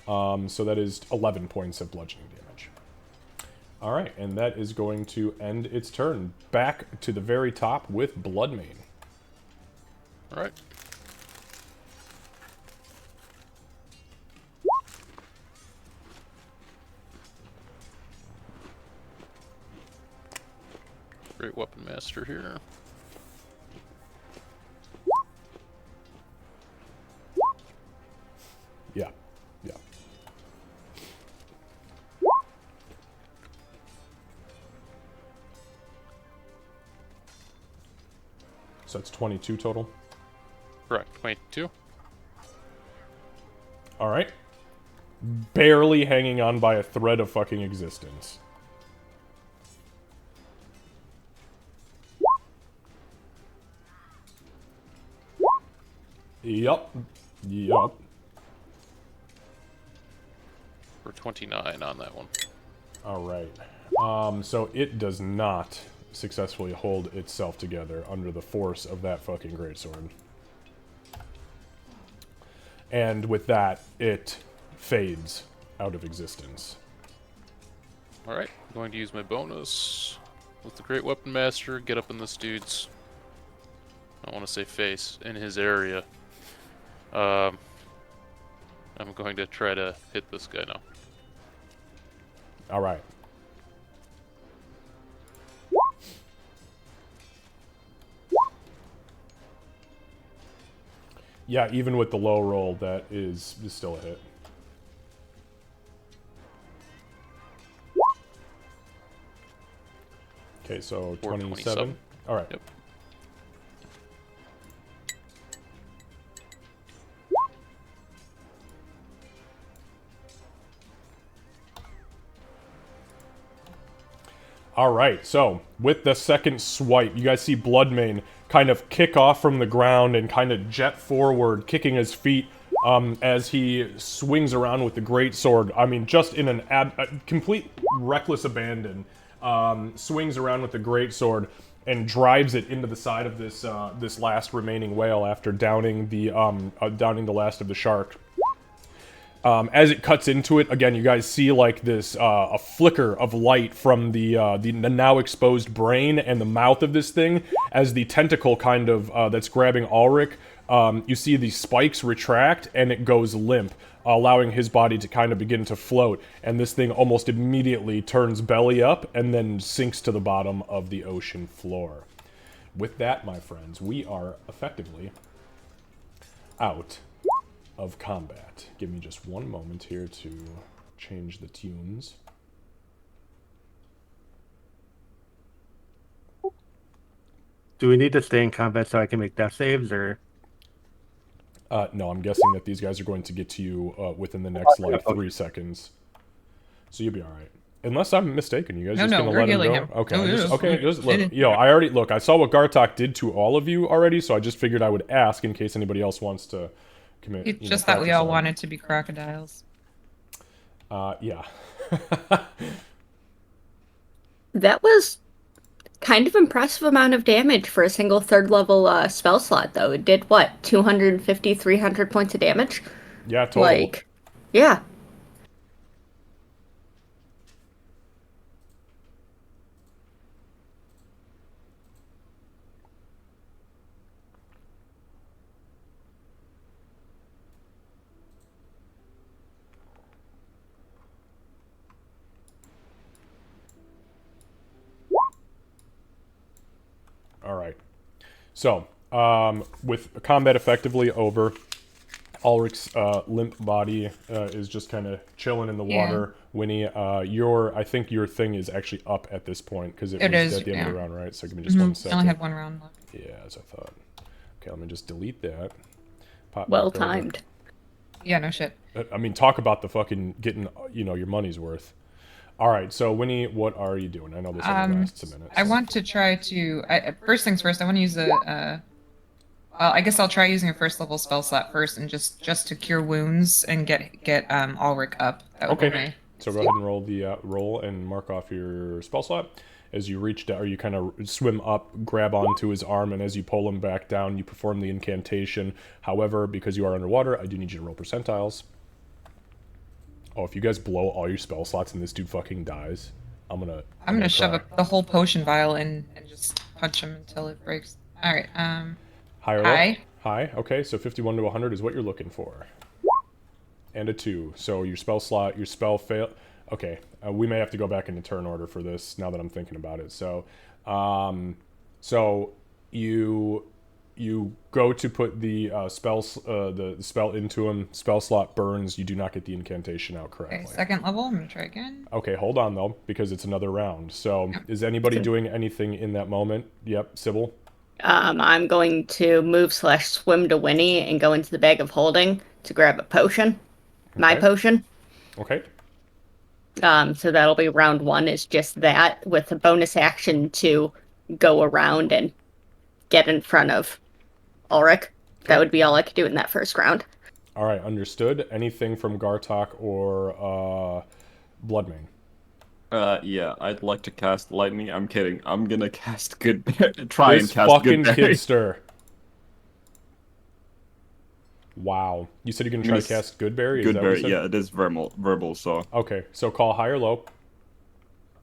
So that is 11 points of bludgeoning damage. Alright, and that is going to end its turn. Back to the very top with Bloodmane. Alright. Great Weapon Master here. Yeah. Yeah. So it's 22 total? Correct, 22. Alright. Barely hanging on by a thread of fucking existence. Yup. Yup. For 29 on that one. Alright. So it does not successfully hold itself together under the force of that fucking greatsword. And with that, it fades out of existence. Alright, I'm going to use my bonus with the Great Weapon Master, get up in this dude's, I want to say face, in his area. I'm going to try to hit this guy now. Alright. Yeah, even with the low roll, that is still a hit. Okay, so 27. Alright. Yep. Alright, so with the second swipe, you guys see Bloodmane kind of kick off from the ground and kind of jet forward, kicking his feet as he swings around with the greatsword. I mean, just in a complete reckless abandon, swings around with the greatsword and drives it into the side of this this last remaining whale after downing the last of the shark. As it cuts into it, again, you guys see like this a flicker of light from the now exposed brain and the mouth of this thing as the tentacle kind of that's grabbing Ulrich. You see the spikes retract and it goes limp, allowing his body to kind of begin to float. And this thing almost immediately turns belly up and then sinks to the bottom of the ocean floor. With that, my friends, we are effectively out of combat. Give me just one moment here to change the tunes. Do we need to stay in combat so I can make death saves, or? No, I'm guessing that these guys are going to get to you within the next, like, 3 seconds. So you'll be alright. Unless I'm mistaken, you guys just gonna let him go? Him. Okay, just look. Yo, look, I saw what Gartok did to all of you already, so I just figured I would ask in case anybody else wants to commit. He just thought we all wanted to be crocodiles. Yeah. That was kind of impressive amount of damage for a single third level spell slot, though. It did what, 250, 300 points of damage? Yeah, total. Like, yeah. All right. So, with combat effectively over, Ulrich's limp body is just kind of chilling in the water. Winnie, I think your thing is actually up at this point because it was at the end of the round, right? So give me just 1 I second. only had 1 round left. Yeah, as I thought. Okay, let me just delete that. Pop Well back over. timed. Yeah, no shit. I mean, talk about the fucking getting, your money's worth. All right, so Winnie, what are you doing? I know this only lasts a minute. I want to try to. First things first, I want to use a. Well, I guess I'll try using a first level spell slot first, and just to cure wounds and get Ulrich up. Okay. So go ahead and roll the roll and mark off your spell slot. As you reach down, or you kind of swim up, grab onto his arm, and as you pull him back down, you perform the incantation. However, because you are underwater, I do need you to roll percentiles. Oh, if you guys blow all your spell slots and this dude fucking dies, I'm gonna shove up the whole potion vial in and just punch him until it breaks. All right. High or high. low? High. Okay, so 51 to 100 is what you're looking for. And a 2. So your spell slot, your spell fail. Okay, we may have to go back into turn order for this now that I'm thinking about it. So, so you go to put the spell into him. Spell slot burns. You do not get the incantation out correctly. Okay, second level. I'm gonna try again. Okay, hold on though, because it's another round. So, is anybody doing anything in that moment? Yep, Sybil. I'm going to move/swim to Winnie and go into the bag of holding to grab a potion. Okay. My potion. Okay. So that'll be round 1 is just that with a bonus action to go around and get in front of Ulrich. Okay. That would be all I could do in that first round. All right, understood. Anything from Gartok or Bloodmane? Yeah, I'd like to cast lightning. I'm kidding. I'm gonna cast good. Try and this cast fucking good. kidster. Wow. You said you're gonna try to cast Goodberry? Goodberry, yeah, it is verbal, so. Okay, so call high or low?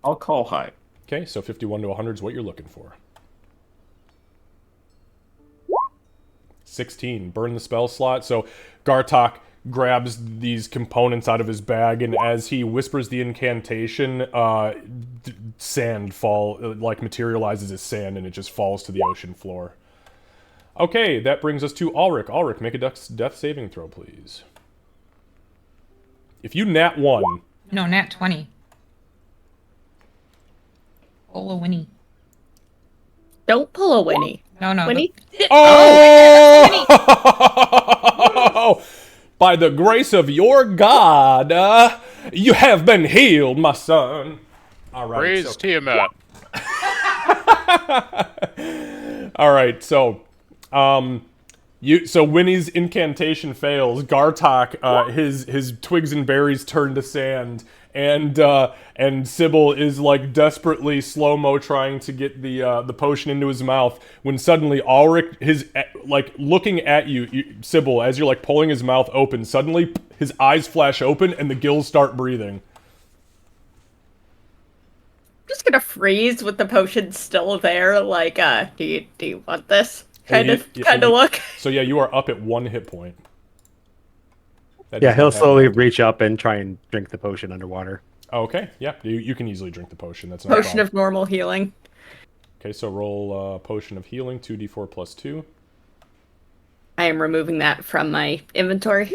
I'll call high. Okay, so 51 to 100 is what you're looking for. 16. Burn the spell slot. So Gartok grabs these components out of his bag, and as he whispers the incantation, sand materializes as sand, and it just falls to the ocean floor. Okay, that brings us to Ulrich. Ulrich, make a death saving throw, please. If you nat 1... No, nat 20. Pull a Winnie. Don't pull a Winnie. No. Winnie? Oh! By the grace of your God, you have been healed, my son. All right. Praise Tiamat. All right, so... So Winnie's incantation fails. Gartok, his twigs and berries turn to sand, and Sybil is like desperately slow-mo trying to get the potion into his mouth. When suddenly Ulrich, looking at you, Sybil, as you're like pulling his mouth open, suddenly his eyes flash open and the gills start breathing. Just gonna freeze with the potion still there. Like, do you want this? Kind of look. So yeah, you are up at 1 hit point. Yeah, he'll slowly reach up and try and drink the potion underwater. Okay, yeah, you can easily drink the potion. That's not potion of normal healing. Okay, so roll potion of healing, 2d4 plus 2. I am removing that from my inventory.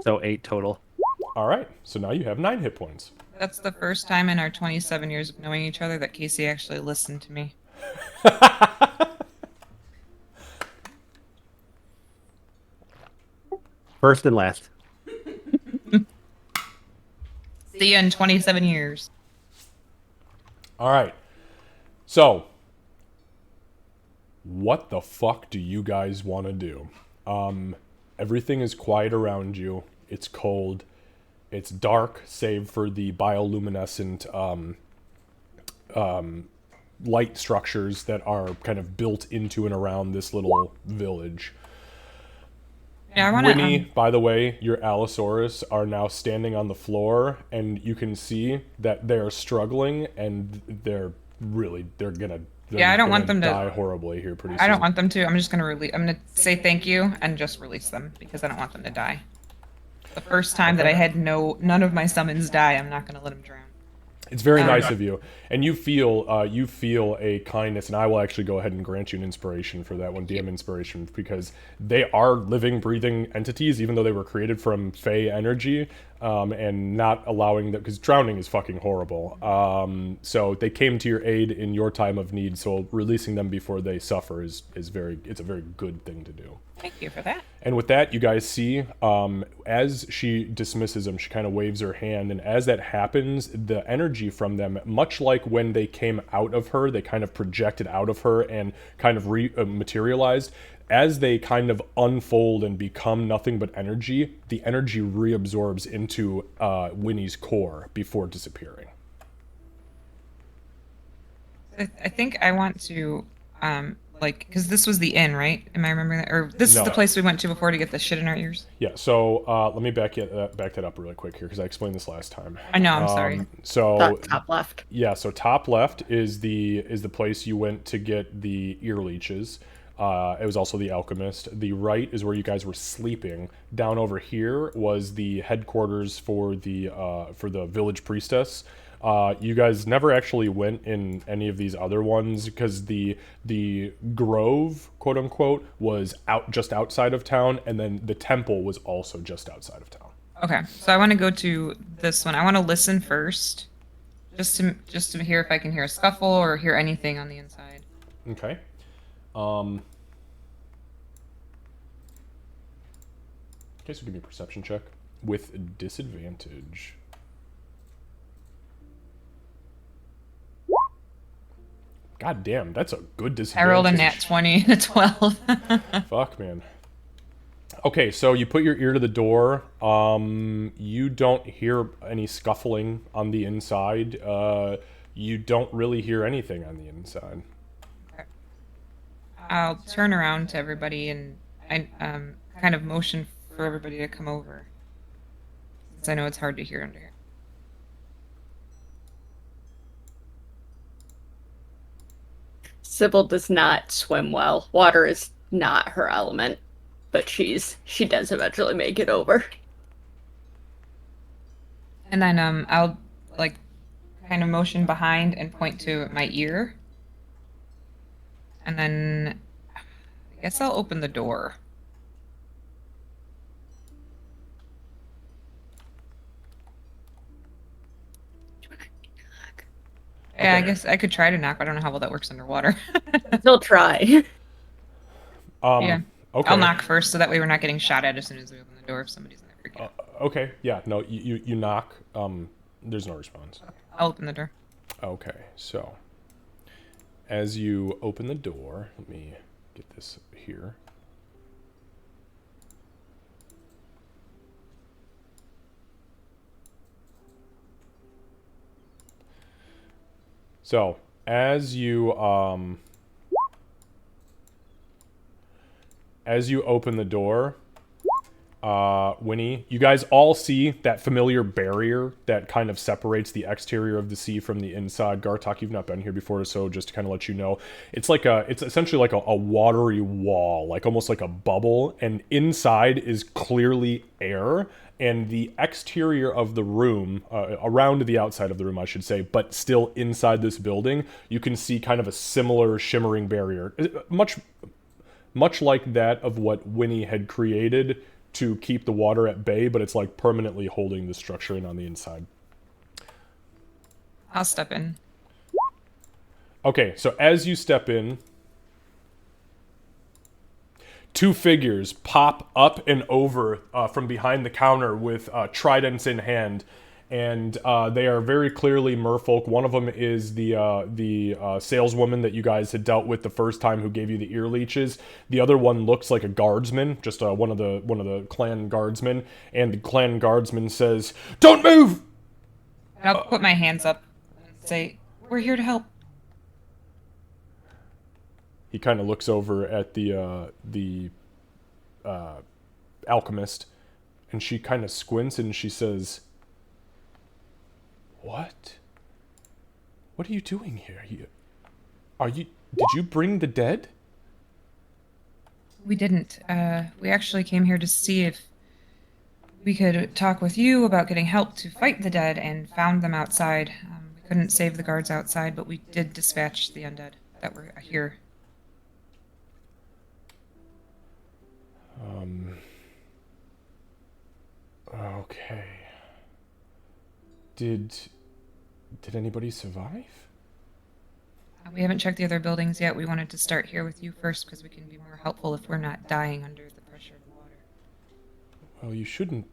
So 8 total. All right, so now you have 9 hit points. That's the first time in our 27 years of knowing each other that Casey actually listened to me. First and last. See you in 27 years. All right. So, what the fuck do you guys want to do? Everything is quiet around you. It's cold. It's dark, save for the bioluminescent light structures that are kind of built into and around this little village. Yeah, I wanna, Winnie, by the way, your Allosaurus are now standing on the floor, and you can see that they're struggling, and they're gonna I don't want them to die horribly here pretty soon. I don't want them to. I'm just gonna I'm gonna say thank you and just release them because I don't want them to die. The first time that I had none of my summons die, I'm not gonna let them drown. It's very nice of you, and you feel a kindness, and I will actually go ahead and grant you an inspiration for that one, DM inspiration, because they are living, breathing entities, even though they were created from Fey energy, and not allowing them, because drowning is fucking horrible. So they came to your aid in your time of need. So releasing them before they suffer is it's a very good thing to do. Thank you for that. And with that, you guys see, as she dismisses them, she kind of waves her hand, and as that happens, the energy from them, much like when they came out of her, they kind of projected out of her and kind of materialized. As they kind of unfold and become nothing but energy, the energy reabsorbs into Winnie's core before disappearing. I think I want to, because this was the inn, right? Am I remembering that? Or this is the place we went to before to get the shit in our ears? Yeah, so let me back that up really quick here, because I explained this last time. I know, I'm sorry. So top left. Yeah, so top left is the place you went to get the ear leeches. It was also the alchemist. The right is where you guys were sleeping. Down over here was the headquarters for the village priestess. You guys never actually went in any of these other ones because the grove, quote unquote, was just outside of town, and then the temple was also just outside of town. Okay, so I want to go to this one. I want to listen first, just to hear if I can hear a scuffle or hear anything on the inside. Okay. Okay, so give me a perception check with disadvantage. God damn, that's a good disadvantage. I rolled a nat 20 and a 12. Fuck, man. Okay, so you put your ear to the door. You don't hear any scuffling on the inside. You don't really hear anything on the inside. Okay. I'll turn around to everybody and I kind of motion for everybody to come over, since I know it's hard to hear under here. Sybil does not swim well. Water is not her element, but she does eventually make it over. And then I'll kind of motion behind and point to my ear. And then I guess I'll open the door. Yeah, I guess I could try to knock, but I don't know how well that works underwater. He'll try. Yeah. Okay. I'll knock first, so that way we're not getting shot at as soon as we open the door if somebody's in there freaking out. Okay, yeah, no, you knock. There's no response. I'll open the door. Okay, so as you open the door, let me get this here. So, as you open the door, Winnie, you guys all see that familiar barrier that kind of separates the exterior of the sea from the inside. Gartok, you've not been here before, so just to kind of let you know, it's essentially like a watery wall, like almost like a bubble, and inside is clearly air. And the exterior of the room, around the outside of the room, I should say, but still inside this building, you can see kind of a similar shimmering barrier, much like that of what Winnie had created to keep the water at bay, but it's like permanently holding the structure in on the inside. I'll step in. Okay, so as you step in, two figures pop up and over from behind the counter with tridents in hand, and they are very clearly merfolk. One of them is the saleswoman that you guys had dealt with the first time, who gave you the ear leeches. The other one looks like a guardsman, just one of the clan guardsmen, and the clan guardsman says, "Don't move!" And I'll put my hands up and say, "We're here to help." He kind of looks over at the alchemist, and she kind of squints and she says, "What? What are you doing here? Did you bring the dead?" We didn't. We actually came here to see if we could talk with you about getting help to fight the dead, and found them outside. We couldn't save the guards outside, but we did dispatch the undead that were here. Okay. Did anybody survive? We haven't checked the other buildings yet. We wanted to start here with you first because we can be more helpful if we're not dying under the pressure of the water. Well, you shouldn't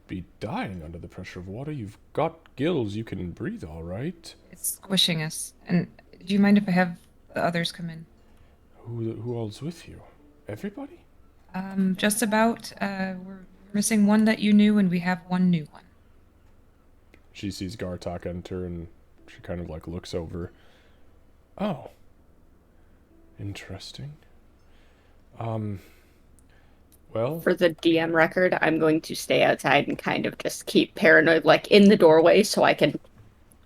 be dying under the pressure of water. You've got gills. You can breathe all right. It's squishing us. And do you mind if I have the others come in? Who all's with you? Everybody? Just about. We're missing one that you knew, and we have one new one. She sees Gartok enter, and she kind of like looks over. Oh. Interesting. Well, for the DM record, I'm going to stay outside and kind of just keep paranoid, like in the doorway, so I can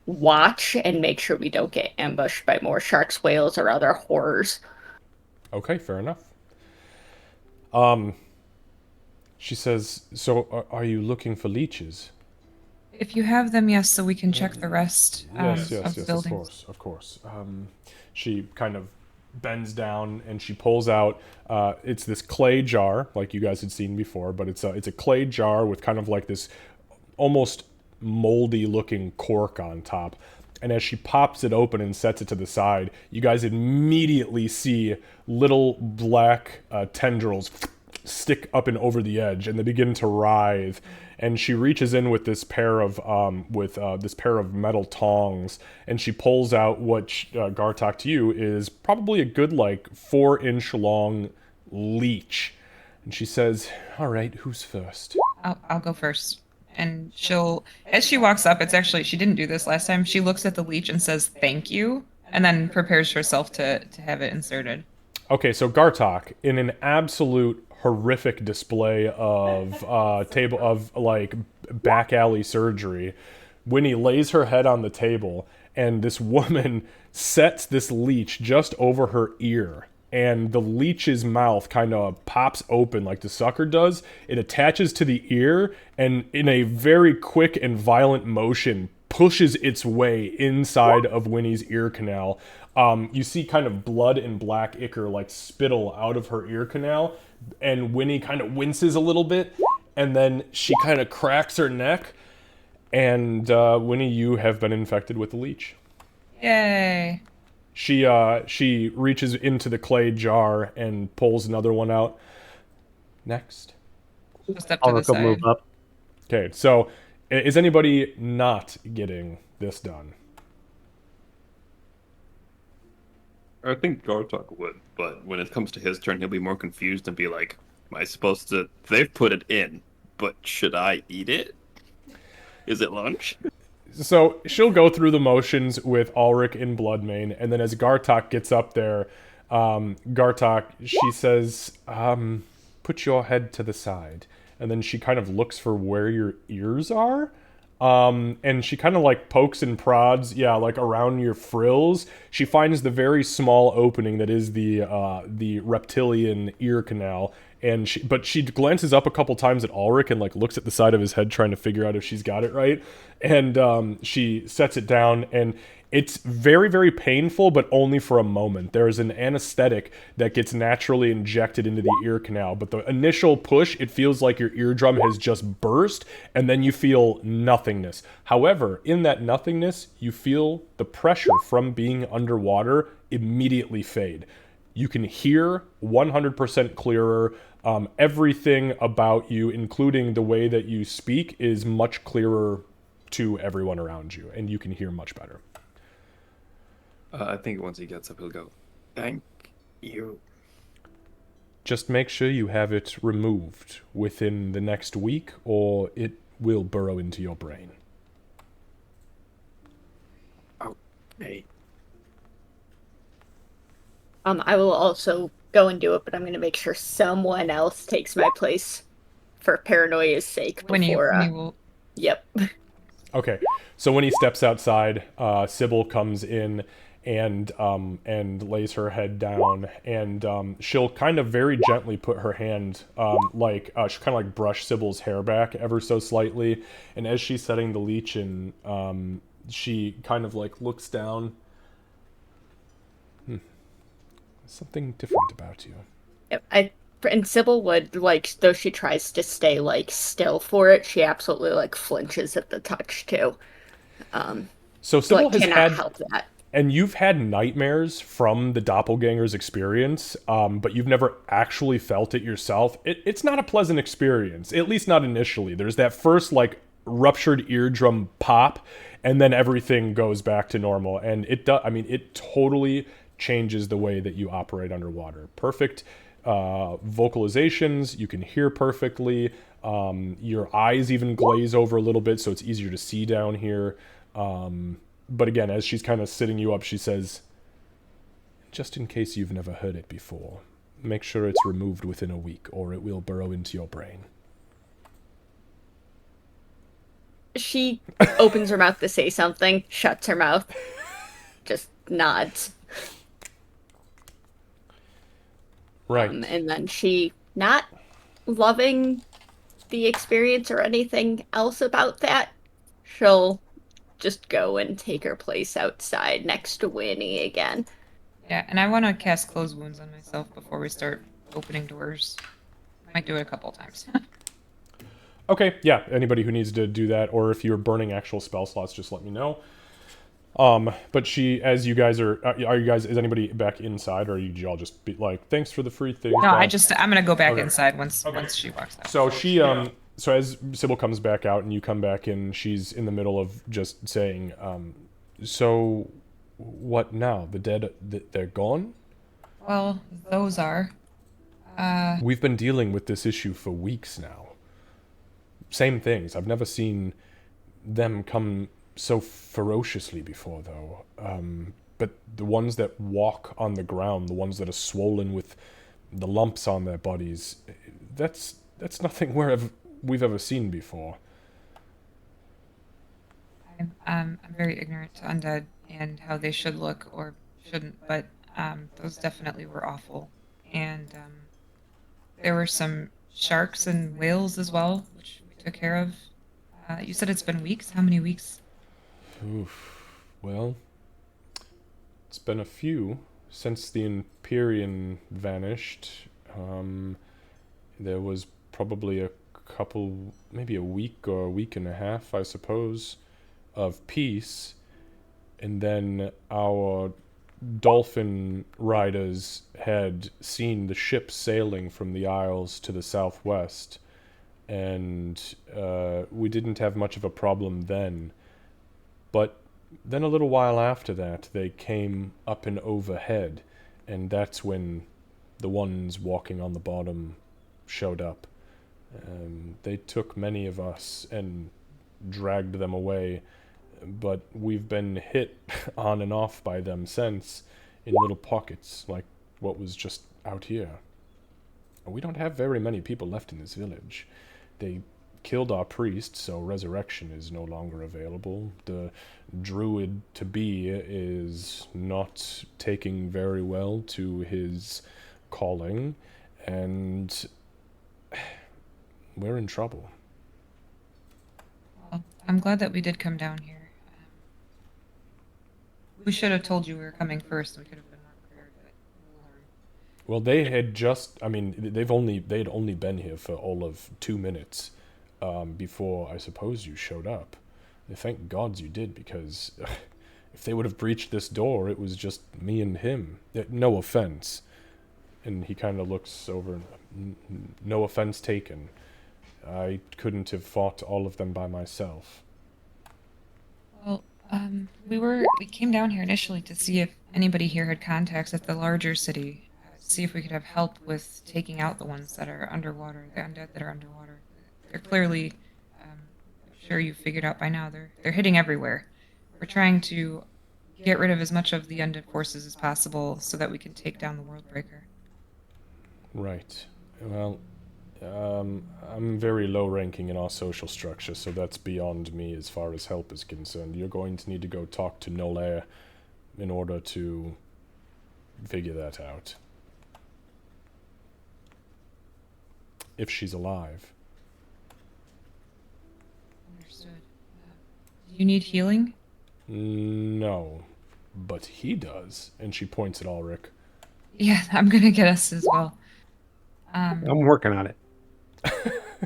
watch and make sure we don't get ambushed by more sharks, whales, or other horrors. Okay, fair enough. She says, so are you looking for leeches? If you have them, yes, so we can check the rest Yes, of the buildings. of course. She kind of bends down and she pulls out, it's this clay jar, like you guys had seen before, but it's a clay jar with kind of like this almost moldy looking cork on top. And as she pops it open and sets it to the side, you guys immediately see little black tendrils stick up and over the edge, and they begin to writhe. And she reaches in with this pair of metal tongs, and she pulls out what Gartok to you is probably a good like 4-inch long leech. And she says, "All right, who's first?" I'll go first. And she'll, as she walks up, it's actually, she didn't do this last time. She looks at the leech and says, "Thank you," and then prepares herself to have it inserted. Okay, so Gartok, in an absolute horrific display of back alley surgery, Winnie lays her head on the table, and this woman sets this leech just over her ear, and the leech's mouth kind of pops open like the sucker does. It attaches to the ear, and in a very quick and violent motion pushes its way inside of Winnie's ear canal. You see kind of blood and black ichor like spittle out of her ear canal, and Winnie kind of winces a little bit, and then she kind of cracks her neck, and Winnie, you have been infected with the leech. Yay. She reaches into the clay jar and pulls another one out. Next. Just step to the side. Move up. Okay, so is anybody not getting this done? I think Gartok would, but when it comes to his turn, he'll be more confused and be like, "Am I supposed to? They've put it in, but should I eat it? Is it lunch?" So she'll go through the motions with Ulrich in Bloodmane, and then as Gartok gets up there, Gartok, she says, "Put your head to the side," and then she kind of looks for where your ears are. And she kind of like pokes and prods, like around your frills. She finds the very small opening that is the reptilian ear canal, and she glances up a couple times at Ulrich and like looks at the side of his head trying to figure out if she's got it right. And she sets it down, and it's very, very painful, but only for a moment. There is an anesthetic that gets naturally injected into the ear canal, but the initial push, it feels like your eardrum has just burst, and then you feel nothingness. However, in that nothingness, you feel the pressure from being underwater immediately fade. You can hear 100% clearer. Everything about you, including the way that you speak, is much clearer to everyone around you, and you can hear much better. I think once he gets up, he'll go, "Thank you." Just make sure you have it removed within the next week, or it will burrow into your brain. Okay. I will also go and do it, but I'm going to make sure someone else takes my place for paranoia's sake before... When you will... Yep. Okay, so when he steps outside, Sybil comes in and lays her head down, and she'll kind of very gently put her hand, she'll kind of like brush Sybil's hair back ever so slightly, and as she's setting the leech in, she kind of like looks down. Something different about you. And Sybil would, like, though she tries to stay, like, still for it, she absolutely, like, flinches at the touch, too. So Sybil like, has cannot had, help that. and you've had nightmares from the doppelganger's experience, but you've never actually felt it yourself. It's not a pleasant experience, at least not initially. There's that first, like, ruptured eardrum pop, and then everything goes back to normal. And it does, I mean, it totally changes the way that you operate underwater. Perfect vocalizations, you can hear perfectly. Your eyes even glaze over a little bit, so it's easier to see down here. But again, as she's kind of sitting you up, she says, just in case you've never heard it before, make sure it's removed within a week, or it will burrow into your brain. She opens her mouth to say something, shuts her mouth, just nods. Right. And then she, not loving the experience or anything else about that, she'll just go and take her place outside next to Winnie again. Yeah, and I want to cast Close Wounds on myself before we start opening doors. Might do it a couple times. Okay, yeah, anybody who needs to do that, or if you're burning actual spell slots, just let me know. But she, as you guys are you guys, is anybody back inside, or are you all just be like, thanks for the free things? No, bye? I'm gonna go back Okay. inside once she walks out. So she, so as Sybil comes back out and you come back in, she's in the middle of just saying, so what now? The dead, they're gone? Well, those are. We've been dealing with this issue for weeks now. Same things. I've never seen them come so ferociously before, though. But the ones that walk on the ground, the ones that are swollen with the lumps on their bodies, that's nothing we've ever seen before. I'm very ignorant to undead and how they should look or shouldn't, but those definitely were awful. And there were some sharks and whales as well, which we took care of. You said it's been weeks? How many weeks? Oof. Well, it's been a few since the Empyrean vanished. There was probably a couple, maybe a week or a week and a half, I suppose, of peace. And then our dolphin riders had seen the ship sailing from the Isles to the southwest. And we didn't have much of a problem then. But then a little while after that, they came up and overhead, and that's when the ones walking on the bottom showed up. They took many of us and dragged them away, but we've been hit on and off by them since, in little pockets, like what was just out here. We don't have very many people left in this village. They killed our priest, so resurrection is no longer available. The druid-to-be is not taking very well to his calling, and we're in trouble. Well, I'm glad that we did come down here. We should have told you we were coming first. We could have been more prepared, but no harm. Well, they had just, I mean, they had only been here for all of 2 minutes before I suppose you showed up. Thank gods you did, because if they would have breached this door, it was just me and him. No offense. And he kind of looks over, no offense taken. I couldn't have fought all of them by myself. Well, we came down here initially to see if anybody here had contacts at the larger city, see if we could have help with taking out the ones that are underwater, the undead that are underwater. They're clearly, I'm sure you've figured out by now, they're hitting everywhere. We're trying to get rid of as much of the undead forces as possible so that we can take down the Worldbreaker. Right. Well, I'm very low-ranking in our social structure, so that's beyond me as far as help is concerned. You're going to need to go talk to Nolair in order to figure that out. If she's alive. Understood. Do you need healing? No, but he does. And she points at Ulrich. Yeah, I'm gonna get us as well. I'm working on it.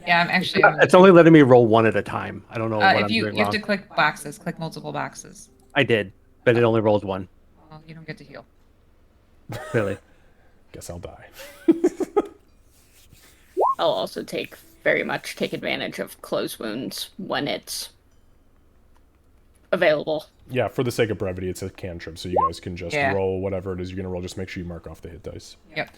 Yeah, I'm actually. It's only letting me roll one at a time. I don't know what if I'm you doing you have wrong. to click boxes, click multiple boxes. I did, but it only rolls one. Well, you don't get to heal. Really. Guess I'll die. I'll also very much take advantage of close wounds when it's available. Yeah, for the sake of brevity, it's a cantrip, so you guys can just roll whatever it is you're going to roll. Just make sure you mark off the hit dice. Yep.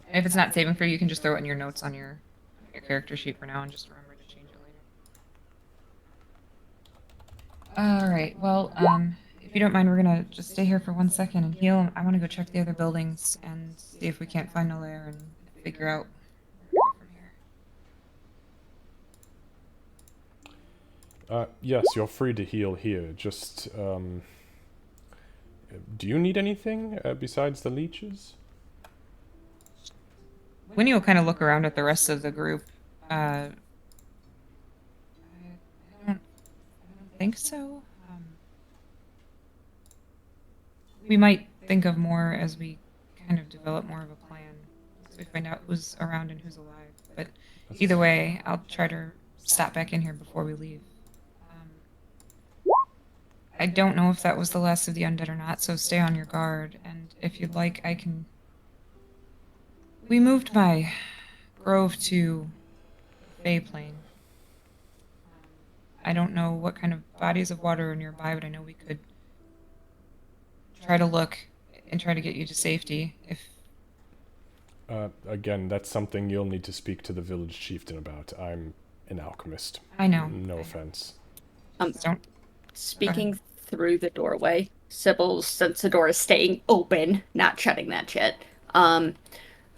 And if it's not saving for you, you can just throw it in your notes on your character sheet for now and just remember to change it later. Alright, well, if you don't mind, we're gonna just stay here for 1 second and heal. I want to go check the other buildings and see if we can't find a lair and figure out where to go from here. Yes, you're free to heal here. Just, do you need anything besides the leeches? Winnie will kind of look around at the rest of the group. I don't think so. We might think of more as we kind of develop more of a plan, so we find out who's around and who's alive. But either way, I'll try to stop back in here before we leave. I don't know if that was the last of the undead or not, so stay on your guard. And if you'd like, I can... We moved my grove to Bay Plain. I don't know what kind of bodies of water are nearby, but I know we could try to look and try to get you to safety if... Again, that's something you'll need to speak to the village chieftain about. I'm an alchemist. I know. No offense. Don't... Speaking through the doorway, Sybil, since the door is staying open, not shutting that shit,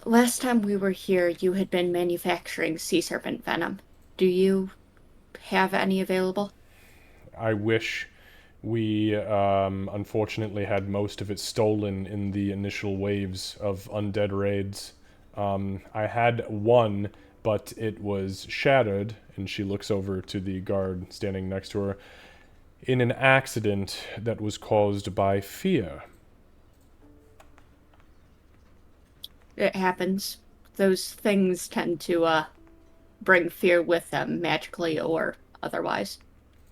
last time we were here, you had been manufacturing sea serpent venom. Do you have any available? I wish. We unfortunately had most of it stolen in the initial waves of undead raids. I had one, but it was shattered, and she looks over to the guard standing next to her, in an accident that was caused by fear. It happens. Those things tend to bring fear with them, magically or otherwise.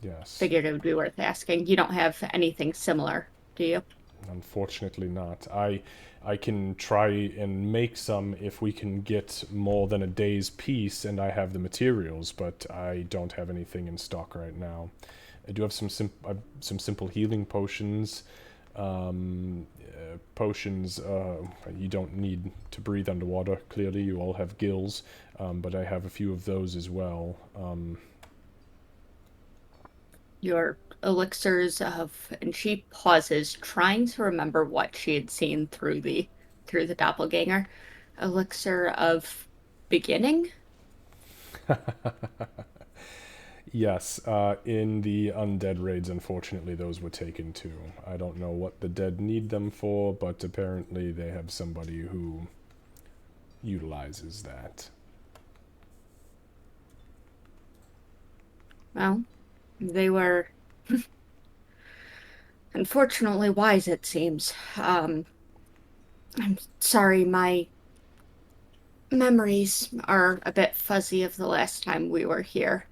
Yes. Figured it would be worth asking. You don't have anything similar, do you? Unfortunately not. I can try and make some if we can get more than a day's piece and I have the materials, but I don't have anything in stock right now. I do have some simple healing potions. Potions, you don't need to breathe underwater, clearly. You all have gills, but I have a few of those as well. Your elixirs of... And she pauses, trying to remember what she had seen through the doppelganger. Elixir of beginning? Yes, in the undead raids, unfortunately, those were taken too. I don't know what the dead need them for, but apparently they have somebody who utilizes that. Well, they were unfortunately wise, it seems. I'm sorry, my memories are a bit fuzzy of the last time we were here.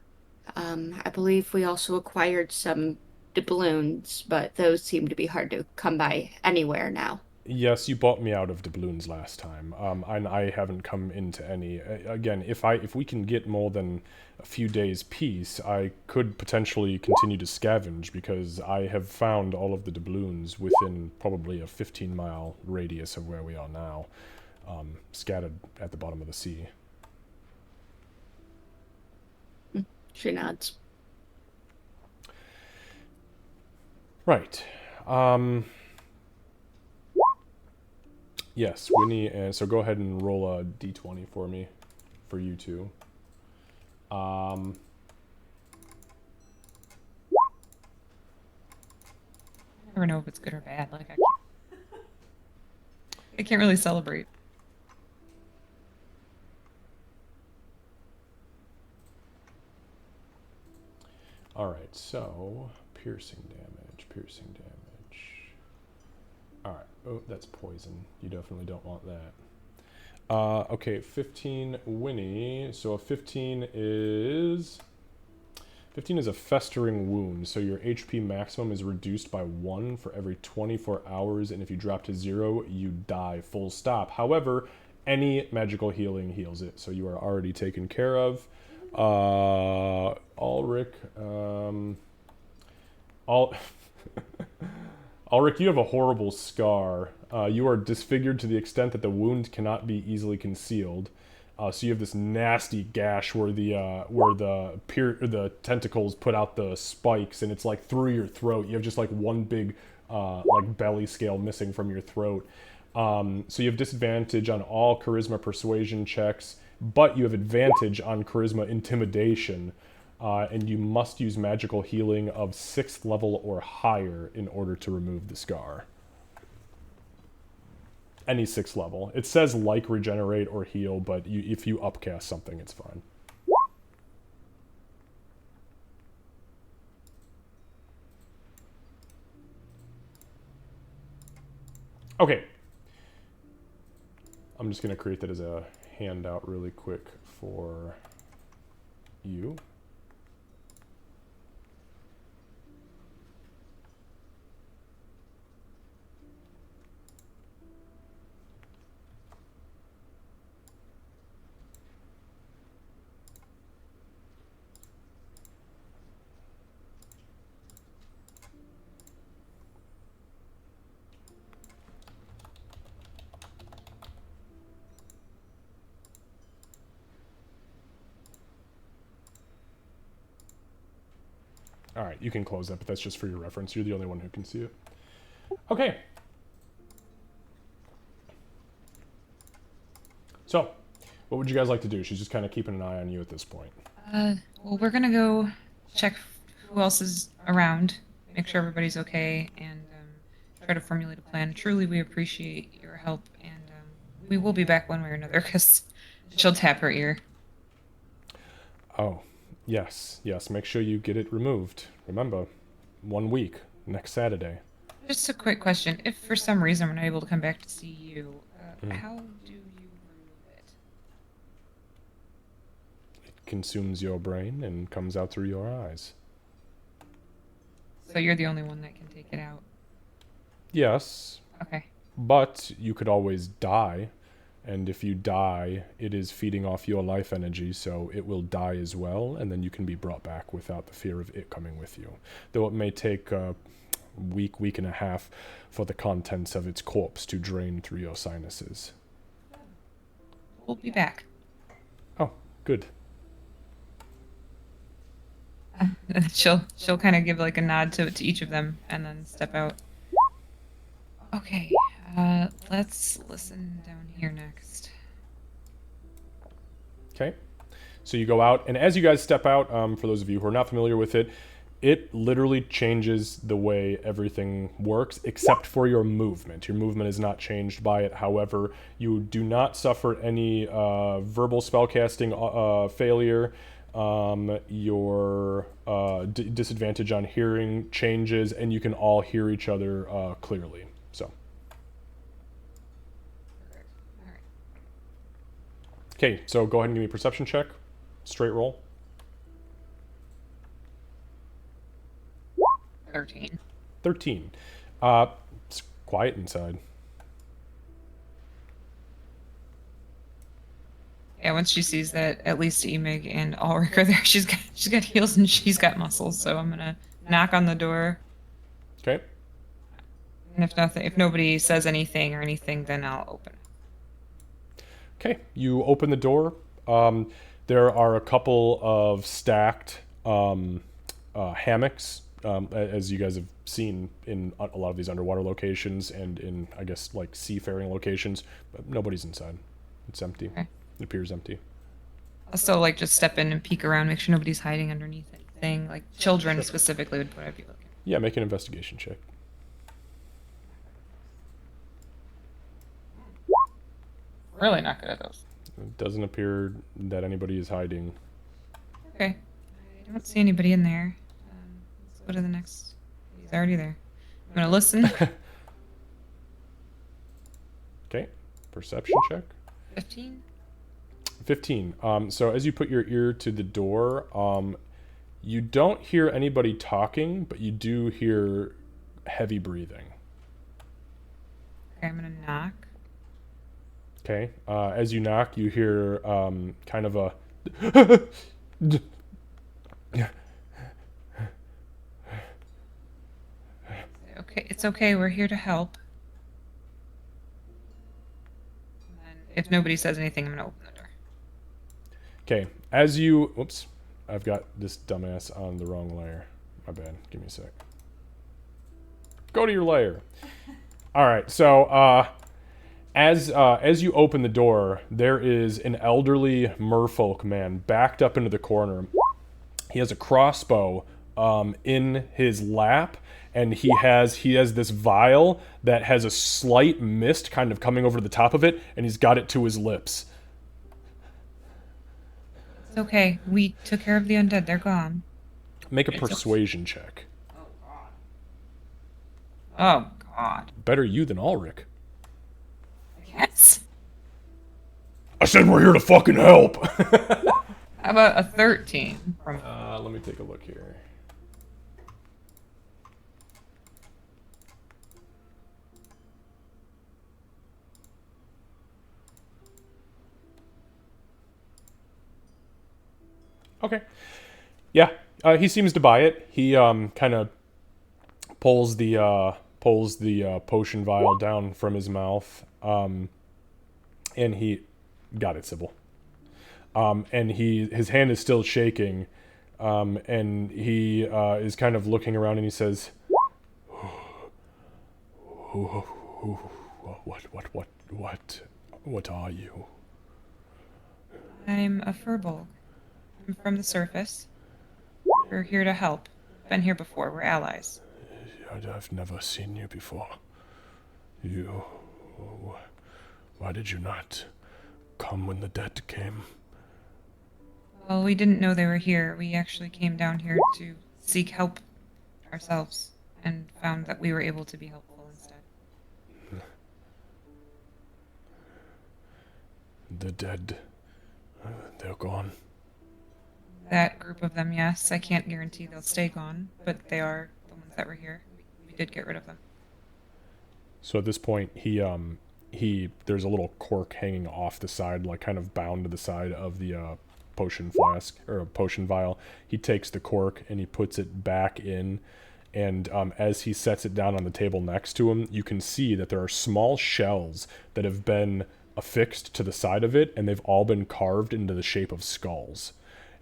I believe we also acquired some doubloons, but those seem to be hard to come by anywhere now. Yes, you bought me out of doubloons last time, and I haven't come into any. Again, if we can get more than a few days' peace, I could potentially continue to scavenge, because I have found all of the doubloons within probably a 15-mile radius of where we are now, scattered at the bottom of the sea. She nods. Right. Yes, Winnie, so go ahead and roll a d20 for me, for you two. I never know if it's good or bad. Like, I can't really celebrate. Alright, so piercing damage, piercing damage. Alright, oh, that's poison. You definitely don't want that. Okay, 15 Winnie. So a 15 is a festering wound. So your HP maximum is reduced by 1 for every 24 hours, and if you drop to 0, you die, full stop. However, any magical healing heals it, so you are already taken care of. Ulrich, Ulrich, you have a horrible scar. You are disfigured to the extent that the wound cannot be easily concealed. So you have this nasty gash where the tentacles put out the spikes, and it's like through your throat. You have just like one big like belly scale missing from your throat. So you have disadvantage on all charisma persuasion checks, but you have advantage on charisma intimidation. And you must use magical healing of 6th level or higher in order to remove the scar. Any 6th level. It says like regenerate or heal, but if you upcast something, it's fine. Okay. I'm just going to create that as a handout really quick for you. Alright, you can close that, but that's just for your reference. You're the only one who can see it. Okay. So, what would you guys like to do? She's just kind of keeping an eye on you at this point. Well, we're gonna go check who else is around, make sure everybody's okay, and try to formulate a plan. Truly, we appreciate your help, and we will be back one way or another, because she'll tap her ear. Oh. Yes, yes, make sure you get it removed. Remember, 1 week, next Saturday. Just a quick question. If for some reason we're not able to come back to see you, how do you remove it? It consumes your brain and comes out through your eyes. So you're the only one that can take it out? Yes. Okay. But you could always die. And if you die, it is feeding off your life energy, so it will die as well, and then you can be brought back without the fear of it coming with you. Though it may take a week and a half for the contents of its corpse to drain through your sinuses. We'll be back. Oh, good. She'll kind of give like a nod to each of them and then step out. Okay, let's listen down here next. Okay, so you go out, and as you guys step out, for those of you who are not familiar with it, it literally changes the way everything works, except for your movement. Your movement is not changed by it. However, you do not suffer any verbal spellcasting failure. Your disadvantage on hearing changes, and you can all hear each other clearly. So. Okay, so go ahead and give me a perception check. Straight roll. 13. 13. It's quiet inside. Yeah, once she sees that at least Emig and Ulrich are there, she's got heels and she's got muscles, so I'm gonna knock on the door. Okay. And if nobody says anything or anything, then I'll open. Okay, you open the door. There are a couple of stacked hammocks, as you guys have seen in a lot of these underwater locations and in, I guess, like seafaring locations, but nobody's inside. It's empty. Okay. It appears empty. I'll still like just step in and peek around, make sure nobody's hiding underneath anything. Like children specifically would what I'd be looking. Yeah, make an investigation check. Really not good at those. It doesn't appear that anybody is hiding. Okay. I don't see anybody in there. Let's go to the next. He's already there. I'm gonna listen. Okay, perception check. 15. 15. So as you put your ear to the door, you don't hear anybody talking, but you do hear heavy breathing. Okay, I'm gonna knock. Okay. As you knock, you hear kind of a. Okay, it's okay. We're here to help. And if nobody says anything, I'm gonna open the door. Okay. As you. Whoops. I've got this dumbass on the wrong layer. My bad. Give me a sec. Go to your layer. All right. So as you open the door, there is an elderly merfolk man backed up into the corner. He has a crossbow in his lap, and he has this vial that has a slight mist kind of coming over the top of it, and he's got it to his lips. It's okay. We took care of the undead. They're gone. Make a persuasion check. Oh God. Better you than Ulrich. Yes. I said we're here to fucking help. How about a 13? From Let me take a look here. Okay. Yeah, he seems to buy it. He kind of pulls the potion vial down from his mouth, and he got it, Sybil. And his hand is still shaking, and he is kind of looking around, and he says, "What are you?" I'm a furbolg. I'm from the surface. We're here to help. Been here before. We're allies. I've never seen you before. Why did you not come when the dead came? Well, we didn't know they were here. We actually came down here to seek help ourselves and found that we were able to be helpful instead. The dead, they're gone. That group of them, yes. I can't guarantee they'll stay gone, but they are the ones that were here. We did get rid of them. So at this point, there's a little cork hanging off the side, like kind of bound to the side of the potion flask or a potion vial. He takes the cork and he puts it back in, and as he sets it down on the table next to him, you can see that there are small shells that have been affixed to the side of it, and they've all been carved into the shape of skulls.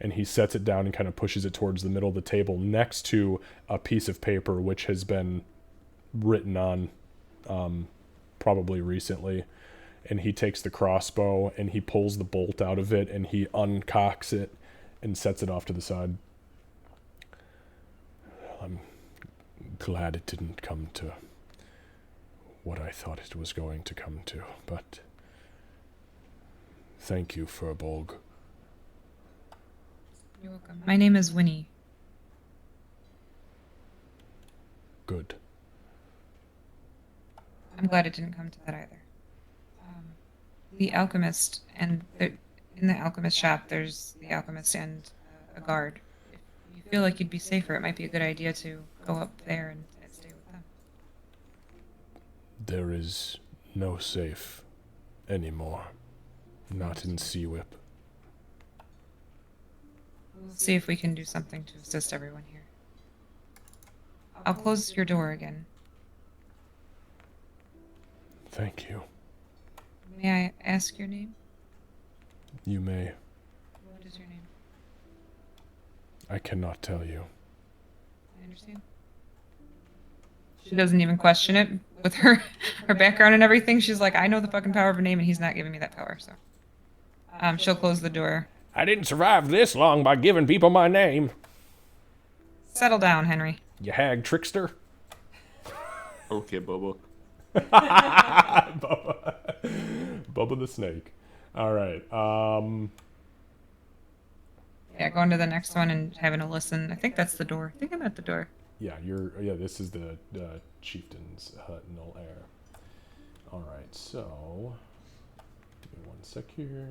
And he sets it down and kind of pushes it towards the middle of the table next to a piece of paper which has been written on probably recently. And he takes the crossbow and he pulls the bolt out of it and he uncocks it and sets it off to the side. I'm glad it didn't come to what I thought it was going to come to, but thank you, Furbolg. You're welcome. My name is Winnie. Good. I'm glad it didn't come to that either. The alchemist, and in the alchemist shop, there's the alchemist and a guard. If you feel like you'd be safer, it might be a good idea to go up there and stay with them. There is no safe anymore. Not in Sea Whip. We'll see if we can do something to assist everyone here. I'll close your door again. Thank you. May I ask your name? You may. What is your name? I cannot tell you. I understand. She doesn't even question it with her background and everything. She's like, I know the fucking power of a name, and he's not giving me that power. So, she'll close the door. I didn't survive this long by giving people my name. Settle down, Henry. You hag trickster. Okay, Bubba. Bubba the snake. All right. Yeah, going to the next one and having a listen. I think that's the door. I think I'm at the door. This is the chieftain's hut, Null Air. All right, so give me 1 sec here.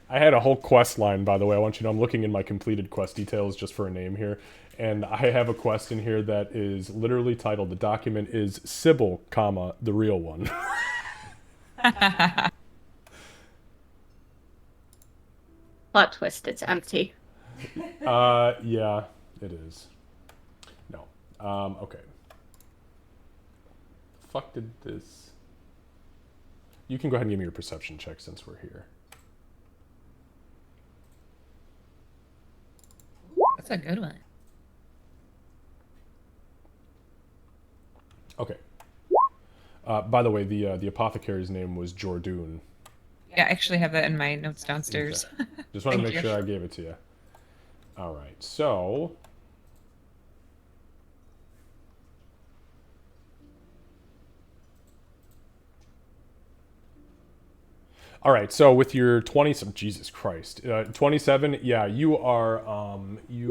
I had a whole quest line, by the way. I want you to know I'm looking in my completed quest details just for a name here. And I have a quest in here that is literally titled, the document is Sybil, comma, the real one. Plot twist, it's empty. Yeah, it is. No. Okay. The fuck did this... You can go ahead and give me your perception check since we're here. That's a good one. Okay. By the way, the apothecary's name was Jordoon. Yeah, I actually have that in my notes downstairs. Okay. Just want to Thank make you. sure I gave it to you. All right, so... All right, so with your 20, Jesus Christ, 27, yeah, you are, oh, it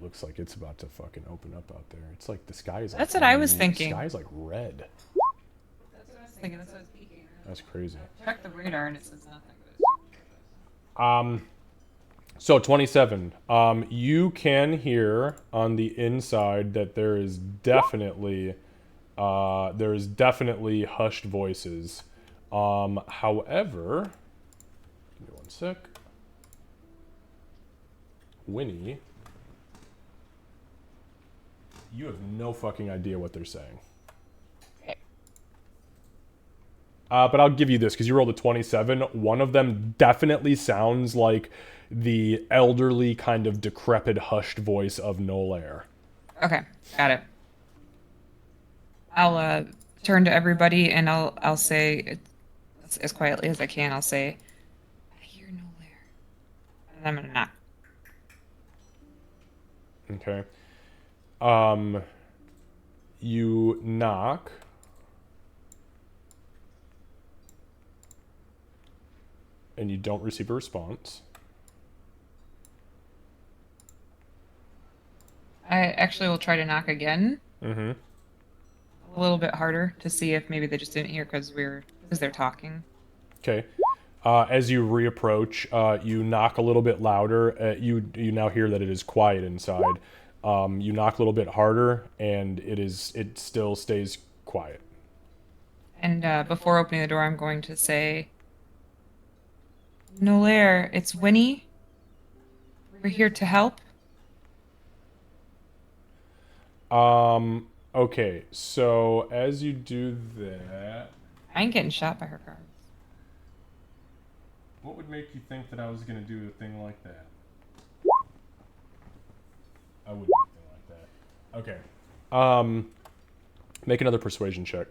looks like it's about to fucking open up out there. It's like the sky is like, That's what I was thinking. The sky is like red. That's what I was thinking. That's what I was peeking. That's crazy. Check the radar and it says nothing. So 27, you can hear on the inside that there is definitely hushed voices. However, give me 1 sec. Winnie, you have no fucking idea what they're saying. Okay. But I'll give you this, because you rolled a 27. One of them definitely sounds like the elderly, kind of decrepit, hushed voice of Nolair. Okay, got it. I'll turn to everybody and I'll say as quietly as I can. I'll say, "I hear no lair," and I'm gonna knock. Okay. You knock. And you don't receive a response. I actually will try to knock again. Mm-hmm. A little bit harder to see if maybe they just didn't hear because they're talking. Okay. As you reapproach, you knock a little bit louder. You now hear that it is quiet inside. You knock a little bit harder, and it still stays quiet. And before opening the door, I'm going to say, "Nolair, it's Winnie. We're here to help." Okay, so as you do that... I ain't getting shot by her cards. What would make you think that I was going to do a thing like that? I wouldn't do a thing like that. Okay. Make another persuasion check.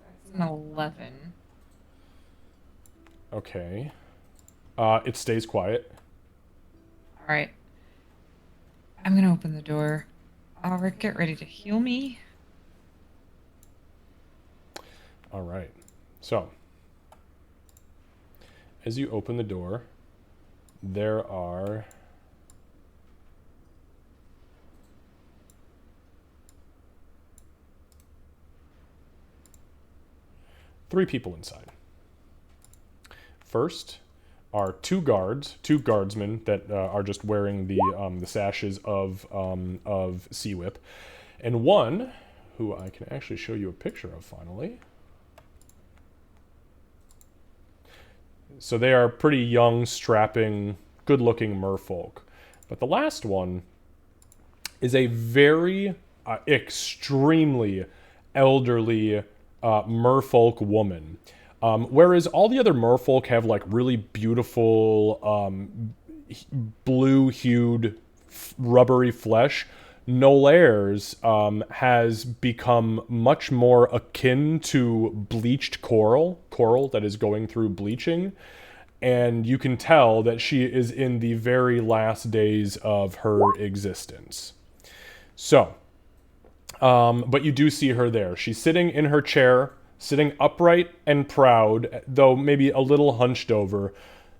That's an 11. Okay. It stays quiet. All right. I'm going to open the door. Alright, get ready to heal me. All right. So, as you open the door, there are three people inside. First are two guardsmen that are just wearing the sashes of Sea Whip, and one who I can actually show you a picture of finally. So they are pretty young, strapping, good-looking merfolk. But the last one is a very extremely elderly merfolk woman. Whereas all the other merfolk have like really beautiful blue-hued rubbery flesh, Nolaire's has become much more akin to bleached coral that is going through bleaching. And you can tell that she is in the very last days of her existence. So, but you do see her there. She's sitting in her chair, sitting upright and proud, though maybe a little hunched over.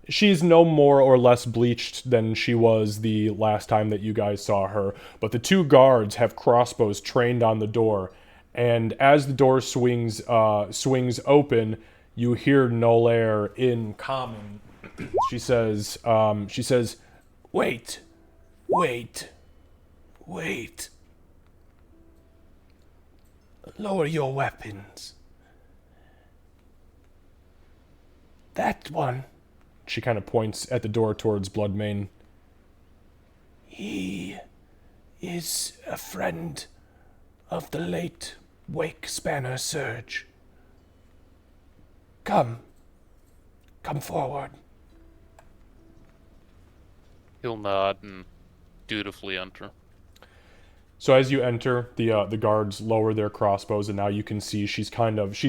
She's no more or less bleached than she was the last time that you guys saw her, but the two guards have crossbows trained on the door, and as the door swings open, you hear Nolaire in common. She says, "Wait, wait, wait. Lower your weapons. That one." She kind of points at the door towards Bloodmane. "He is a friend of the late Wake Spanner Surge. Come forward." He'll nod and dutifully enter. So as you enter, the guards lower their crossbows, and now you can see she's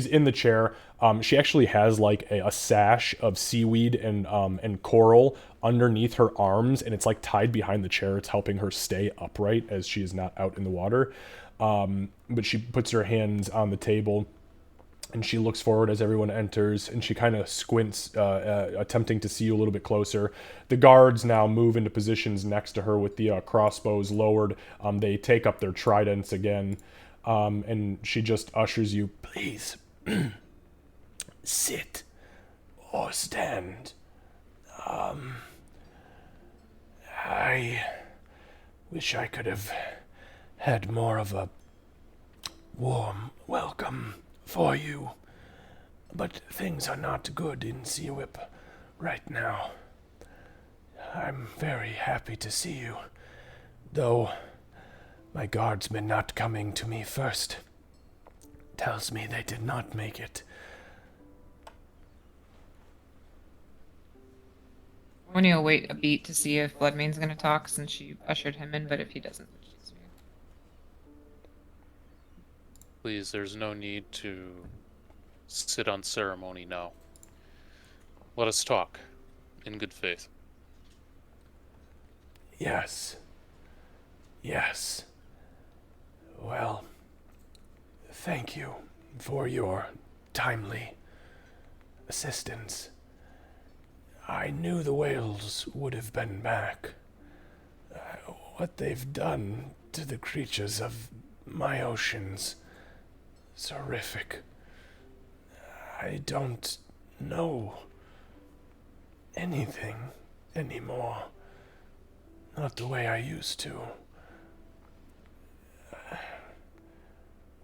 in the chair. She actually has like a sash of seaweed and coral underneath her arms, and it's like tied behind the chair. It's helping her stay upright as she is not out in the water. But she puts her hands on the table, and she looks forward as everyone enters, and she kind of squints, attempting to see you a little bit closer. The guards now move into positions next to her with the crossbows lowered. They take up their tridents again, and she just ushers you, "Please, sit or stand. I wish I could have had more of a warm welcome for you, but things are not good in Seawhip right now. I'm very happy to see you, though my guardsmen not coming to me first tells me they did not make it." When you'll wait a beat to see if Bloodmane's gonna talk since she ushered him in, but if he doesn't, she's mute. Please, there's no need to sit on ceremony now. Let us talk in good faith. Yes. Well, thank you for your timely assistance. I knew the whales would have been back. What they've done to the creatures of my oceans is horrific. I don't know anything anymore. Not the way I used to.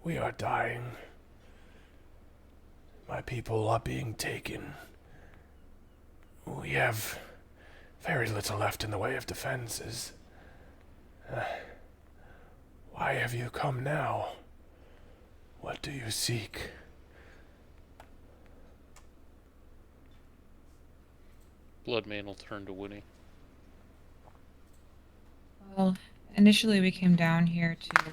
We are dying. My people are being taken. We have very little left in the way of defenses. Why have you come now? What do you seek? Bloodmane will turn to Winnie. Well, initially we came down here to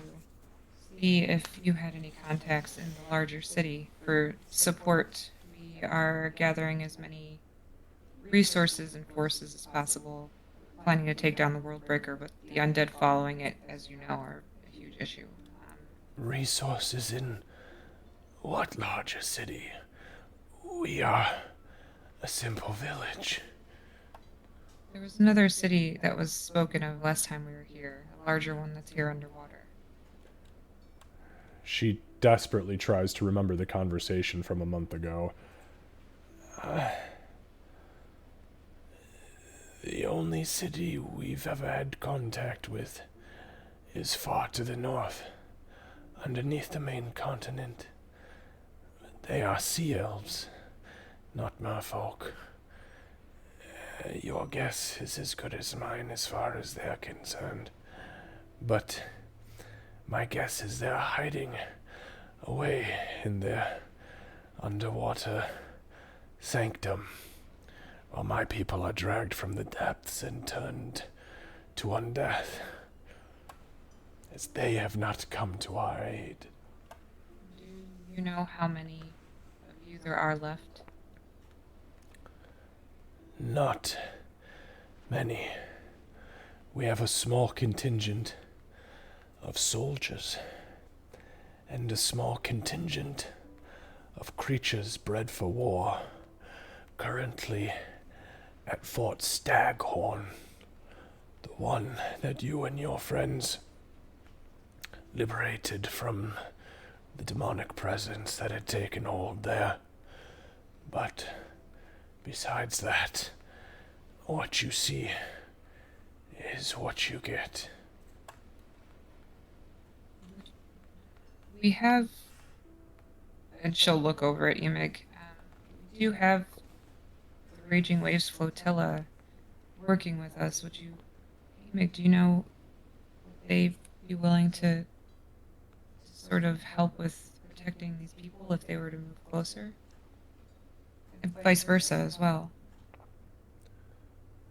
see if you had any contacts in the larger city for support. We are gathering as many resources and forces as possible, planning to take down the Worldbreaker, but the undead following it, as you know, are a huge issue. Resources in what larger city? We are a simple village. There was another city that was spoken of last time we were here, a larger one that's here underwater. She desperately tries to remember the conversation from a month ago. The only city we've ever had contact with is far to the north, underneath the main continent. They are sea elves, not merfolk. Your guess is as good as mine as far as they're concerned. But my guess is they're hiding away in their underwater sanctum, while my people are dragged from the depths and turned to undeath, as they have not come to our aid. Do you know how many of you there are left? Not many. We have a small contingent of soldiers and a small contingent of creatures bred for war, currently at Fort Staghorn, the one that you and your friends liberated from the demonic presence that had taken hold there. But besides that, what you see is what you get. We have, and she'll look over at Emig. We do have the Raging Waves flotilla working with us. Would you, Emig, do you know would they be willing to sort of help with protecting these people if they were to move closer? And vice versa as well.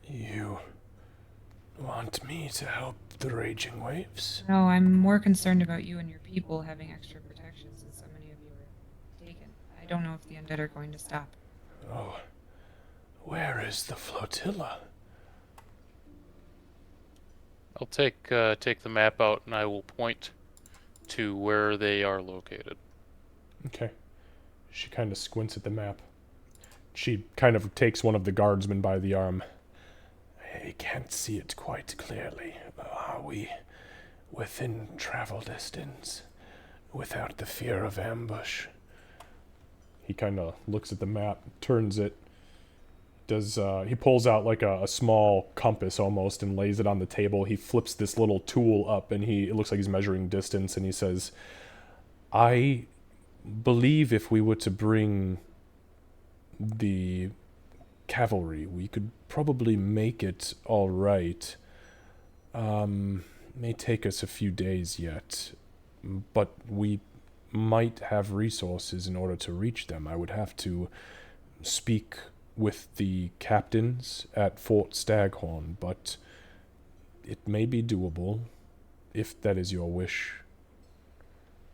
You want me to help the Raging Waves? No, I'm more concerned about you and your people having extra protection since so many of you were taken. I don't know if the undead are going to stop. Oh, where is the flotilla? I'll take the map out and I will point to where they are located. Okay. She kind of squints at the map. She kind of takes one of the guardsmen by the arm. I can't see it quite clearly. Are we within travel distance, without the fear of ambush? He kind of looks at the map, turns it, he pulls out like a small compass almost and lays it on the table. He flips this little tool up and it looks like he's measuring distance, and he says, I believe if we were to bring the cavalry, we could probably make it all right. May take us a few days yet, but we might have resources in order to reach them. I would have to speak with the captains at Fort Staghorn, but it may be doable, if that is your wish.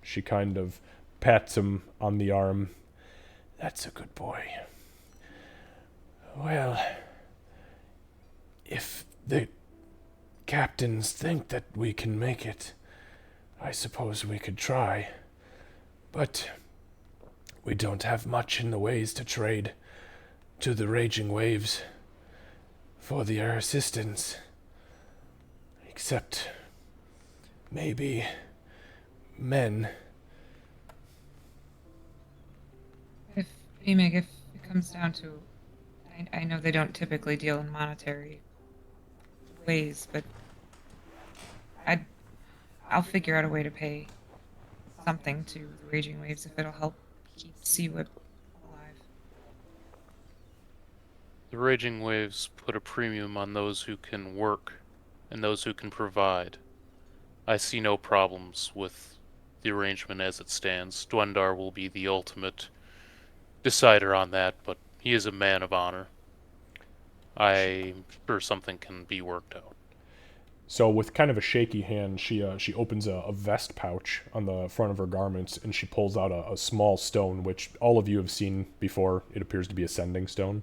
She kind of pats him on the arm. That's a good boy. Well, if the captains think that we can make it, I suppose we could try. But we don't have much in the ways to trade to the Raging Waves for their assistance, except maybe men. If Emig, if it comes down to, I know they don't typically deal in monetary ways, but I'll figure out a way to pay something to the Raging Waves if it'll help keep Seawhip alive. The Raging Waves put a premium on those who can work and those who can provide. I see no problems with the arrangement as it stands. Dwendar will be the ultimate decider on that, but he is a man of honor. I'm sure something can be worked out. So with kind of a shaky hand, she opens a vest pouch on the front of her garments, and she pulls out a small stone, which all of you have seen before. It appears to be a sending stone.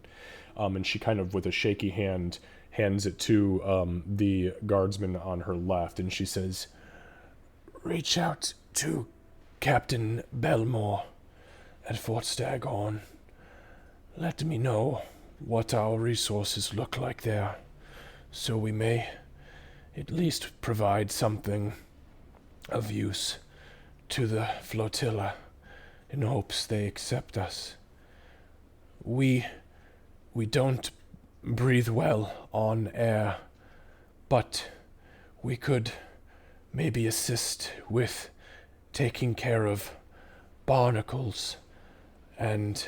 And she kind of, with a shaky hand, hands it to the guardsman on her left, and she says, Reach out to Captain Belmore at Fort Staghorn. Let me know what our resources look like there, so we may at least provide something of use to the flotilla in hopes they accept us. We don't breathe well on air, but we could maybe assist with taking care of barnacles and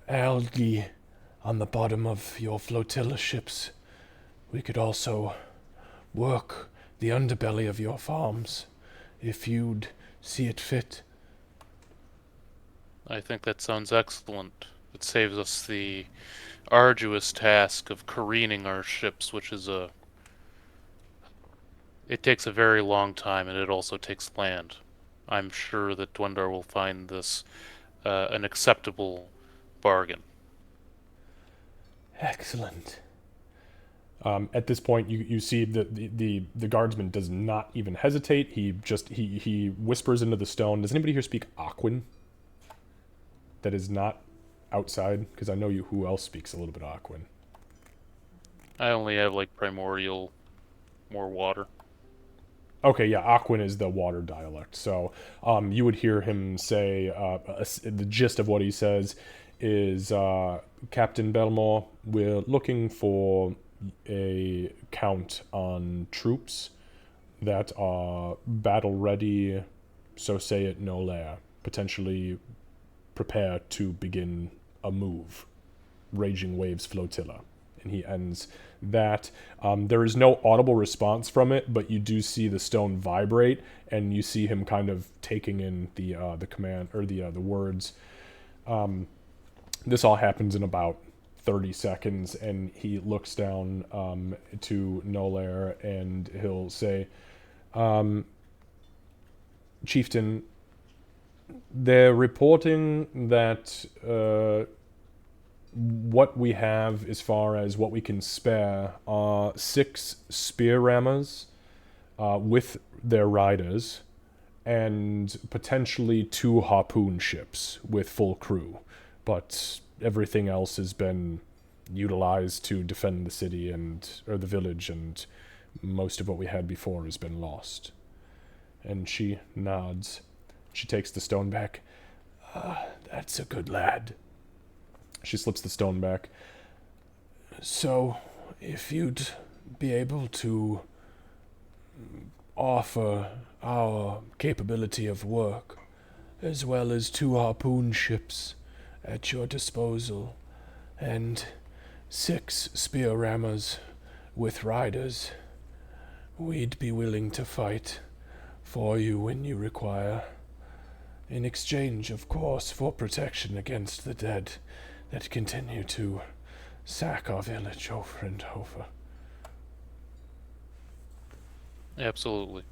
algae on the bottom of your flotilla ships. We could also work the underbelly of your farms if you'd see it fit. I think that sounds excellent. The It saves us the arduous task of careening our ships, which is it takes a very long time, and it also takes land. I'm sure that Dwendar will find this an acceptable bargain. Excellent. At this point, you see that the guardsman does not even hesitate. He whispers into the stone. Does anybody here speak Aquan? That is not outside, because I know you. Who else speaks a little bit of Aquan? I only have like primordial, more water. Okay, yeah, Aquan is the water dialect. So you would hear him say, the gist of what he says is, Captain Belmore, we're looking for a count on troops that are battle ready, so say it no lair, potentially prepare to begin a move, Raging Waves Flotilla. And he ends that. There is no audible response from it, but you do see the stone vibrate, and you see him kind of taking in the command, or the words. This all happens in about 30 seconds, and he looks down to Nolair, and he'll say, Chieftain, they're reporting that what we have as far as what we can spare are 6 spear rammers with their riders, and potentially 2 harpoon ships with full crew. But everything else has been utilized to defend the city or the village, and most of what we had before has been lost. And she nods. She takes the stone back. That's a good lad. She slips the stone back. So, if you'd be able to offer our capability of work, as well as 2 harpoon ships at your disposal, and 6 spear rammers with riders, we'd be willing to fight for you when you require. In exchange, of course, for protection against the dead that continue to sack our village over and over. Absolutely.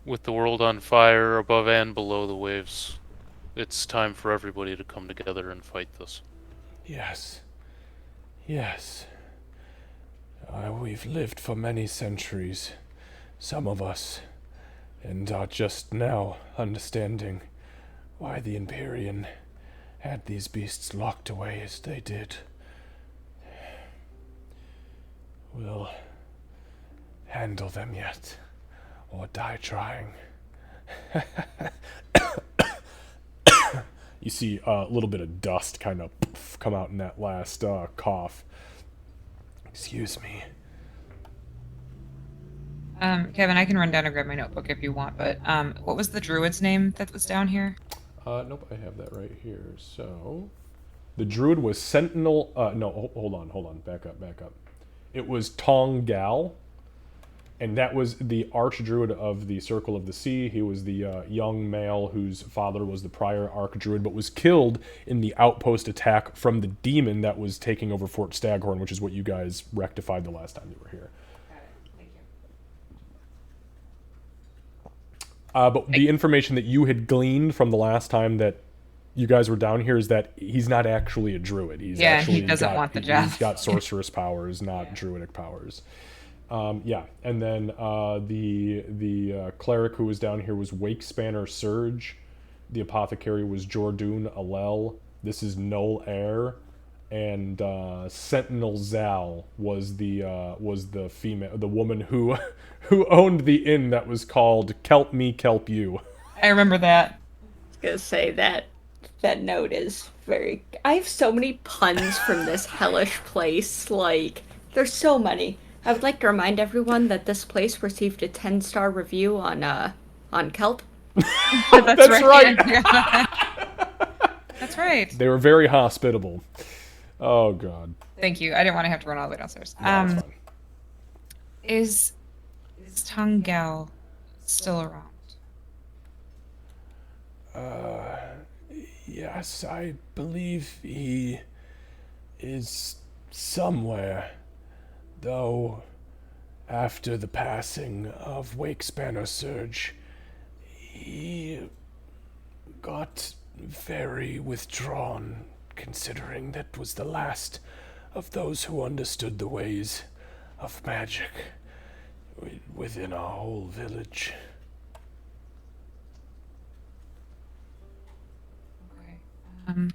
With the world on fire above and below the waves, it's time for everybody to come together and fight this. Yes. Yes. We've lived for many centuries, some of us, and are just now understanding why the Empyrean had these beasts locked away as they did. We'll handle them yet, or die trying. You see a little bit of dust kind of come out in that last cough. Excuse me. Kevin, I can run down and grab my notebook if you want, but what was the druid's name that was down here? Nope, I have that right here. So, the druid was Sentinel. No, hold on, back up. It was Tong Gal, and that was the archdruid of the Circle of the Sea. He was the young male whose father was the prior archdruid, but was killed in the outpost attack from the demon that was taking over Fort Staghorn, which is what you guys rectified the last time you were here. But the information that you had gleaned from the last time that you guys were down here is that he's not actually a druid. He's he doesn't want the job. He's got sorceress powers, not druidic powers. And then the cleric who was down here was Wakespanner Surge. The apothecary was Jordoon Alel. This is Null Air. And Sentinel Zal was the female, the woman who owned the inn that was called Kelp Me, Kelp You. I remember that. I was gonna say that note is very. I have so many puns from this hellish place. Like, there's so many. I would like to remind everyone that this place received a 10-star review on Kelp. That's right. That's right. They were very hospitable. Oh God. Thank you. I didn't want to have to run all the way downstairs. No, it's fine. Is Tong Gal still around? Yes, I believe he is somewhere, though after the passing of Wakespanner Surge, he got very withdrawn, considering that was the last of those who understood the ways of magic within our whole village. Okay.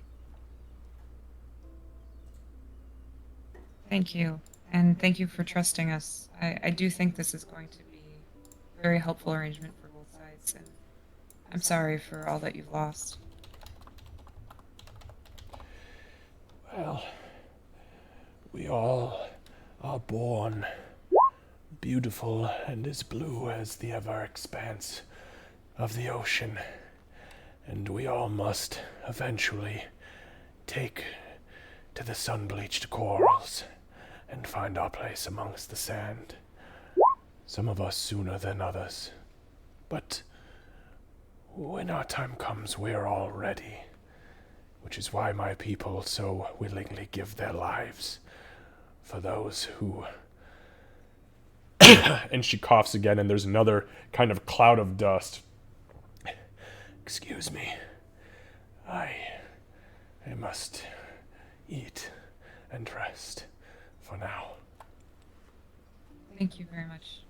Thank you. And thank you for trusting us. I do think this is going to be a very helpful arrangement for both sides, and I'm sorry for all that you've lost. Well, we all are born beautiful and as blue as the ever expanse of the ocean, and we all must eventually take to the sun-bleached corals and find our place amongst the sand. Some of us sooner than others. But when our time comes, we're all ready. Which is why my people so willingly give their lives for those who... And she coughs again, and there's another kind of cloud of dust. Excuse me. I must eat and rest for now. Thank you very much.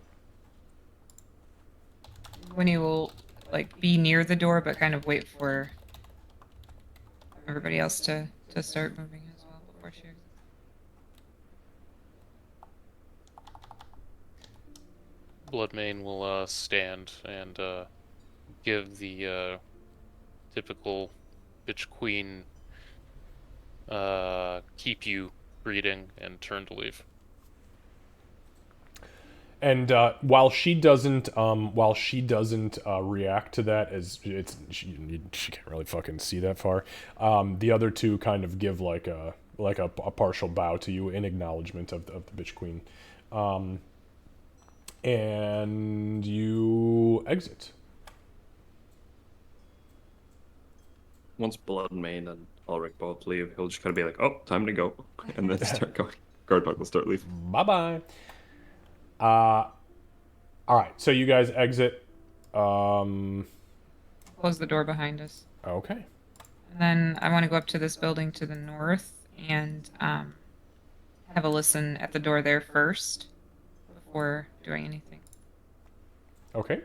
Winnie will, be near the door, but kind of wait for everybody else to start moving as well before she exits. Bloodmane will stand and give the typical bitch queen keep you greeting and turn to leave. And while she doesn't react to that, as she can't really fucking see that far, the other two kind of give like a partial bow to you in acknowledgement of the bitch queen, and you exit. Once Bloodmane and Ulrich both leave, he'll just kind of be like, "Oh, time to go," and then start going. Guardbug will start leaving. Bye-bye. All right, so you guys exit. Close the door behind us. Okay. And then I want to go up to this building to the north and have a listen at the door there first before doing anything. Okay.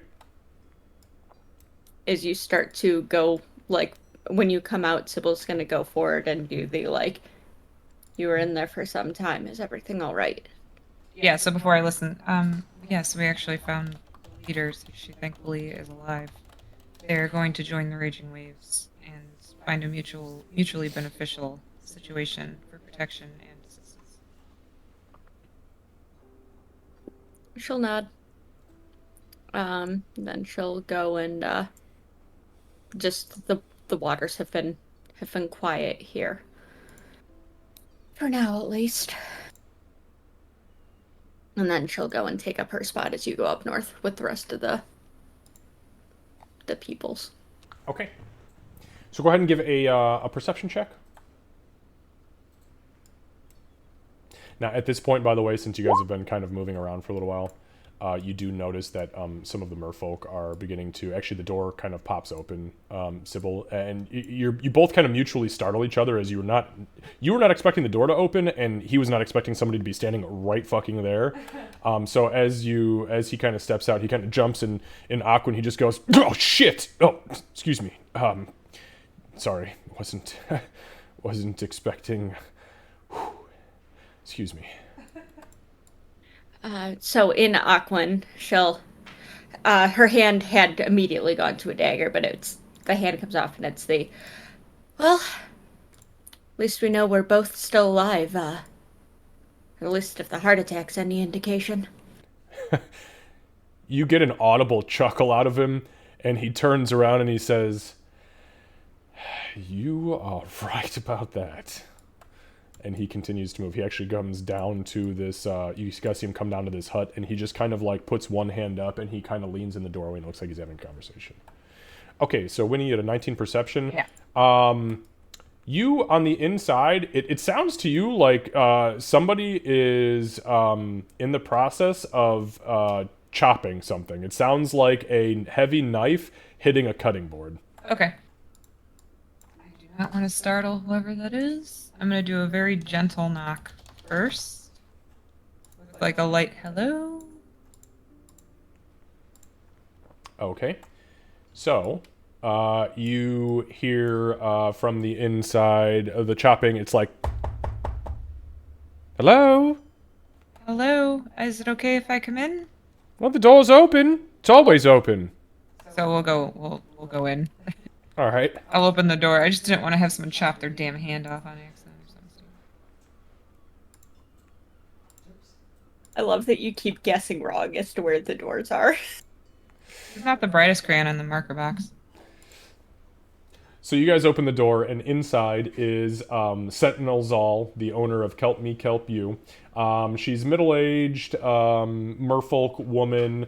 As you start to go, when you come out, Sybil's gonna go forward and do the, you were in there for some time. Is everything all right? Yeah, so before I listen, yes, we actually found the leaders. She thankfully is alive. They're going to join the Raging Waves and find a mutually beneficial situation for protection and assistance. She'll nod. Then she'll go and just the waters have been quiet here. For now, at least. And then she'll go and take up her spot as you go up north with the rest of the peoples. Okay. So go ahead and give a perception check. Now, at this point, by the way, since you guys have been kind of moving around for a little while, you do notice that some of the merfolk are beginning to... Actually, the door kind of pops open, Sybil, and you both kind of mutually startle each other as you were not expecting the door to open, and he was not expecting somebody to be standing right fucking there. So as he kind of steps out, he kind of jumps in Aqua, and he just goes, "Oh shit! Oh, excuse me. Sorry, wasn't expecting. Excuse me." So in Aquan, she'll, her hand had immediately gone to a dagger, but the hand comes off and it's well, at least we know we're both still alive, at least if the heart attack's any indication. You get an audible chuckle out of him, and he turns around and he says, "You are right about that." And he continues to move. He actually comes down to this, you guys see him come down to this hut, and he just kind of puts one hand up, and he kind of leans in the doorway and looks like he's having a conversation. Okay, so Winnie, you had a 19 perception. Yeah. You on the inside, it sounds to you like somebody is in the process of chopping something. It sounds like a heavy knife hitting a cutting board. Okay. I do not want to startle whoever that is. I'm going to do a very gentle knock first. With like a light hello. Okay. So, you hear from the inside of the chopping, it's like, hello? Hello? Is it okay if I come in? Well, the door's open. It's always open. So we'll go in. All right. I'll open the door. I just didn't want to have someone chop their damn hand off on accident or something. I love that you keep guessing wrong as to where the doors are. It's not the brightest crayon in the marker box. So you guys open the door, and inside is Sentinel Zal, the owner of Kelp Me Kelp You. She's middle-aged, merfolk woman.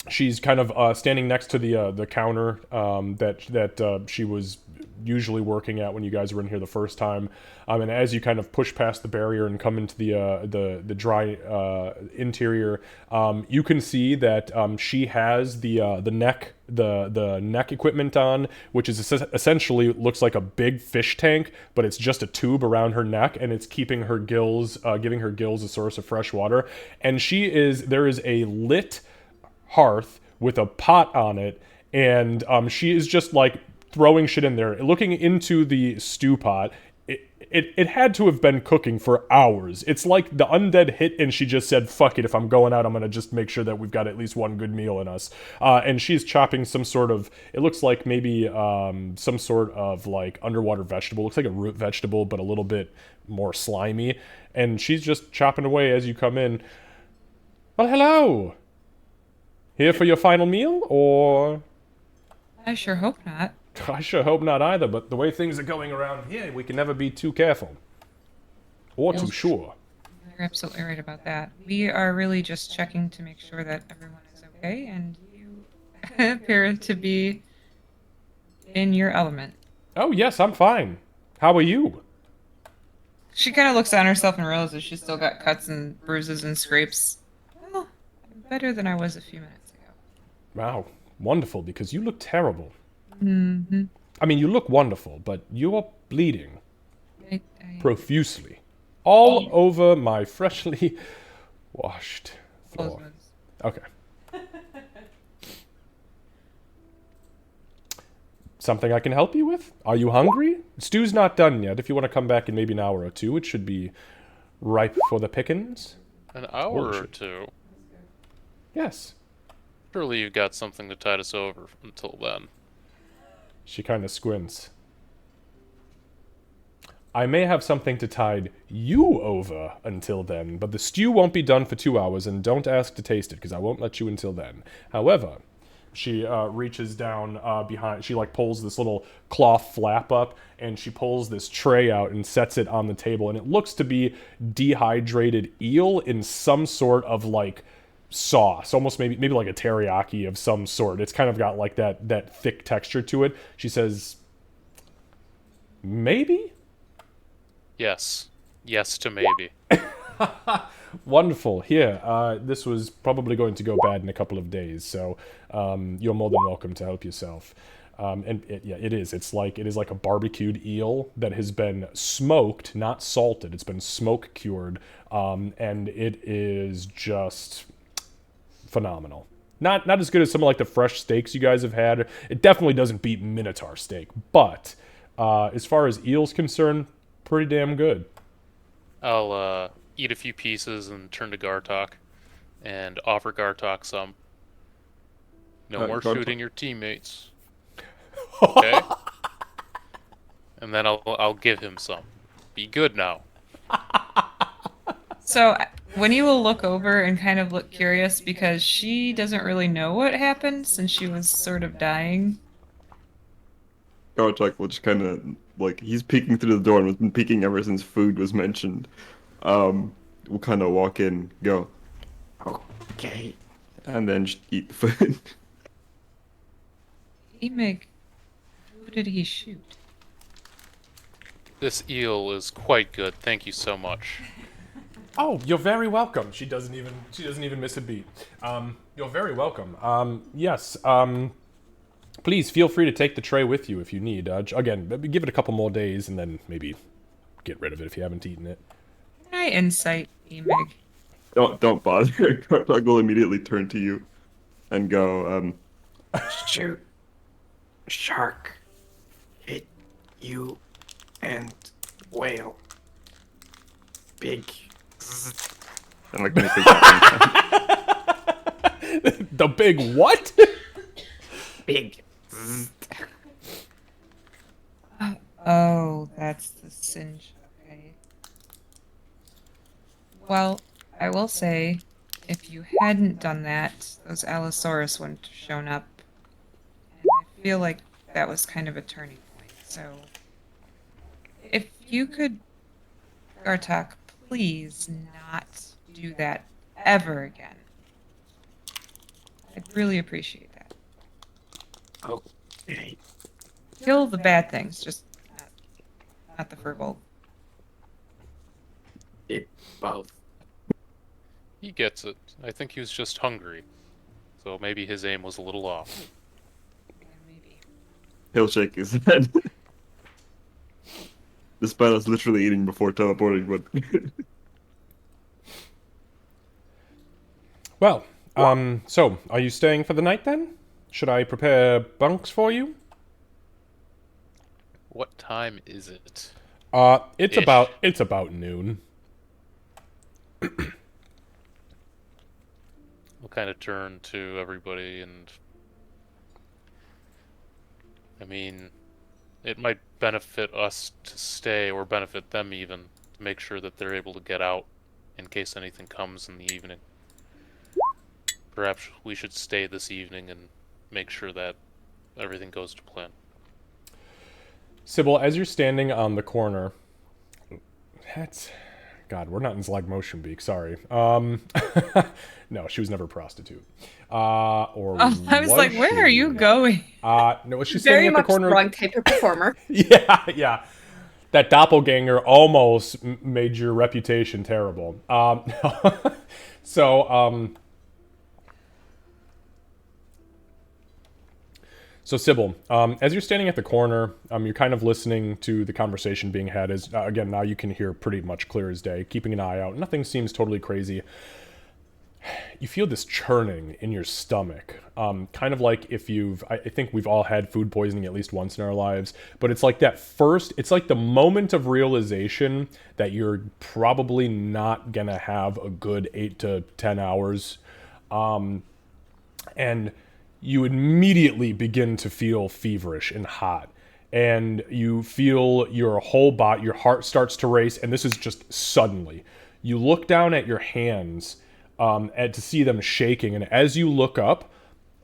She's kind of standing next to the counter that she was usually working at when you guys were in here the first time. And as you kind of push past the barrier and come into the dry interior, you can see that she has the neck equipment on, which is essentially looks like a big fish tank, but it's just a tube around her neck, and it's keeping her gills, giving her gills a source of fresh water. And there is a lit hearth with a pot on it, and she is just like throwing shit in there, looking into the stew pot. It had to have been cooking for hours. It's like the undead hit and she just said, fuck it, if I'm going out, I'm gonna just make sure that we've got at least one good meal in us. And she's chopping some sort of, it looks like maybe some sort of like underwater vegetable. Looks like a root vegetable, but a little bit more slimy. And she's just chopping away as you come in. Well, hello! Here for your final meal, or...? I sure hope not. I sure hope not either, but the way things are going around here, we can never be too careful. Or too sure. You're absolutely right about that. We are really just checking to make sure that everyone is okay, and you appear to be in your element. Oh, yes, I'm fine. How are you? She kind of looks on herself and realizes she's still got cuts and bruises and scrapes. Well, I'm better than I was a few minutes ago. Wow, wonderful, because you look terrible. Mm-hmm. I mean, you look wonderful, but you're bleeding I profusely all over my freshly washed floor. Okay. Something I can help you with? Are you hungry? Stew's not done yet. If you want to come back in maybe an hour or two, it should be ripe for the pickings. An hour or two? Yes. Surely you've got something to tide us over until then. She kind of squints. I may have something to tide you over until then, but the stew won't be done for 2 hours, and don't ask to taste it, because I won't let you until then. However, she reaches down behind, she like pulls this little cloth flap up, and she pulls this tray out and sets it on the table, and it looks to be dehydrated eel in some sort of like sauce, almost maybe like a teriyaki of some sort. It's kind of got like that thick texture to it. She says, maybe? Yes to maybe. Wonderful. Here, this was probably going to go bad in a couple of days, so you're more than welcome to help yourself. And it is. It is like a barbecued eel that has been smoked, not salted. It's been smoke cured, and it is just phenomenal. Not as good as some of like the fresh steaks you guys have had. It definitely doesn't beat Minotaur steak, but as far as eel's concerned, pretty damn good. I'll eat a few pieces and turn to Gartok and offer Gartok some. No more Gartok. shooting your teammates. Okay? And then I'll give him some. Be good now. So Winnie will look over and kind of look curious because she doesn't really know what happened since she was sort of dying. Garchak will just kind of, like, he's peeking through the door and has been peeking ever since food was mentioned. We'll kind of walk in, go, okay, and then just eat the food. Emig, who did he shoot? This eel is quite good. Thank you so much. Oh, you're very welcome. She doesn't even miss a beat. You're very welcome. Yes. Please feel free to take the tray with you if you need. Again, maybe give it a couple more days and then maybe get rid of it if you haven't eaten it. Can I insight Emig? Don't bother. Gartok will immediately turn to you and go, Shoot. Shark. Hit you and whale. Big. and like make his The big what? Big. Oh, that's the singe. Okay. Well, I will say, if you hadn't done that, those Allosaurus wouldn't have shown up. And I feel like that was kind of a turning point. So, if you could, Gartok, please not do that ever again. I'd really appreciate that. Okay. Kill the bad things, just not the furbolg. It both. He gets it. I think he was just hungry. So maybe his aim was a little off. Yeah, maybe. He'll shake his head. This spell is literally eating before teleporting, but Well, so are you staying for the night then? Should I prepare bunks for you? What time is it? It's Ish. about noon. We'll kind of turn to everybody and... I mean, it might benefit us to stay, or benefit them even, to make sure that they're able to get out in case anything comes in the evening. Perhaps we should stay this evening and make sure that everything goes to plan. Sybil, as you're standing on the corner... That's... God, we're not in Zlag Motion Beak, sorry. No, she was never a prostitute. Or I was like, where are you going? No, she's standing Very at the much corner. wrong type of performer. Yeah. That doppelganger almost made your reputation terrible. So Sybil, as you're standing at the corner, you're kind of listening to the conversation being had. As again, now you can hear pretty much clear as day, keeping an eye out. Nothing seems totally crazy. You feel this churning in your stomach, kind of like if I think we've all had food poisoning at least once in our lives, but it's like it's like the moment of realization that you're probably not gonna have a good 8 to 10 hours, and you immediately begin to feel feverish and hot. And you feel your whole body, your heart starts to race, and this is just suddenly. You look down at your hands and to see them shaking, and as you look up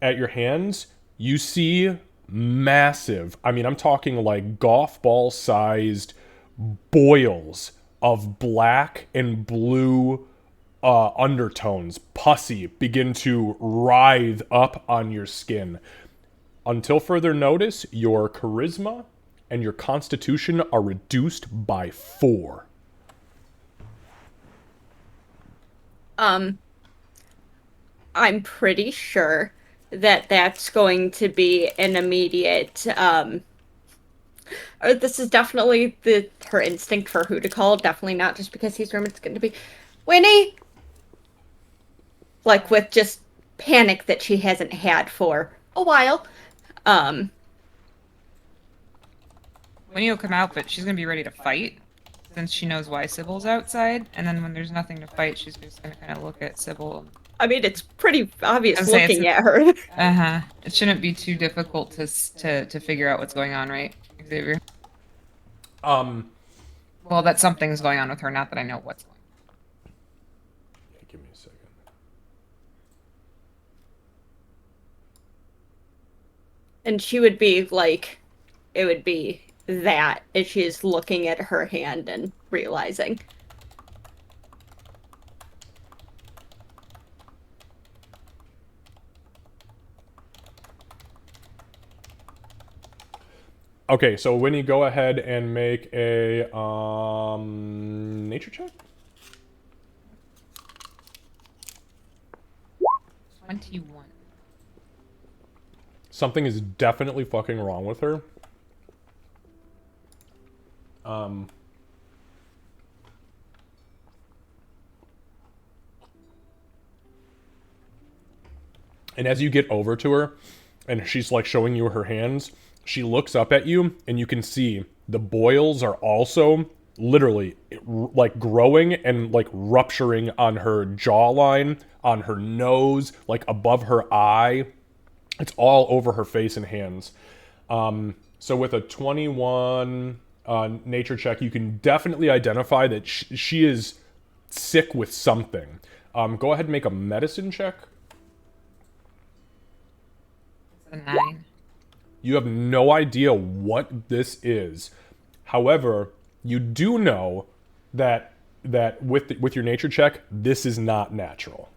at your hands, you see massive, I mean, I'm talking like golf ball sized boils of black and blue undertones, pussy, begin to writhe up on your skin. Until further notice, your charisma and your constitution are reduced by 4. I'm pretty sure that that's going to be an immediate, this is definitely her instinct for who to call, definitely not just because he's room, it's going to be, Winnie! Like, with just panic that she hasn't had for a while. Winnie will come out, but she's gonna be ready to fight, since she knows why Sybil's outside. And then when there's nothing to fight, she's just gonna kind of look at Sybil. I mean, it's pretty obvious I'd say looking at her. It shouldn't be too difficult to figure out what's going on, right, Xavier? Well, that something's going on with her. Not that I know what's going on. Yeah, give me a second. And she would be like, it would be that as she's looking at her hand and realizing. Okay, so Winnie, go ahead and make a nature check. 21. Something is definitely fucking wrong with her. And as you get over to her, and she's like showing you her hands, she looks up at you, and you can see the boils are also literally like growing and like rupturing on her jawline, on her nose, like above her eye. It's all over her face and hands. So with a 21 nature check, you can definitely identify that she is sick with something. Go ahead and make a medicine check. It's a 9. You have no idea what this is. However, you do know that with your nature check, this is not natural.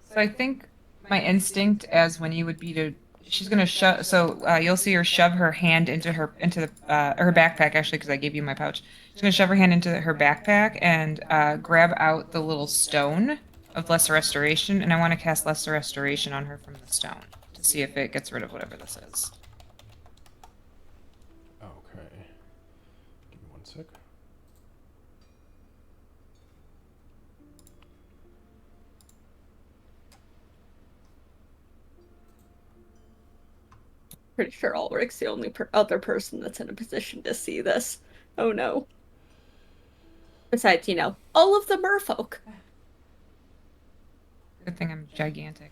So I think my instinct as when you would be to she's gonna shove. So you'll see her shove her hand into the her backpack actually because I gave you my pouch. She's gonna shove her hand into her backpack and grab out the little stone of lesser restoration, and I want to cast lesser restoration on her from the stone to see if it gets rid of whatever this is. Okay. Give me 1 sec. Pretty sure Ulrich's the only other person that's in a position to see this. Oh no. Besides, all of the merfolk. Good thing I'm gigantic.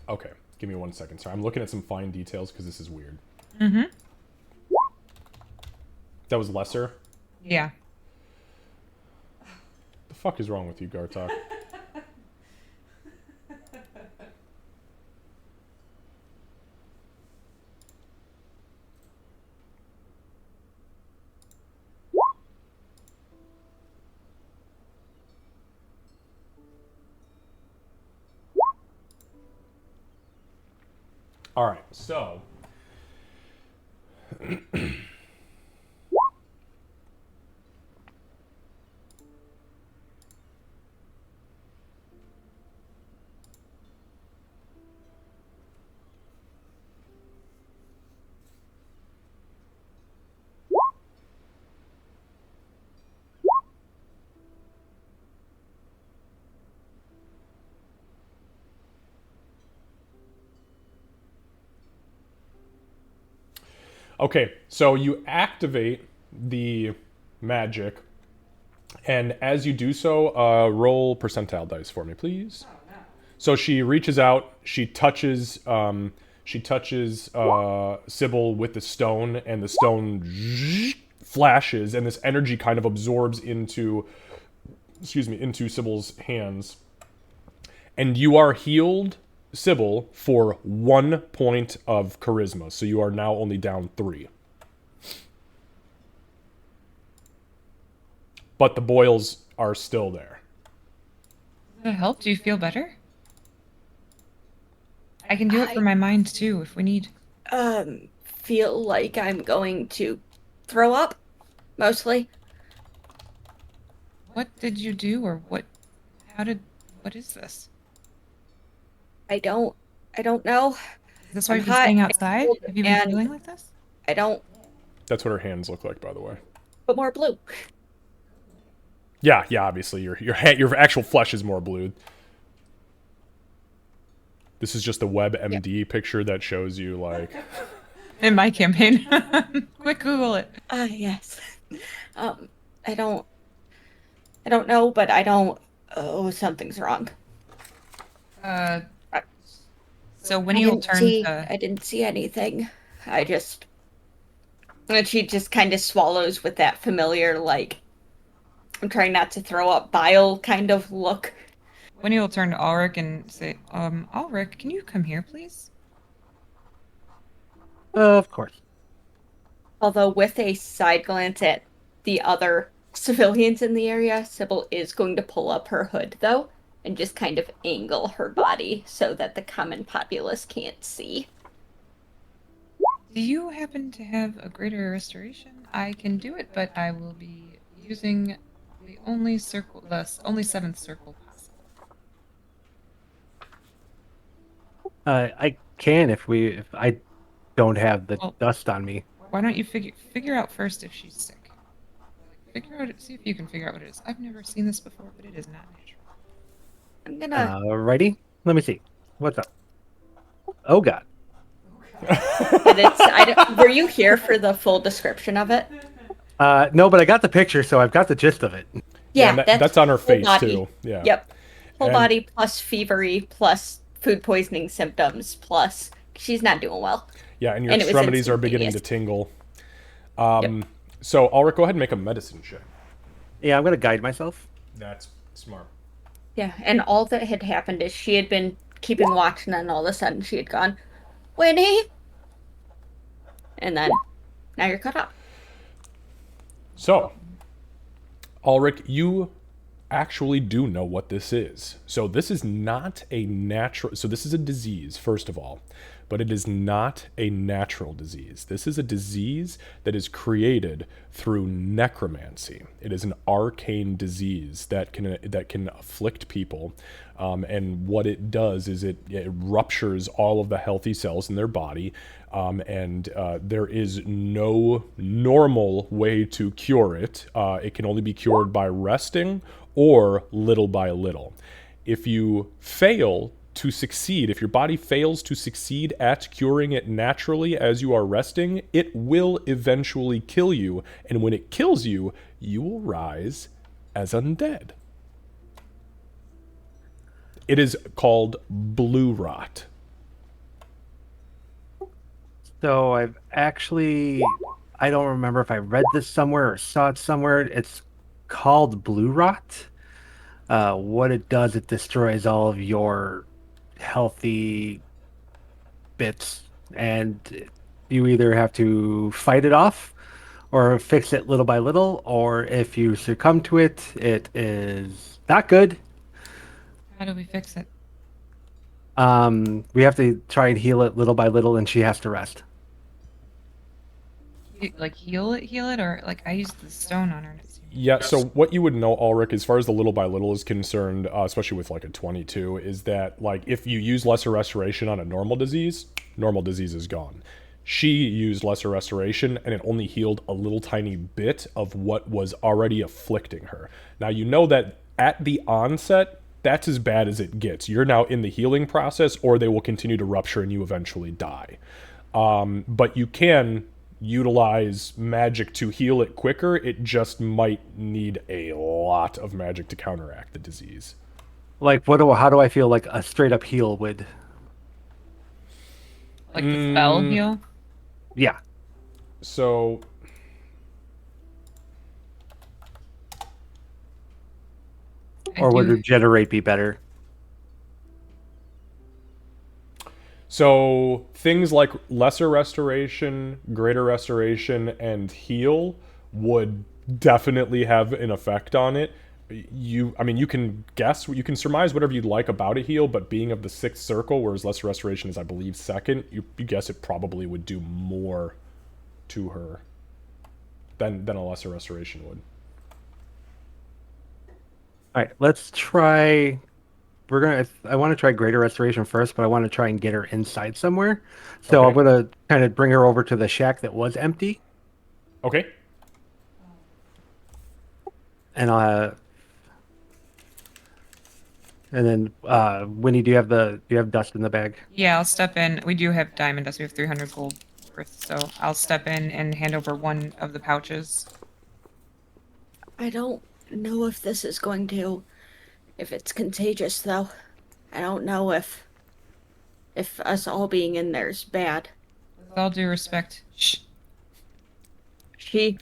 Okay, give me 1 second. Sorry, I'm looking at some fine details because this is weird. Mm-hmm. That was lesser? Yeah. The fuck is wrong with you, Gartok? All right, so okay, so you activate the magic, and as you do so, roll percentile dice for me, please. So she reaches out, she touches Sybil with the stone, and the stone flashes, and this energy kind of absorbs into Sybil's hands, and you are healed, Sybil, for 1 point of charisma. So you are now only down 3. But the boils are still there. Does it help? Do you feel better? I can do it for my mind too if we need. Feel like I'm going to throw up, mostly. What did you do, or what is this? I don't know. Is this why I'm you've been hot staying and outside? cold Have you been and feeling like this? I don't, That's what her hands look like, by the way. but more blue. Yeah, obviously your actual flesh is more blue. This is just the WebMD picture that shows you like In my campaign. Quick Google it. Yes. I don't know, but I don't. Oh, something's wrong. So when you'll turn to... I didn't see anything. And she just kind of swallows with that familiar, like, I'm trying not to throw up bile kind of look. When you'll turn to Ulrich and say, Ulrich, can you come here, please? Of course. Although with a side glance at the other civilians in the area, Sybil is going to pull up her hood, though, and just kind of angle her body so that the common populace can't see. Do you happen to have a greater restoration? I can do it, but I will be using the only seventh circle possible. I can if I don't have the dust on me. Why don't you figure out first if she's sick? See if you can figure out what it is. I've never seen this before, but it is not natural. I'm gonna. Righty. Let me see. What's up? Oh God. Were you here for the full description of it? No, but I got the picture, so I've got the gist of it. Yeah, that's on her face body. too. Yeah. Yep. Whole body plus fevery plus food poisoning symptoms plus she's not doing well. Yeah, and your extremities are beginning to tingle. Yep. So Ulrich, go ahead and make a medicine check. Yeah, I'm gonna guide myself. That's smart. Yeah, and all that had happened is she had been keeping watch, and then all of a sudden she had gone, Winnie! And then, now you're caught up. So, Ulrich, you actually do know what this is. So this is not a natural... So this is a disease, first of all. But it is not a natural disease. This is a disease that is created through necromancy. It is an arcane disease that can afflict people, and what it does is it ruptures all of the healthy cells in their body, and there is no normal way to cure it. It can only be cured by resting or little by little. If you fail to succeed, if your body fails to succeed at curing it naturally as you are resting, it will eventually kill you. And when it kills you, you will rise as undead. It is called blue rot. So I don't remember if I read this somewhere or saw it somewhere. It's called blue rot. What it does, it destroys all of your healthy bits, and you either have to fight it off or fix it little by little, or if you succumb to it, it is not good. How do we fix it? We have to try and heal it little by little, and she has to rest. Like heal it, or like I used the stone on her. And yeah, so what you would know, Ulrich, as far as the little by little is concerned, especially with like a 22, is that like if you use lesser restoration on a normal disease is gone. She used lesser restoration, and it only healed a little tiny bit of what was already afflicting her. Now, you know that at the onset, that's as bad as it gets. You're now in the healing process, or they will continue to rupture and you eventually die. But you can utilize magic to heal it quicker. It just might need a lot of magic to counteract the disease. Like, how do I feel like a straight up heal would? Like the spell heal? Yeah. So or would regenerate be better? So things like lesser restoration, greater restoration, and heal would definitely have an effect on it. You can guess, you can surmise whatever you'd like about a heal, but being of the 6th circle, whereas lesser restoration is, I believe, 2nd, you guess it probably would do more to her than a lesser restoration would. All right, let's try. I want to try greater restoration first, but I want to try and get her inside somewhere. So okay. I'm going to kind of bring her over to the shack that was empty. Okay. And then Winnie, do you have dust in the bag? Yeah, I'll step in. We do have diamond dust. We have 300 gold worth, so I'll step in and hand over one of the pouches. I don't know if this is going to... If it's contagious, though. I don't know if us all being in there is bad. With all due respect, shh. She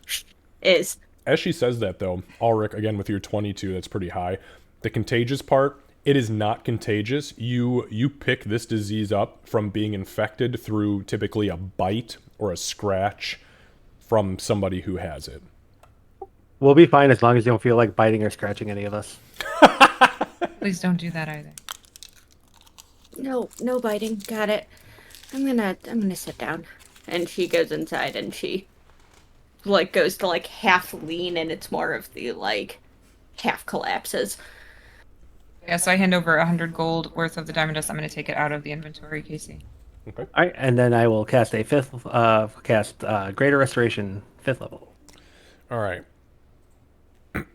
is. As she says that, though, Ulrich, again with your 22, that's pretty high. The contagious part, it is not contagious. You pick this disease up from being infected through typically a bite or a scratch from somebody who has it. We'll be fine as long as you don't feel like biting or scratching any of us. Please don't do that either. No, no biting. Got it. I'm gonna sit down. And she goes inside and she like goes to like half lean and it's more of the like half collapses. Yeah, so I hand over 100 gold worth of the diamond dust. I'm going to take it out of the inventory, Casey. Okay. All right, and then I will cast a Greater Restoration 5th level. All right.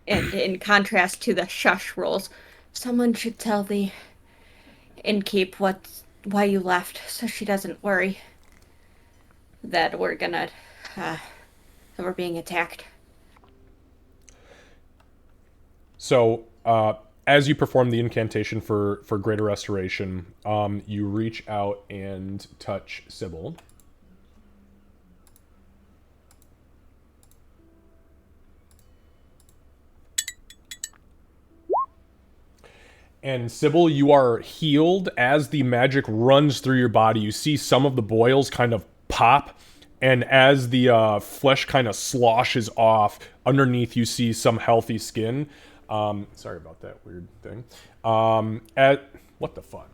And in contrast to the shush rolls, someone should tell the innkeep why you left, so she doesn't worry that that we're being attacked. So, as you perform the incantation for greater restoration, you reach out and touch Sybil. And Sybil, you are healed. As the magic runs through your body, you see some of the boils kind of pop, and as the flesh kind of sloshes off, underneath you see some healthy skin. Sorry about that weird thing. What the fuck?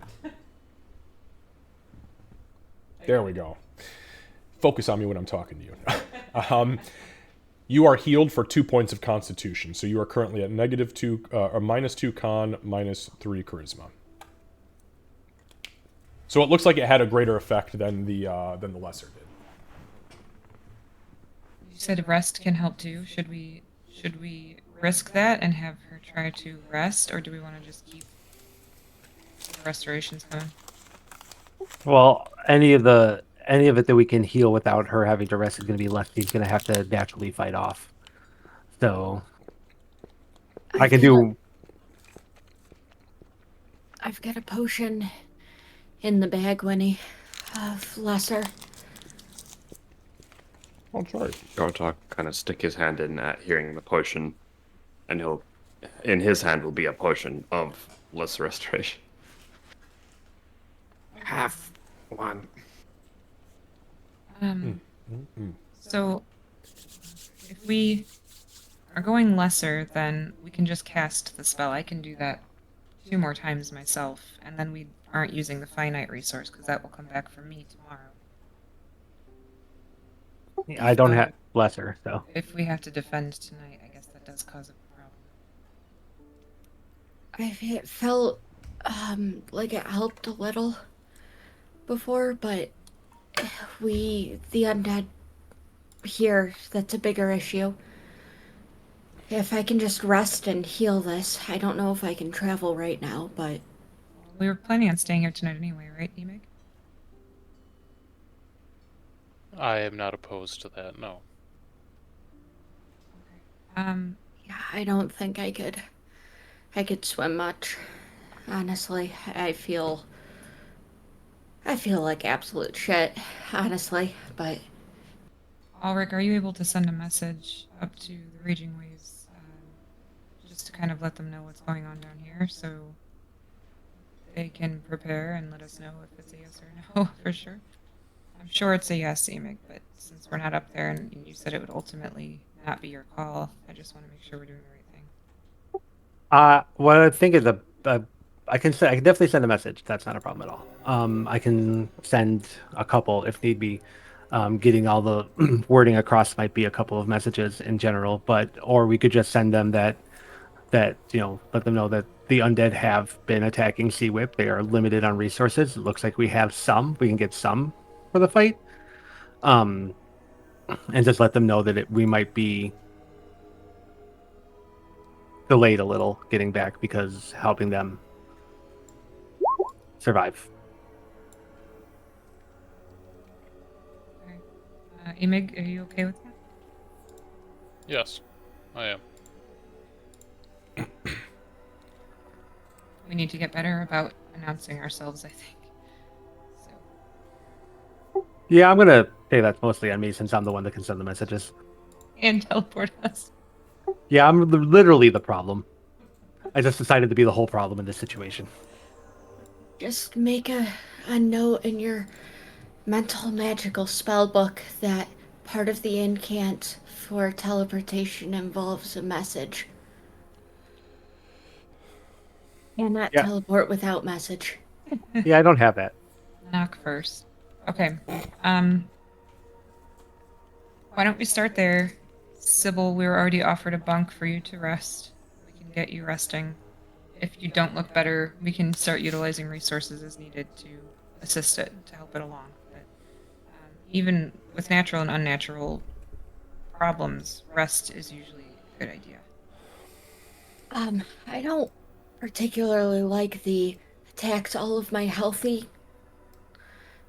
There we go. Focus on me when I'm talking to you. You are healed for 2 points of constitution, so you are currently at -2 or -2 con, -3 charisma. So it looks like it had a greater effect than the lesser did. You said rest can help too. Should we risk that and have her try to rest, or do we want to just keep the restorations coming? Well, any of it that we can heal without her having to rest is going to be less. He's going to have to naturally fight off. So I can do. I've got a potion in the bag, Winnie, of lesser. I'll try. Gartok kind of stick his hand in at hearing the potion, and in his hand will be a potion of lesser restoration. Have one. So if we are going lesser, then we can just cast the spell. I can do that 2 more times myself, and then we aren't using the finite resource because that will come back for me tomorrow. I don't have lesser, so If we have to defend tonight, I guess that does cause a problem. It felt like it helped a little before, but the undead here, that's a bigger issue. If I can just rest and heal this, I don't know if I can travel right now, but... We were planning on staying here tonight anyway, right, Emig? I am not opposed to that, no. Yeah, I don't think I could swim much. Honestly, I feel like absolute shit, honestly, but... Ulrich, are you able to send a message up to the Raging Waves, just to kind of let them know what's going on down here, so they can prepare and let us know if it's a yes or no, for sure? I'm sure it's a yes, Emig, but since we're not up there and you said it would ultimately not be your call, I just want to make sure we're doing the right thing. what I think is I can definitely send a message. That's not a problem at all. I can send a couple if need be. Getting all the wording across might be a couple of messages in general, or we could just send them that let them know that the undead have been attacking Sea Whip. They are limited on resources. It looks like we have some. We can get some for the fight. And just let them know that we might be delayed a little getting back because helping them survive. Emig, are you okay with that? Yes, I am. We need to get better about announcing ourselves, I think. So. Yeah, I'm gonna say that's mostly on me since I'm the one that can send the messages. And teleport us. Yeah, I'm literally the problem. I just decided to be the whole problem in this situation. Just make a note in your mental magical spell book that part of the incant for teleportation involves a message. Cannot teleport without message. Yeah, I don't have that. Knock first. Okay. Why don't we start there? Sybil, we were already offered a bunk for you to rest. We can get you resting. If you don't look better, we can start utilizing resources as needed to assist it, to help it along. But even with natural and unnatural problems, rest is usually a good idea. I don't particularly like the attacks all of my healthy.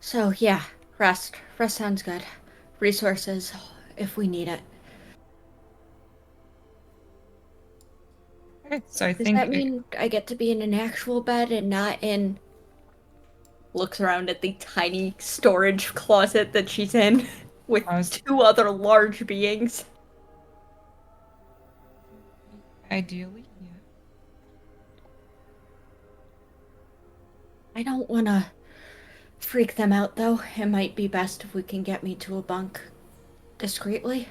So yeah, rest. Rest sounds good. Resources, if we need it. Okay, so I Does think that mean I get to be in an actual bed and not in... Looks around at the tiny storage closet that she's in with two other large beings. Ideally, yeah. I don't want to freak them out, though. It might be best if we can get me to a bunk discreetly.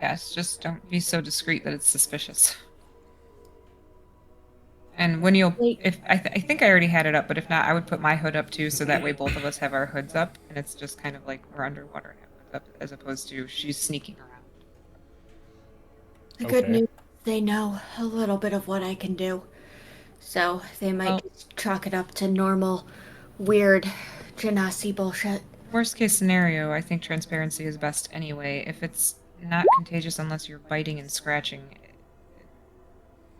Yes, just don't be so discreet that it's suspicious. And when you'll, if I think I already had it up, but if not, I would put my hood up too, so that way both of us have our hoods up, and it's just kind of like we're underwater and have hoods up, as opposed to she's sneaking around. The good news, they know a little bit of what I can do, so they might just chalk it up to normal, weird, Genasi bullshit. Worst case scenario, I think transparency is best anyway. If it's not contagious unless you're biting and scratching,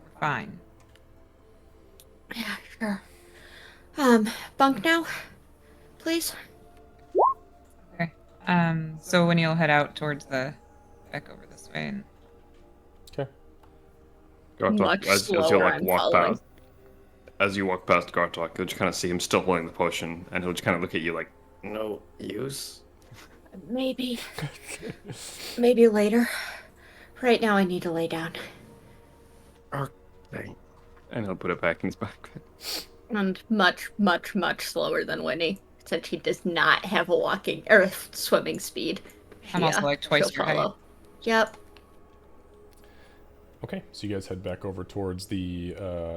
we're fine. Yeah, sure. Bunk now, please. Okay. So when you'll head out towards the back over this way and. Okay. Gartok, as you like walk past, as you walk past Gartok, you'll just kind of see him still holding the potion, and he'll just kind of look at you like, no use. Maybe later. Right now, I need to lay down. Okay. And he'll put it back in his backpack. And much, much, much slower than Winnie, since she does not have a walking or swimming speed. I'm also like twice your height. Yep. Okay, so you guys head back over towards the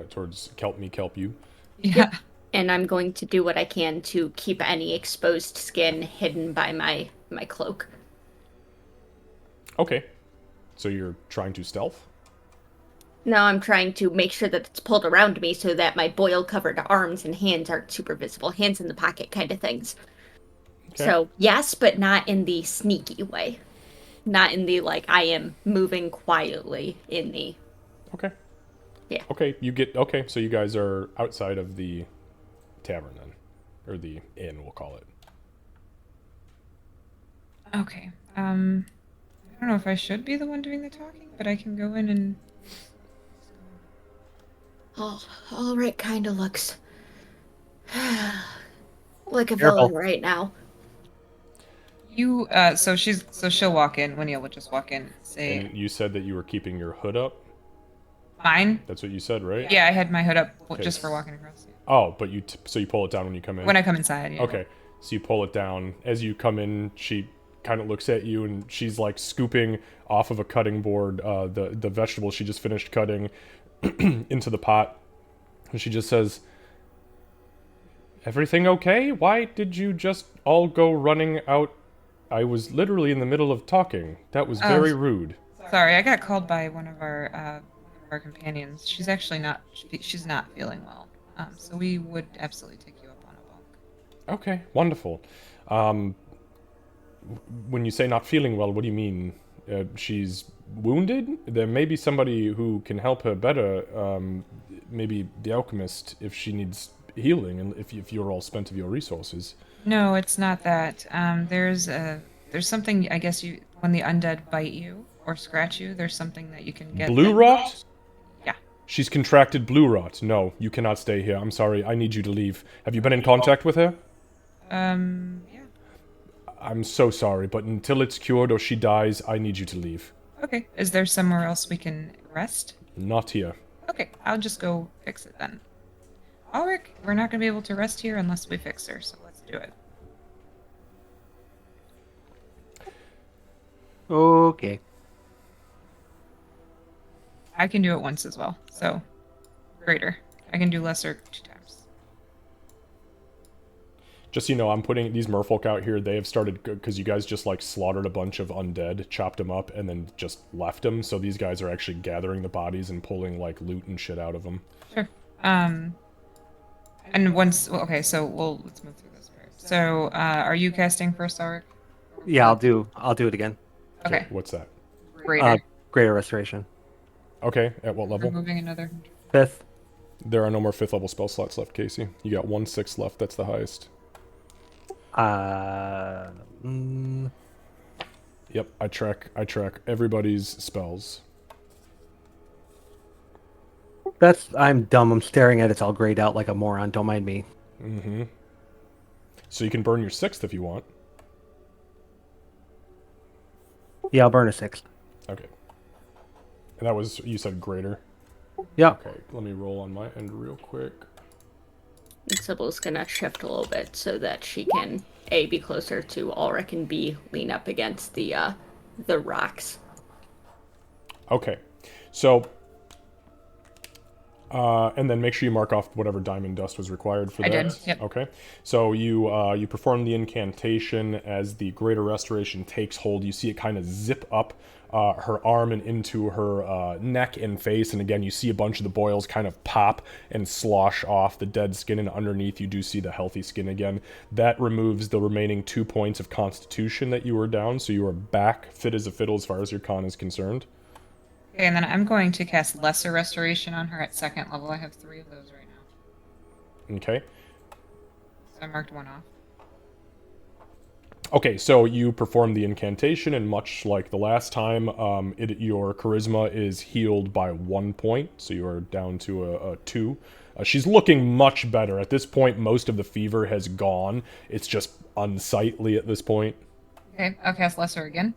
towards Kelp You. Yeah. And I'm going to do what I can to keep any exposed skin hidden by my cloak. Okay. So you're trying to stealth? No, I'm trying to make sure that it's pulled around me so that my boil-covered arms and hands aren't super visible. Hands in the pocket kind of things. Okay. So, yes, but not in the sneaky way. Not in the, like, I am moving quietly in the... Okay. Yeah. Okay, so you guys are outside of the tavern then. Or the inn, we'll call it. Okay. I don't know if I should be the one doing the talking, but I can go in and... Oh, all right, kind of looks like a villain right now. You, so she'll walk in. Winnie will just walk in. Say. And you said that you were keeping your hood up? Mine? That's what you said, right? Yeah, I had my hood up just for walking across. Oh, but so you pull it down when you come in? When I come inside, yeah. Okay, so you pull it down. As you come in, she kind of looks at you, and she's like scooping off of a cutting board the vegetables she just finished cutting into the pot. And she just says, "Everything okay? Why did you just all go running out? I was literally in the middle of talking. That was very rude." Sorry, I got called by one of our companions. She's actually not. She's not feeling well. So we would absolutely take you up on a bunk. Okay, wonderful. When you say not feeling well, what do you mean? She's wounded? There may be somebody who can help her better. Maybe the alchemist, if she needs healing, and if you're all spent of your resources. No, it's not that. There's something. I guess when the undead bite you or scratch you, there's something that you can get. Blue rot? Yeah. She's contracted blue rot. No, you cannot stay here. I'm sorry. I need you to leave. Have you been in contact with her? Yeah. I'm so sorry, but until it's cured or she dies, I need you to leave. Okay. Is there somewhere else we can rest? Not here. Okay, I'll just go fix it then. Ulrich, we're not going to be able to rest here unless we fix her, so let's do it. Okay. I can do it once as well. So greater. I can do lesser 2 times. Just so you know, I'm putting these merfolk out here. They have started because you guys just like slaughtered a bunch of undead, chopped them up, and then just left them. So these guys are actually gathering the bodies and pulling like loot and shit out of them. Sure. And once, well, okay, so let's move through this part. So, are you casting first, Auric? Yeah, I'll do it again. Okay. What's that? Greater. Greater Restoration. Okay, at what level? Removing another. 5th. There are no more 5th level spell slots left, Casey. You got 1 6 left. That's the highest. Yep, I track everybody's spells. I'm dumb. I'm staring at it. It's all grayed out like a moron. Don't mind me. Mm-hmm. So you can burn your 6th if you want. Yeah, I'll burn a 6th. Okay. And that was, you said greater? Yeah. Okay, let me roll on my end real quick. And Sybil's gonna shift a little bit so that she can A, be closer to Ulrich, and B, lean up against the rocks. Okay. So and then make sure you mark off whatever diamond dust was required for that. I did, yep. Okay. So you perform the incantation. As the greater restoration takes hold, you see it kind of zip up her arm and into her neck and face, and again you see a bunch of the boils kind of pop and slosh off the dead skin, and underneath you do see the healthy skin again. That removes the remaining 2 points of constitution that you were down, so you are back fit as a fiddle as far as your con is concerned. Okay, and then I'm going to cast lesser restoration on her at 2nd level. I have 3 of those right now. Okay. So I marked 1 off. Okay, so you perform the incantation, and much like the last time, your charisma is healed by 1 point, so you are down to a 2. She's looking much better. At this point, most of the fever has gone. It's just unsightly at this point. Okay, I'll cast lesser again.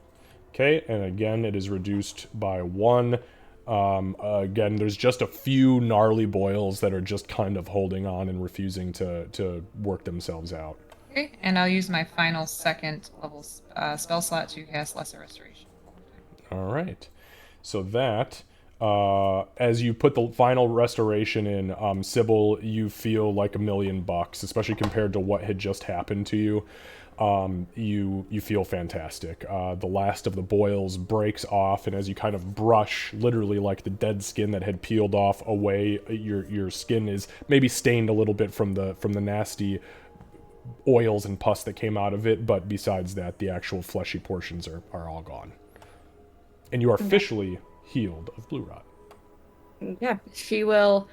Okay, and again, it is reduced by 1. Again, there's just a few gnarly boils that are just kind of holding on and refusing to work themselves out. Okay, and I'll use my final 2nd level spell slot to cast lesser restoration. All right. So that, as you put the final restoration in, Sybil, you feel like $1,000,000, especially compared to what had just happened to you. You feel fantastic. The last of the boils breaks off, and as you kind of brush, literally like the dead skin that had peeled off away, your skin is maybe stained a little bit from the nasty oils and pus that came out of it, but besides that, the actual fleshy portions are all gone. And you are officially healed of blue rot. Yeah, she'll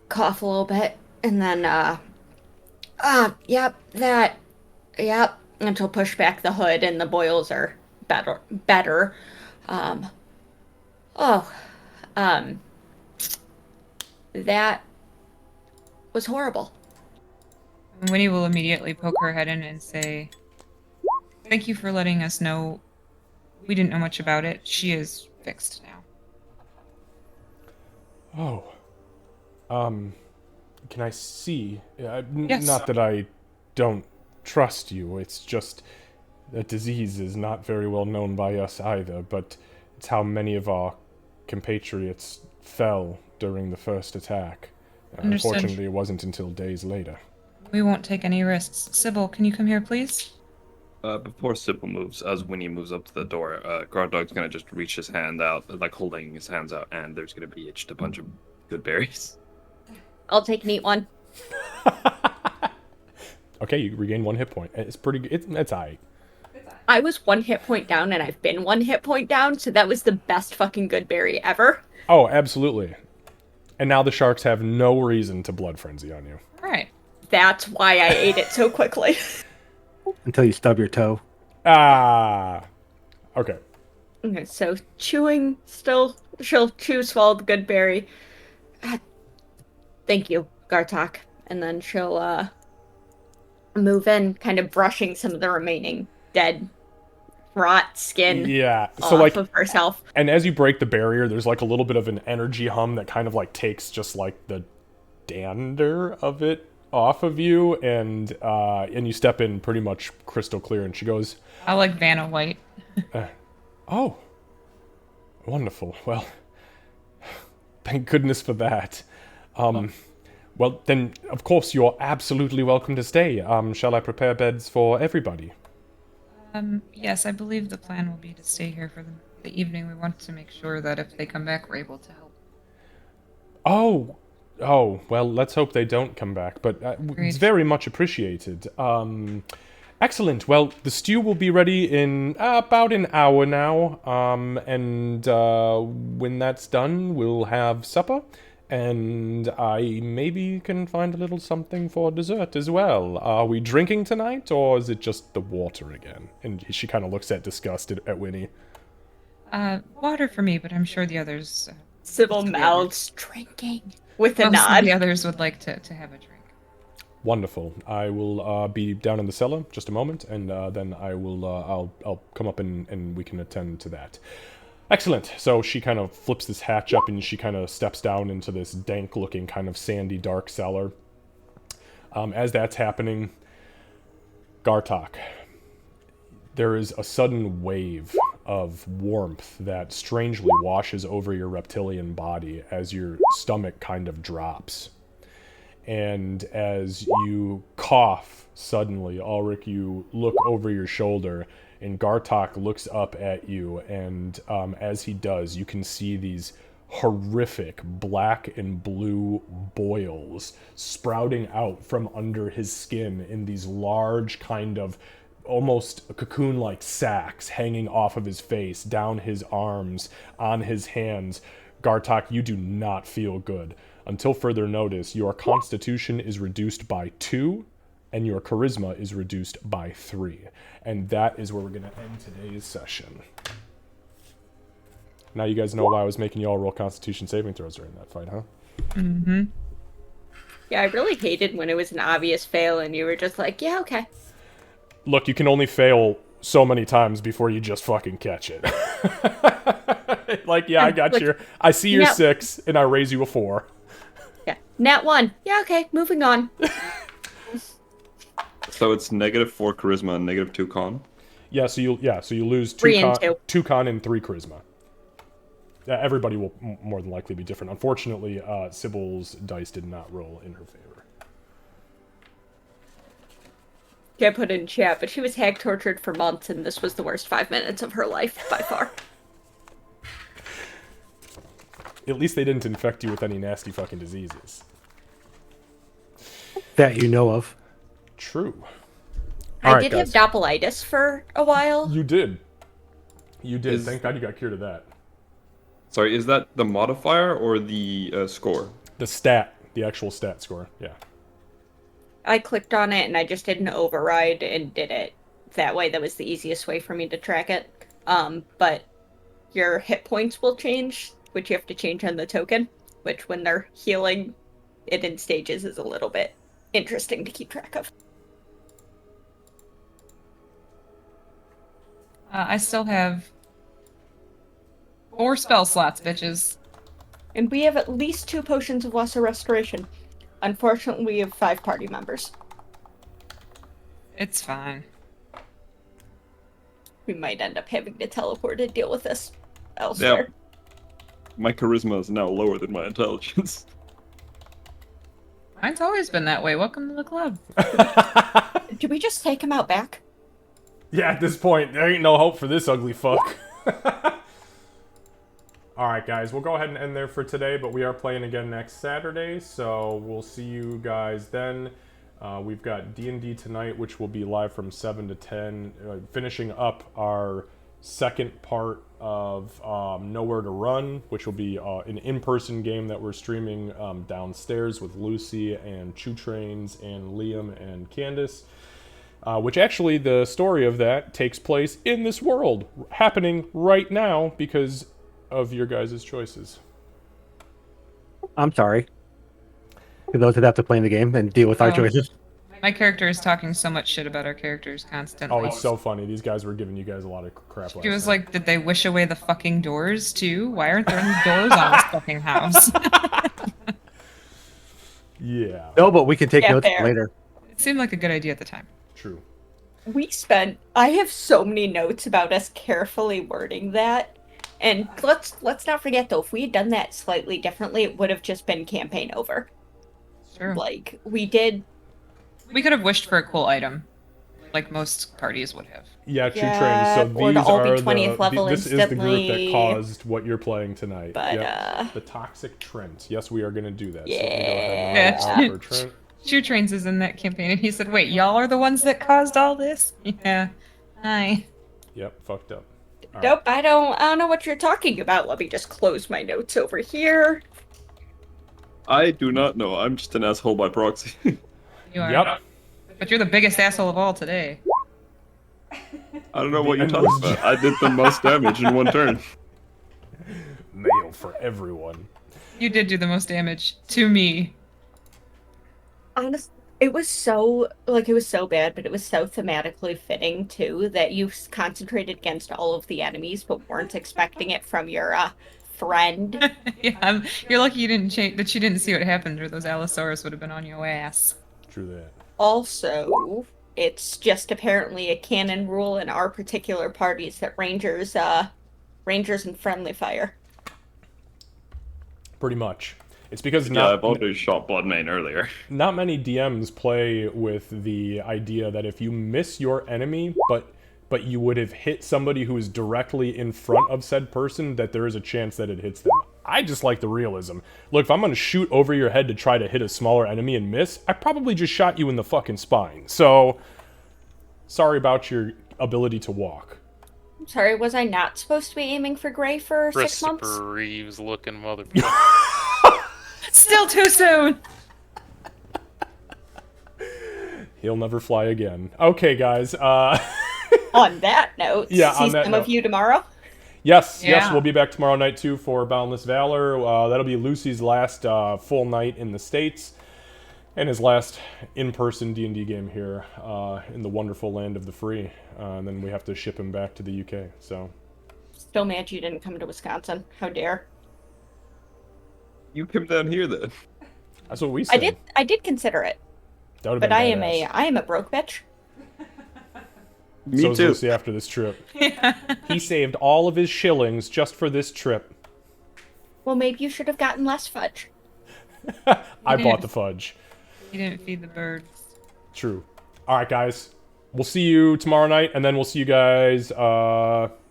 cough a little bit, and then, yep, and she'll push back the hood, and the boils are better. That was horrible. Winnie will immediately poke her head in and say, "Thank you for letting us know. We didn't know much about it. She is fixed now." Oh. Can I see? Yes. Not that I don't trust you. It's just that disease is not very well known by us either, but it's how many of our compatriots fell during the first attack. Understood. Unfortunately, it wasn't until days later. We won't take any risks. Sybil, can you come here, please? Before Sybil moves, as Winnie moves up to the door, Guard Dog's gonna just reach his hand out, like holding his hands out, and there's gonna be just a bunch of good berries. I'll take and eat one. Okay, you regain 1 hit point. It's pretty good. It's aight. I was 1 hit point down, and I've been 1 hit point down, so that was the best fucking good berry ever. Oh, absolutely. And now the sharks have no reason to blood frenzy on you. All right. That's why I ate it so quickly. Until you stub your toe. Ah. Okay. Okay, so chewing, she'll swallow the good berry. Thank you, Gartok. And then she'll move in, kind of brushing some of the remaining dead rot skin off of herself. And as you break the barrier, there's like a little bit of an energy hum that kind of like takes just like the dander of it off of you, and you step in pretty much crystal clear, and she goes, I like Vanna White. Oh. Wonderful. Well, thank goodness for that. Well, then, of course, you're absolutely welcome to stay. Shall I prepare beds for everybody? Yes, I believe the plan will be to stay here for the evening. We want to make sure that if they come back, we're able to help. Oh, well, let's hope they don't come back, but it's very much appreciated. Excellent. Well, the stew will be ready in about an hour now, and when that's done, we'll have supper, and I maybe can find a little something for dessert as well. Are we drinking tonight, or is it just the water again? And she kind of looks disgusted at Winnie. Water for me, but I'm sure the others... Sybil mouths drinking with a Most nod. of the others would like to have a drink. Wonderful. I will be down in the cellar just a moment, and then I will I'll come up and we can attend to that. Excellent. So she kind of flips this hatch up and she kind of steps down into this dank-looking kind of sandy, dark cellar. As that's happening, Gartok, there is a sudden wave of warmth that strangely washes over your reptilian body as your stomach kind of drops. And as you cough suddenly, Ulrich, you look over your shoulder, and Gartok looks up at you, and as he does, you can see these horrific black and blue boils sprouting out from under his skin in these large kind of almost cocoon-like sacs hanging off of his face, down his arms, on his hands. Gartok, you do not feel good. Until further notice, your constitution is reduced by 2, and your charisma is reduced by 3. And that is where we're going to end today's session. Now you guys know why I was making you all roll constitution saving throws during that fight, huh? Mm-hmm. Yeah, I really hated when it was an obvious fail and you were just like, yeah, okay. Look, you can only fail so many times before you just fucking catch it. Like, yeah, I got you. I see your 6, and I raise you a 4. Yeah, nat 1. Yeah, okay, moving on. So it's -4 charisma and -2 con? Yeah, so you lose 2 con and 3 charisma. Everybody will more than likely be different. Unfortunately, Sybil's dice did not roll in her favor. I put in chat, but she was hag tortured for months, and this was the worst 5 minutes of her life by far. At least they didn't infect you with any nasty fucking diseases. That you know of. True. I did have doppelitis for a while. You did. You did. Thank God you got cured of that. Sorry, is that the modifier or the score? The actual stat score, yeah. I clicked on it and I just did an override and did it that way. That was the easiest way for me to track it. But your hit points will change, which you have to change on the token, which when they're healing it in stages is a little bit interesting to keep track of. I still have 4 spell slots, bitches. And we have at least 2 potions of lesser restoration. Unfortunately, we have 5 party members. It's fine. We might end up having to teleport and deal with this elsewhere. Yeah. My charisma is now lower than my intelligence. Mine's always been that way. Welcome to the club. Did we just take him out back? Yeah, at this point, there ain't no hope for this ugly fuck. Alright guys, we'll go ahead and end there for today, but we are playing again next Saturday, so we'll see you guys then. We've got D&D tonight, which will be live from 7 to 10, finishing up our second part of Nowhere to Run, which will be an in-person game that we're streaming downstairs with Lucy and Chew Trains and Liam and Candace. Which actually, the story of that takes place in this world, happening right now because of your guys' choices. I'm sorry. To those that have to play in the game and deal with our choices. My character is talking so much shit about our characters constantly. Oh, it's so funny. These guys were giving you guys a lot of crap last She was night. like, did they wish away the fucking doors, too? Why aren't there any doors on this fucking house? Yeah. No, but we can take notes fair. later. It seemed like a good idea at the time. True. I have so many notes about us carefully wording that. And let's not forget though, if we had done that slightly differently, it would have just been campaign over. Sure. Like we did. We could have wished for a cool item, like most parties would have. Yeah, true train. So Or to these all be are 20th level this is the group that instantly. caused what you're playing tonight. But, yep. The Toxic Trent. Yes, we are going to do that. Yeah. So let me go ahead and offer Trent. Shoe Trains is in that campaign, and he said, "Wait, y'all are the ones that caused all this?" Yeah. Hi. Yep, fucked up. All Nope, right. I don't know what you're talking about. Let me just close my notes over here. I do not know. I'm just an asshole by proxy. You are. Yep. But you're the biggest asshole of all today. I don't know what you're talking about. I did the most damage in one turn. Mail for everyone. You did do the most damage to me. Honestly, it was so bad, but it was so thematically fitting too that you concentrated against all of the enemies, but weren't expecting it from your friend. Yeah, you're lucky you didn't that you didn't see what happened, or those Allosaurus would have been on your ass. True that. Also, it's just apparently a canon rule in our particular parties that rangers and friendly fire. Pretty much. It's because I've already shot Bloodmane earlier. Not many DMs play with the idea that if you miss your enemy, but you would have hit somebody who is directly in front of said person, that there is a chance that it hits them. I just like the realism. Look, if I'm going to shoot over your head to try to hit a smaller enemy and miss, I probably just shot you in the fucking spine. So, sorry about your ability to walk. I'm sorry, was I not supposed to be aiming for Gray for 6 months? Christopher Reeves looking motherfucker. Still too soon! He'll never fly again. Okay, guys. On that note, yeah, see some of you tomorrow? Yes, Yeah. yes, we'll be back tomorrow night too for Boundless Valor. That'll be Lucy's last full night in the States, and his last in-person D&D game here in the wonderful land of the free. And then we have to ship him back to the UK. So, still mad you didn't come to Wisconsin. How dare? You come down here then. That's what we said. I did consider it. That would've But been I am a broke bitch. Me so is too. Lucy after this trip. He saved all of his shillings just for this trip. Well, maybe you should have gotten less fudge. I bought the fudge. You didn't feed the birds. True. All right, guys. We'll see you tomorrow night, and then we'll see you guys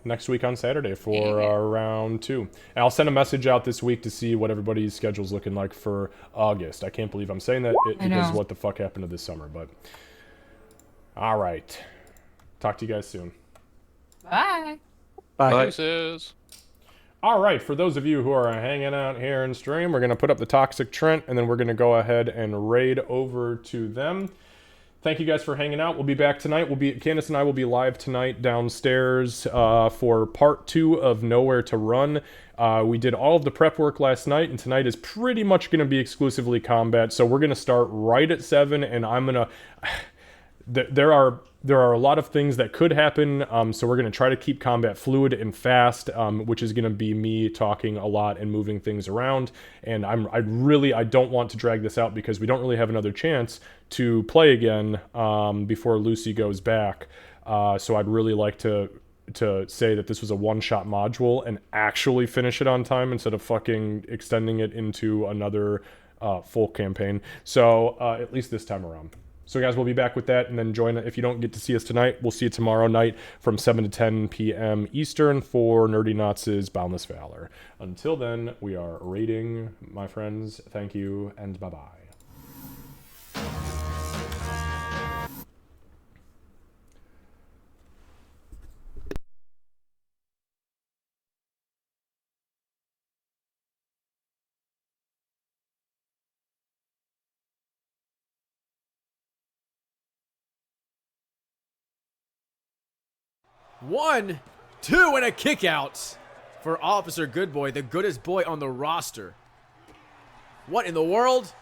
next week on Saturday for round 2. And I'll send a message out this week to see what everybody's schedule's looking like for August. I can't believe I'm saying that because what the fuck happened to this summer, but... All right. Talk to you guys soon. Bye. Bye. Deuces. All right, for those of you who are hanging out here in stream, we're going to put up the Toxic Trent, and then we're going to go ahead and raid over to them. Thank you guys for hanging out. We'll be back tonight. Candace and I will be live tonight downstairs for part 2 of Nowhere to Run. We did all of the prep work last night, and tonight is pretty much going to be exclusively combat. So we're going to start right at 7, and I'm going to... There are a lot of things that could happen, so we're going to try to keep combat fluid and fast, which is going to be me talking a lot and moving things around. And I don't want to drag this out because we don't really have another chance to play again before Lucy goes back. So I'd really like to say that this was a one-shot module and actually finish it on time instead of fucking extending it into another full campaign. So at least this time around. So guys, we'll be back with that, and then join. If you don't get to see us tonight, we'll see you tomorrow night from 7 to 10 p.m. Eastern for Nerdy Knots' Boundless Valor. Until then, we are raiding, my friends. Thank you, and bye-bye. One, two, and a kick out for Officer Goodboy, the goodest boy on the roster. What in the world?